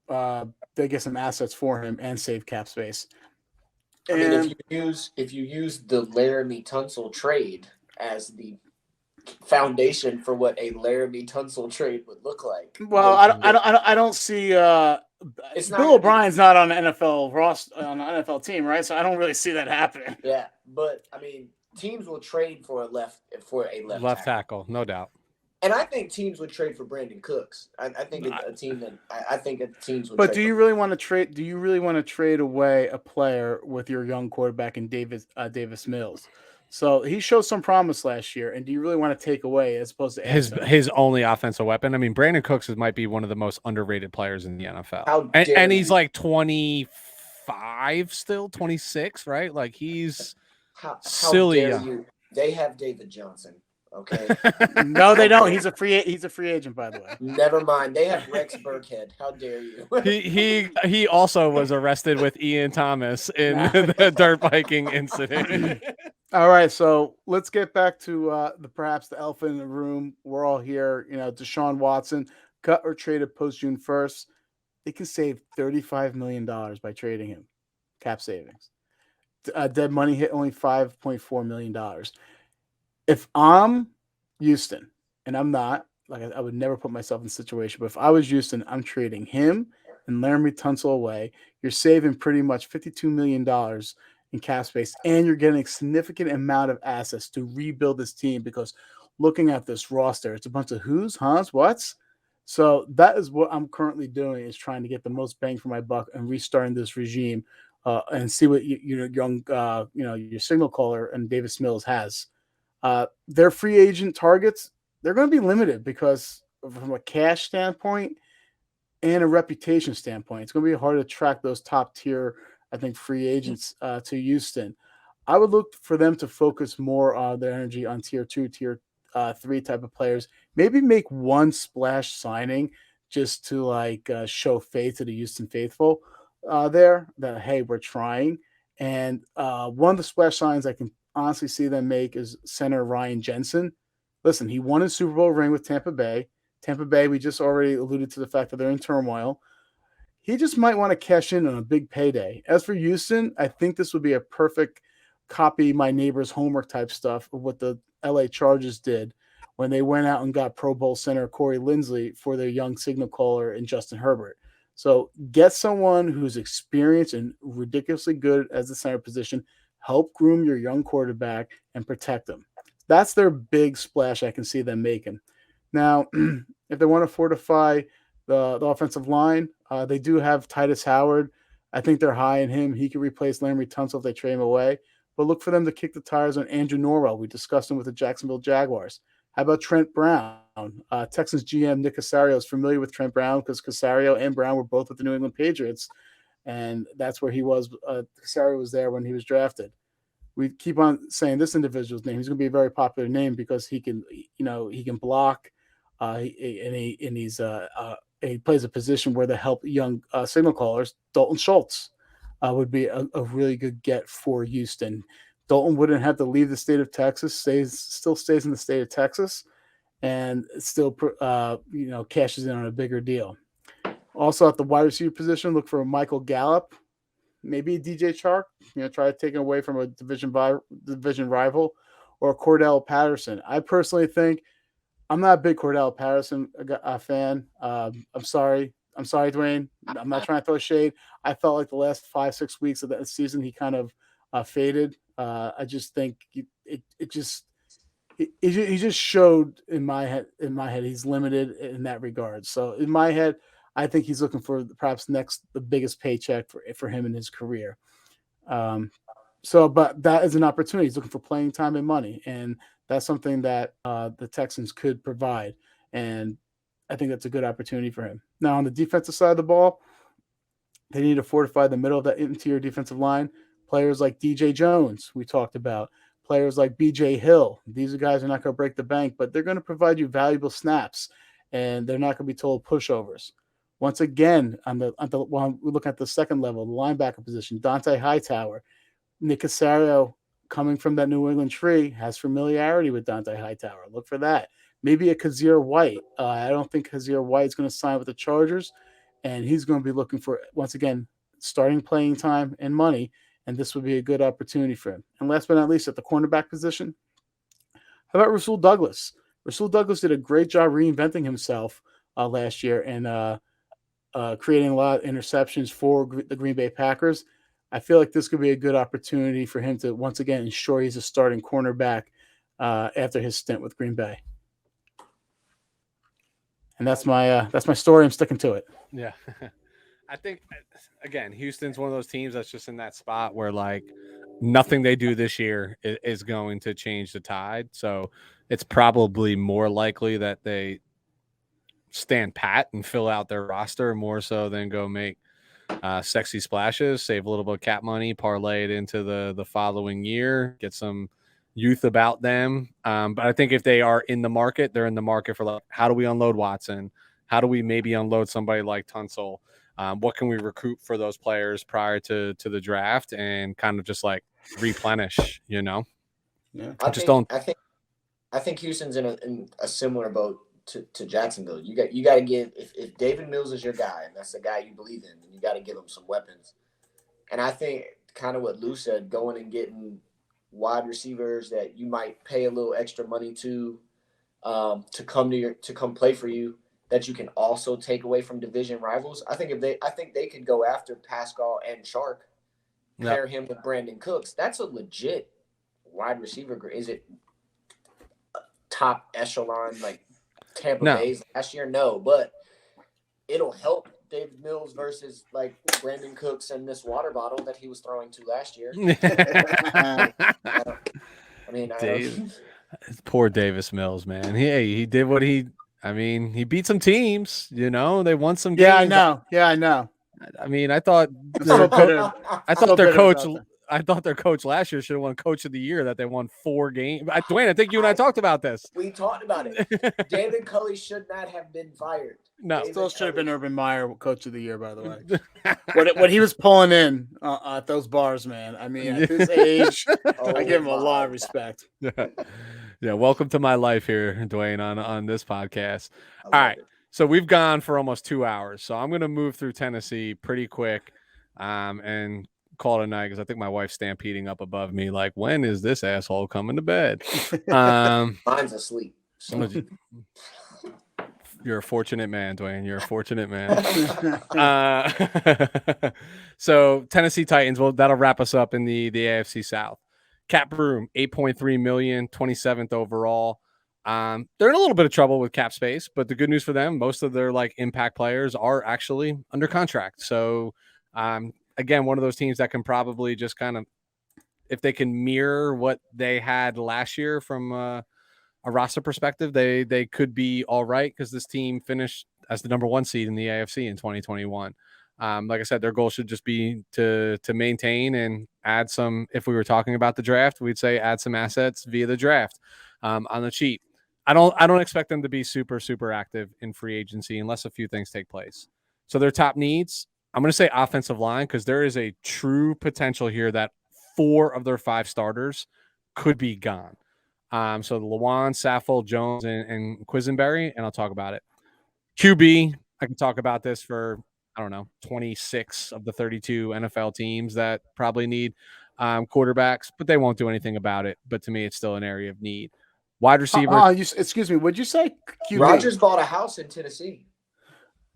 they get some assets for him and save cap space. I mean, if you use the Laramie Tunsil trade as the foundation for what a Laramie Tunsil trade would look like. Well, I don't see. Bill O'Brien's not on the NFL roster on the NFL team, right? So I don't really see that happening. Yeah, but I mean, teams will trade for a left tackle, no doubt. And I think teams would trade for Brandon Cooks. I think teams would. But do you really want to trade? Do you really want to trade away a player with your young quarterback in Davis Mills? So he showed some promise last year, and do you really want to take away as opposed to his only offensive weapon? I mean, Brandon Cooks might be one of the most underrated players in the NFL, and he's like 25 still, 26, right? Like he's silly young. They have David Johnson. Okay. No, they don't. He's a free agent, by the way. Never mind. They have Rex Burkhead. How dare you? he also was arrested with Ian Thomas in the dirt biking incident. All right, so let's get back to perhaps the elephant in the room. We're all here. Deshaun Watson cut or traded post June 1st. They can save $35 million by trading him. Cap savings. Dead money hit only $5.4 million. If I'm Houston, and I'm not, like I would never put myself in this situation, but if I was Houston, I'm trading him and Laramie Tunsil away. You're saving pretty much $52 million in cap space, and you're getting a significant amount of assets to rebuild this team because looking at this roster, it's a bunch of who's, huhs, what's. So that is what I'm currently doing, is trying to get the most bang for my buck and restarting this regime and see what your signal caller and Davis Mills has. Their free agent targets, they're going to be limited because from a cash standpoint and a reputation standpoint, it's going to be hard to track those top tier, I think, free agents to Houston. I would look for them to focus more on their energy on tier 2, tier 3 type of players. Maybe make one splash signing just to show faith to the Houston faithful there that, hey, we're trying. And one of the splash signs I can honestly see them make is center Ryan Jensen. Listen, he won his Super Bowl ring with Tampa Bay. Tampa Bay, we just already alluded to the fact that they're in turmoil. He just might want to cash in on a big payday. As for Houston, I think this would be a perfect copy my neighbor's homework type stuff of what the LA Chargers did when they went out and got Pro Bowl center Corey Linsley for their young signal caller and Justin Herbert. So get someone who's experienced and ridiculously good as the center position, help groom your young quarterback and protect them. That's their big splash I can see them making. Now, if they want to fortify the offensive line, they do have Titus Howard. I think they're high in him. He could replace Laramie Tunsil if they trade him away. But look for them to kick the tires on Andrew Norwell. We discussed him with the Jacksonville Jaguars. How about Trent Brown? Texans GM Nick Caserio is familiar with Trent Brown because Caserio and Brown were both with the New England Patriots. And that's where he was. Caserio was there when he was drafted. We keep on saying this individual's name. He's going to be a very popular name because he can block, he plays a position where they help young signal callers. Dalton Schultz would be a really good get for Houston. Dalton wouldn't have to leave the state of Texas. Still stays in the state of Texas, and still cashes in on a bigger deal. Also at the wide receiver position, look for Michael Gallup. Maybe DJ Chark, try to take it away from a division rival, or Cordell Patterson. I personally think I'm not a big Cordell Patterson fan. I'm sorry, Dwayne. I'm not trying to throw shade. I felt like the last 5-6 weeks of that season, he kind of faded. I just think he just showed in my head he's limited in that regard. So in my head, I think he's looking for perhaps the biggest paycheck for him in his career. But that is an opportunity. He's looking for playing time and money, and that's something that the Texans could provide. And I think that's a good opportunity for him. Now, on the defensive side of the ball, they need to fortify the middle of that interior defensive line. Players like DJ Jones, we talked about. Players like BJ Hill. These are guys who are not going to break the bank, but they're going to provide you valuable snaps, and they're not going to be total pushovers. Once again, when we look at the second level, the linebacker position, Dante Hightower, Nick Casario, coming from that New England tree, has familiarity with Dante Hightower. Look for that. Maybe a Kazir White. I don't think Kazir White is going to sign with the Chargers, and he's going to be looking for, once again, starting playing time and money, and this would be a good opportunity for him. And last but not least, at the cornerback position, how about Rasul Douglas? Rasul Douglas did a great job reinventing himself last year and creating a lot of interceptions for the Green Bay Packers. I feel like this could be a good opportunity for him to once again ensure he's a starting cornerback after his stint with Green Bay. And that's my story. I'm sticking to it. Yeah. I think, again, Houston's one of those teams that's just in that spot where, like, nothing they do this year is going to change the tide. So it's probably more likely that they stand pat and fill out their roster more so than go make sexy splashes, save a little bit of cap money, parlay it into the following year, get some youth about them. But I think if they are in the market, they're in the market for, like, how do we unload Watson? How do we maybe unload somebody like Tunsil? What can we recruit for those players prior to the draft and kind of just like replenish, Yeah. I think Houston's in a similar boat to Jacksonville. You got to give, if David Mills is your guy and that's the guy you believe in, then you got to give him some weapons. And I think kind of what Lou said, going and getting wide receivers that you might pay a little extra money to come play for you, that you can also take away from division rivals. I think they could go after Pascal and Shark, pair him with Brandon Cooks. That's a legit wide receiver. Is it top echelon like Tampa Bay's last year? No, but it'll help David Mills versus like Brandon Cooks and this water bottle that he was throwing to last year. Poor Davis Mills, man. He did what he beat some teams, they won some games. Yeah, I know. I mean, I thought their coach last year should have won Coach of the Year, that they won 4 games. Dwayne, I think you and I talked about this. We talked about it. David Culley should not have been fired. No. Still should have been Urban Meyer Coach of the Year, by the way. what he was pulling in at those bars, man. I mean, at his age, I give him a lot of respect. Yeah, welcome to my life here, Dwayne, on this podcast. All right, so we've gone for almost 2 hours, so I'm going to move through Tennessee pretty quick and call it a night because I think my wife's stampeding up above me like, when is this asshole coming to bed? Mine's asleep. So. You're a fortunate man, Dwayne. You're a fortunate man. So Tennessee Titans, well, that'll wrap us up in the AFC South. Cap room, $8.3 million, 27th overall. They're in a little bit of trouble with cap space, but the good news for them, most of their like impact players are actually under contract. So again, one of those teams that can probably just kind of, if they can mirror what they had last year from a roster perspective, they could be all right because this team finished as the number 1 seed in the AFC in 2021. Like I said, their goal should just be to maintain and add some. If we were talking about the draft, we'd say add some assets via the draft on the cheap. I don't expect them to be super, super active in free agency unless a few things take place. So their top needs, I'm going to say offensive line, because there is a true potential here that 4 of their 5 starters could be gone. So Lewan, Saffold, Jones, and Quisenberry, and I'll talk about it. QB, I can talk about this for, 26 of the 32 NFL teams that probably need quarterbacks, but they won't do anything about it. But to me, it's still an area of need. Wide receiver. Excuse me. What'd you say? QB? Rodgers bought a house in Tennessee.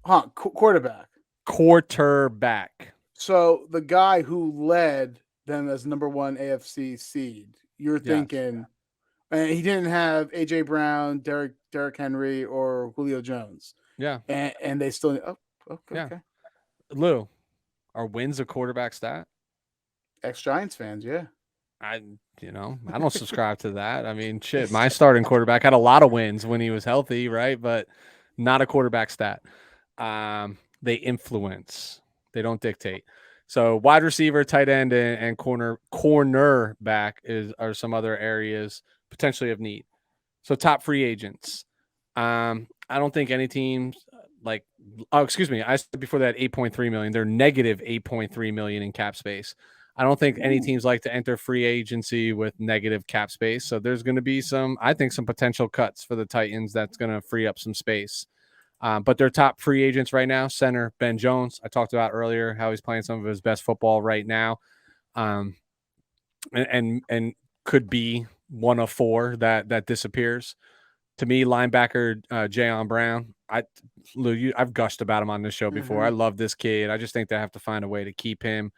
Quarterback. Quarterback. So the guy who led them as number 1 AFC seed, you're thinking, and he didn't have AJ Brown, Derrick Henry, or Julio Jones. Yeah. And they still. Okay. Lou, are wins a quarterback stat? Ex-Giants fans, yeah. I don't subscribe to that. I mean, shit, my starting quarterback had a lot of wins when he was healthy, right? But not a quarterback stat. They influence. They don't dictate. So wide receiver, tight end, and cornerback are some other areas potentially of need. So top free agents. I don't think any teams I said before that 8.3 million. They're negative 8.3 million in cap space. I don't think any teams like to enter free agency with negative cap space. So there's going to be some potential cuts for the Titans that's going to free up some space. But their top free agents right now, center Ben Jones. I talked about earlier how he's playing some of his best football right now, and could be one of 4 that disappears. To me, linebacker Jayon Brown. I've gushed about him on this show before. I love this kid. I just think they have to find a way to keep him.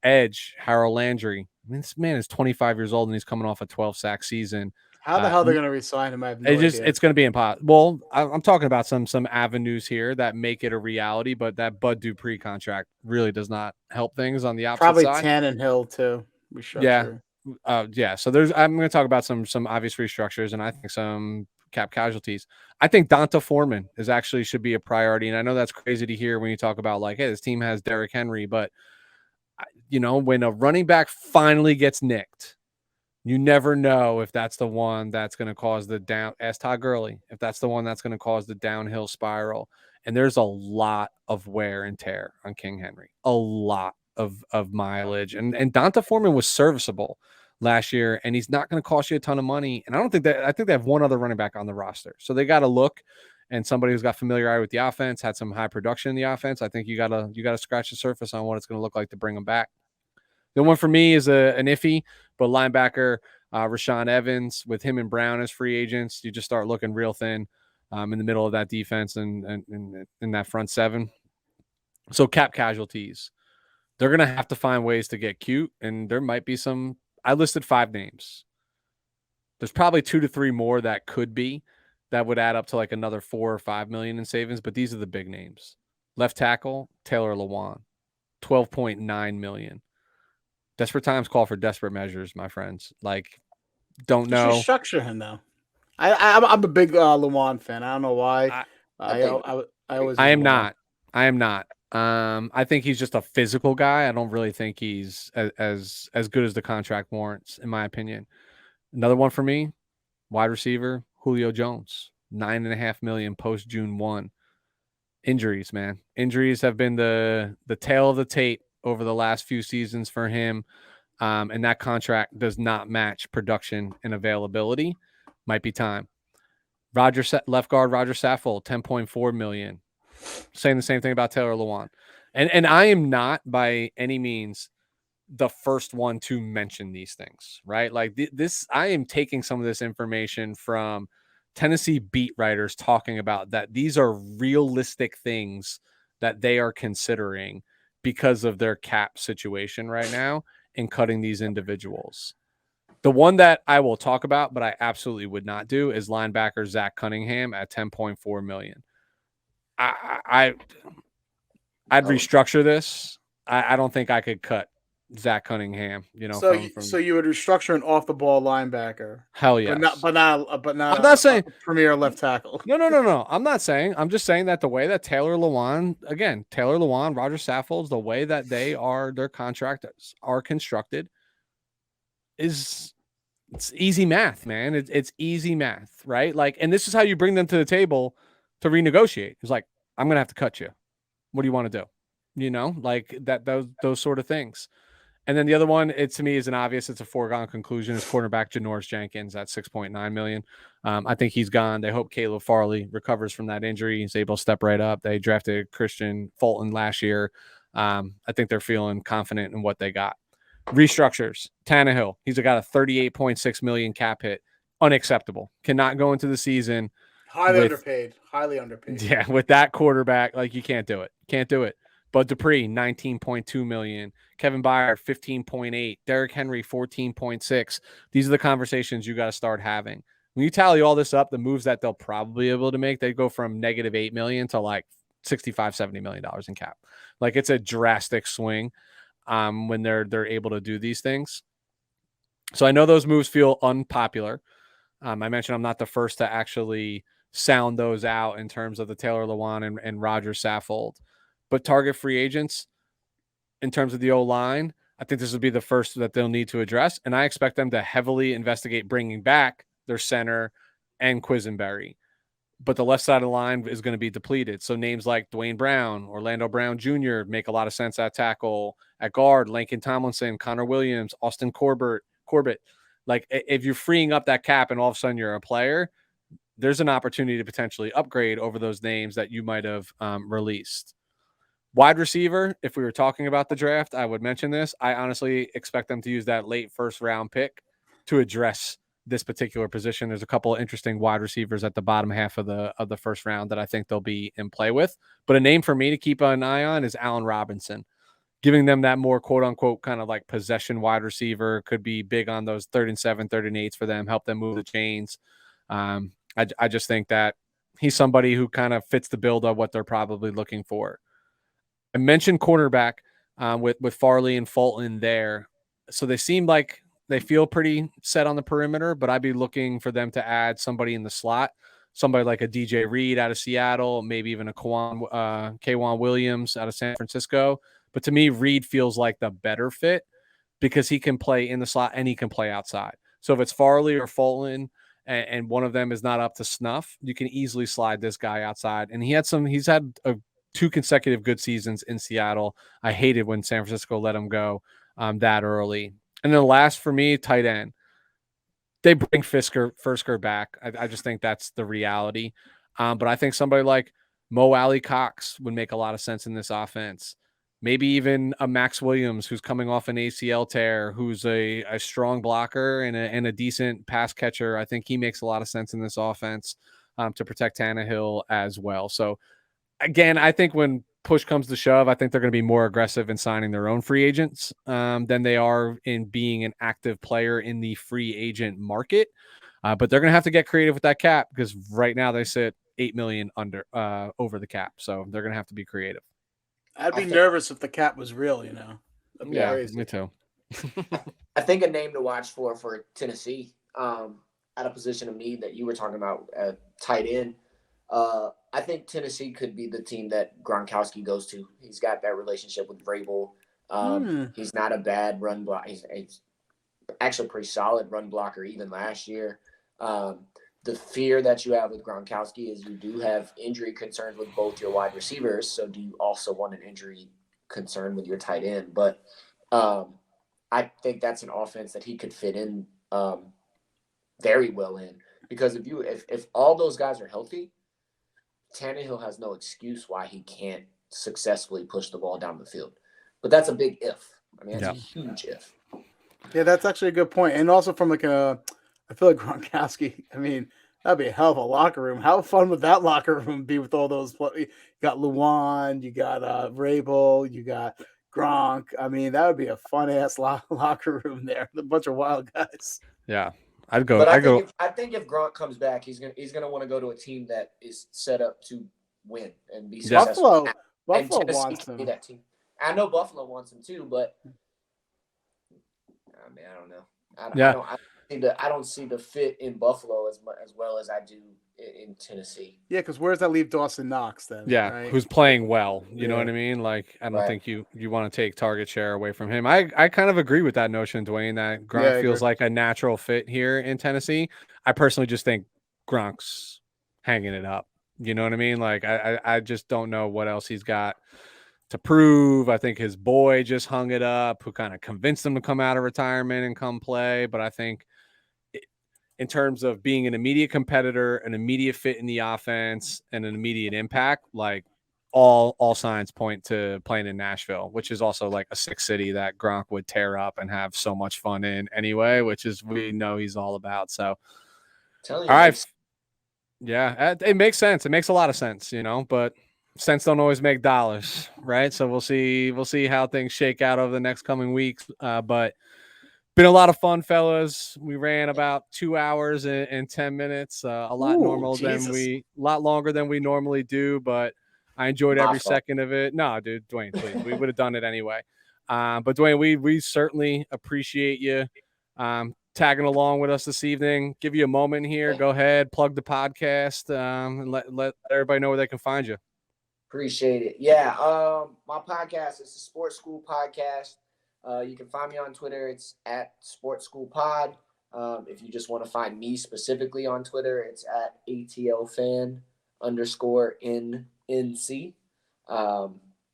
Edge Harold Landry. I mean, this man is 25 years old and he's coming off a 12-sack season. How the hell they're going to re-sign him? I have no idea. It's going to be impossible. Well, I'm talking about some avenues here that make it a reality, but that Bud Dupree contract really does not help things on the opposite Probably side. Tan Hill too. Yeah. So I'm going to talk about some obvious restructures and I think some cap casualties. I think Donta Foreman should be a priority. And I know that's crazy to hear when you talk about hey, this team has Derrick Henry, but when a running back finally gets nicked, you never know if that's the one that's going to cause the down. Ask Todd Gurley if that's the one that's going to cause the downhill spiral. And there's a lot of wear and tear on King Henry, a lot of mileage. And Donta Foreman was serviceable last year, and he's not going to cost you a ton of money. And I think they have one other running back on the roster, so they got to look. And somebody who's got familiarity with the offense, had some high production in the offense. I think you got to scratch the surface on what it's going to look like to bring them back. The one for me is an iffy, but linebacker Rashaan Evans, with him and Brown as free agents, you just start looking real thin in the middle of that defense and in that front seven. So cap casualties, they're going to have to find ways to get cute, and there might be some. I listed 5 names. There's probably 2 to 3 more that could be. That would add up to another 4 or 5 million in savings, but these are the big names. Left tackle, Taylor Lewan, 12.9 million. Desperate times call for desperate measures, my friends. Don't know. Restructure him though. I'm a big Lewan fan. I don't know why. I am not. I think he's just a physical guy. I don't really think he's as good as the contract warrants, in my opinion. Another one for me, wide receiver Julio Jones, 9.5 million post June 1. Injuries, man. Injuries have been the tail of the tape over the last few seasons for him. And that contract does not match production and availability. Might be time. Left guard Roger Saffold, 10.4 million. Saying the same thing about Taylor Lewan. And I am not by any means the first one to mention these things, right? I am taking some of this information from Tennessee beat writers talking about that these are realistic things that they are considering because of their cap situation right now and cutting these individuals. The one that I will talk about, but I absolutely would not do, is linebacker Zach Cunningham at 10.4 million. I'd restructure this. I don't think I could cut Zach Cunningham, So you would restructure an off the ball linebacker. Hell yes. But not I'm not saying premier left tackle. No. I'm just saying that the way that Taylor Lewan, Roger Saffold's, the way that their contracts are constructed it's easy math, man. It's easy math, right? And this is how you bring them to the table to renegotiate. It's I'm going to have to cut you. What do you want to do? Those sort of things. And then the other one, to me is it's a foregone conclusion, is cornerback Janoris Jenkins at 6.9 million. I think he's gone. They hope Caleb Farley recovers from that injury. He's able to step right up. They drafted Christian Fulton last year. I think they're feeling confident in what they got. Restructures. Tannehill. He's got a 38.6 million cap hit. Unacceptable. Cannot go into the season. Highly underpaid. Yeah, with that quarterback, you can't do it. Bud Dupree, 19.2 million. Kevin Byard, 15.8. Derrick Henry, 14.6. These are the conversations you got to start having. When you tally all this up, the moves that they'll probably be able to make, they go from negative 8 million to like $65-70 million in cap. Like, it's a drastic swing when they're able to do these things. So I know those moves feel unpopular. I mentioned I'm not the first to actually sound those out in terms of the Taylor Lewan and Roger Saffold. But target free agents, in terms of the O-line, I think this will be the first that they'll need to address. And I expect them to heavily investigate bringing back their center and Quisenberry. But the left side of the line is going to be depleted. So names like Dwayne Brown, Orlando Brown Jr. make a lot of sense at tackle. At guard, Lincoln Tomlinson, Connor Williams, Austin Corbett. Like, if you're freeing up that cap and all of a sudden you're a player, there's an opportunity to potentially upgrade over those names that you might have released. Wide receiver, if we were talking about the draft, I would mention this. I honestly expect them to use that late first round pick to address this particular position. There's a couple of interesting wide receivers at the bottom half of the first round that I think they'll be in play with. But a name for me to keep an eye on is Allen Robinson. Giving them that more quote unquote kind of like possession wide receiver could be big on those 3rd and 7, 3rd and 8s for them, help them move the chains. I just think that he's somebody who kind of fits the build of what they're probably looking for. I mentioned cornerback with Farley and Fulton there. So they seem like they feel pretty set on the perimeter, but I'd be looking for them to add somebody in the slot, somebody like a DJ Reed out of Seattle, maybe even a K'Wan Williams out of San Francisco. But to me, Reed feels like the better fit because he can play in the slot and he can play outside. So if it's Farley or Fulton and one of them is not up to snuff, you can easily slide this guy outside. And he's had 2 consecutive good seasons in Seattle. I hated when San Francisco let him go that early. And then last for me, tight end. They bring Fisker back. I just think that's the reality. But I think somebody like Moe Alley Cox would make a lot of sense in this offense. Maybe even a Max Williams who's coming off an ACL tear, who's a strong blocker and a decent pass catcher. I think he makes a lot of sense in this offense to protect Tannehill as well. So again, I think when push comes to shove, I think they're going to be more aggressive in signing their own free agents than they are in being an active player in the free agent market. But they're going to have to get creative with that cap because right now they sit $8 million over the cap. So they're going to have to be creative. I'd be nervous if the cap was real, Yeah, crazy. me too. I think a name to watch for Tennessee at a position of need that you were talking about at tight end. I think Tennessee could be the team that Gronkowski goes to. He's got that relationship with Vrabel. He's not a bad run block. He's actually a pretty solid run blocker even last year. The fear that you have with Gronkowski is you do have injury concerns with both your wide receivers. So do you also want an injury concern with your tight end? But I think that's an offense that he could fit in very well in. Because if all those guys are healthy, Tannehill has no excuse why he can't successfully push the ball down the field. But that's a big if. I mean, that's a huge if. Yeah, that's actually a good point. And also from I feel like Gronkowski, I mean, that'd be a hell of a locker room. How fun would that locker room be with all those? You got Luan, you got Vrabel, you got Gronk. I mean, that would be a fun-ass locker room there. A bunch of wild guys. Yeah. I'd go. But I think if Gronk comes back, he's gonna want to go to a team that is set up to win and be successful. Buffalo wants him. That team. I know Buffalo wants him too, but I mean, I don't know. I don't see the fit in Buffalo as well as I do in Tennessee. Yeah, because where does that leave Dawson Knox then? Yeah, right? Who's playing well. You know what I mean? Like, I don't think you want to take target share away from him. I kind of agree with that notion, Dwayne, that Gronk feels like a natural fit here in Tennessee. I personally just think Gronk's hanging it up. You know what I mean? Like, I just don't know what else he's got to prove. I think his boy just hung it up, who kind of convinced him to come out of retirement and come play. But I think in terms of being an immediate competitor, an immediate fit in the offense, and an immediate impact, like all signs point to playing in Nashville, which is also like a sick city that Gronk would tear up and have so much fun in anyway, which is we know he's all about. So, all right. Yeah, it makes sense. It makes a lot of sense, but cents don't always make dollars, right? So we'll see how things shake out over the next coming weeks. But been a lot of fun, fellas. We ran about 2 hours and 10 minutes, a lot longer than we normally do, but I enjoyed every second of it. No, dude, Dwayne, please, we would have done it anyway. But Dwayne, we certainly appreciate you tagging along with us this evening. Give you a moment here. Go ahead, plug the podcast, and let everybody know where they can find you. Appreciate it. Yeah, my podcast is the Sports School Podcast. You can find me on Twitter. It's at Sports School Pod. If you just want to find me specifically on Twitter, it's at ATLFan_NNC,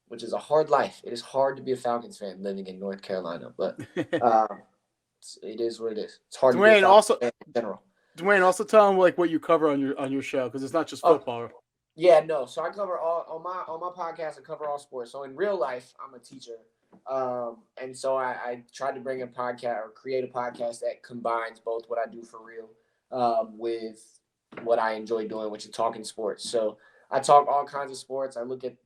which is a hard life. It is hard to be a Falcons fan living in North Carolina, but it is what it is. It's hard Dwayne, to be a Falcons fan in general. Dwayne, also tell them like what you cover on your show, because it's not just football. Yeah, no. So I cover all on my podcast. I cover all sports. So in real life, I'm a teacher. And so I tried to bring a podcast or create a podcast that combines both what I do for real with what I enjoy doing, which is talking sports. So I talk all kinds of sports. I look at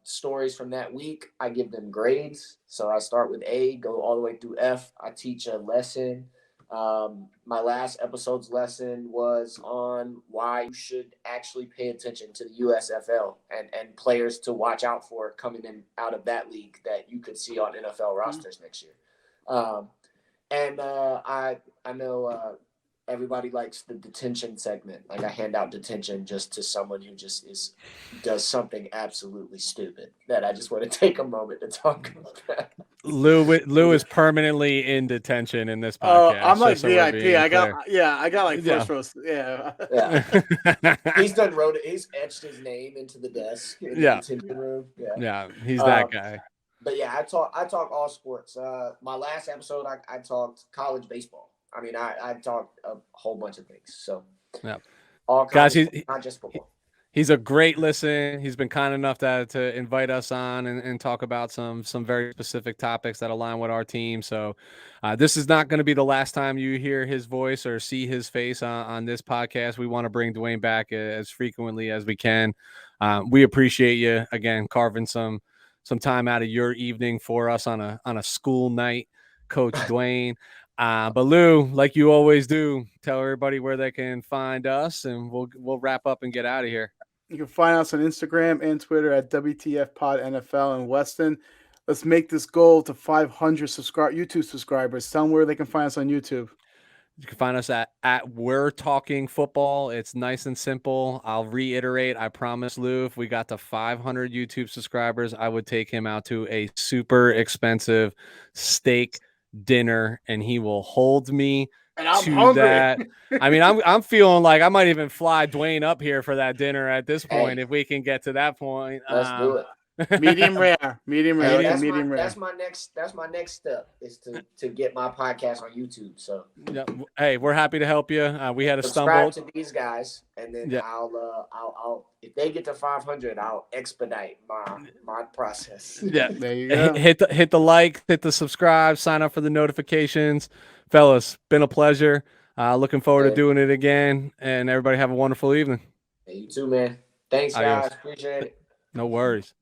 stories from that week. I give them grades. So I start with A, go all the way through F. I teach a lesson. My last episode's lesson was on why you should actually pay attention to the USFL and players to watch out for coming in out of that league that you could see on NFL rosters next year. I know everybody likes the detention segment. Like I hand out detention just to someone who just does something absolutely stupid that I just want to take a moment to talk about. Lou is permanently in detention in this podcast. I'm like VIP. I got like first row. Yeah. He's etched his name into the desk in the detention room. Yeah, he's that guy. But yeah, I talk all sports. My last episode, I talked college baseball. I mean, I talked a whole bunch of things. So, all kinds of sports, not just football. He's a great listen. He's been kind enough to invite us on and talk about some very specific topics that align with our team. So this is not going to be the last time you hear his voice or see his face on this podcast. We want to bring Dwayne back as frequently as we can. We appreciate you, again, carving some time out of your evening for us on a school night, Coach Dwayne. But Lou, like you always do, tell everybody where they can find us, and we'll wrap up and get out of here. You can find us on Instagram and Twitter at WTF Pod NFL and Weston. Let's make this goal to 500 YouTube subscribers. Tell them where they can find us on YouTube. You can find us at We're Talking Football. It's nice and simple. I'll reiterate. I promise, Lou, if we got to 500 YouTube subscribers, I would take him out to a super expensive steak dinner, and he will hold me to that. I mean, I'm feeling like I might even fly Dwayne up here for that dinner at this point, if we can get to that point. Let's do it. Medium rare. That's my next step is to get my podcast on YouTube. So hey, we're happy to help you. We had a subscribe to these guys, and then I'll if they get to 500, I'll expedite my process. Yeah, there you go. Hit the like, hit the subscribe, sign up for the notifications, fellas. Been a pleasure. Looking forward to doing it again, and everybody have a wonderful evening. Hey, you too, man. Thanks, guys. Appreciate it. No worries.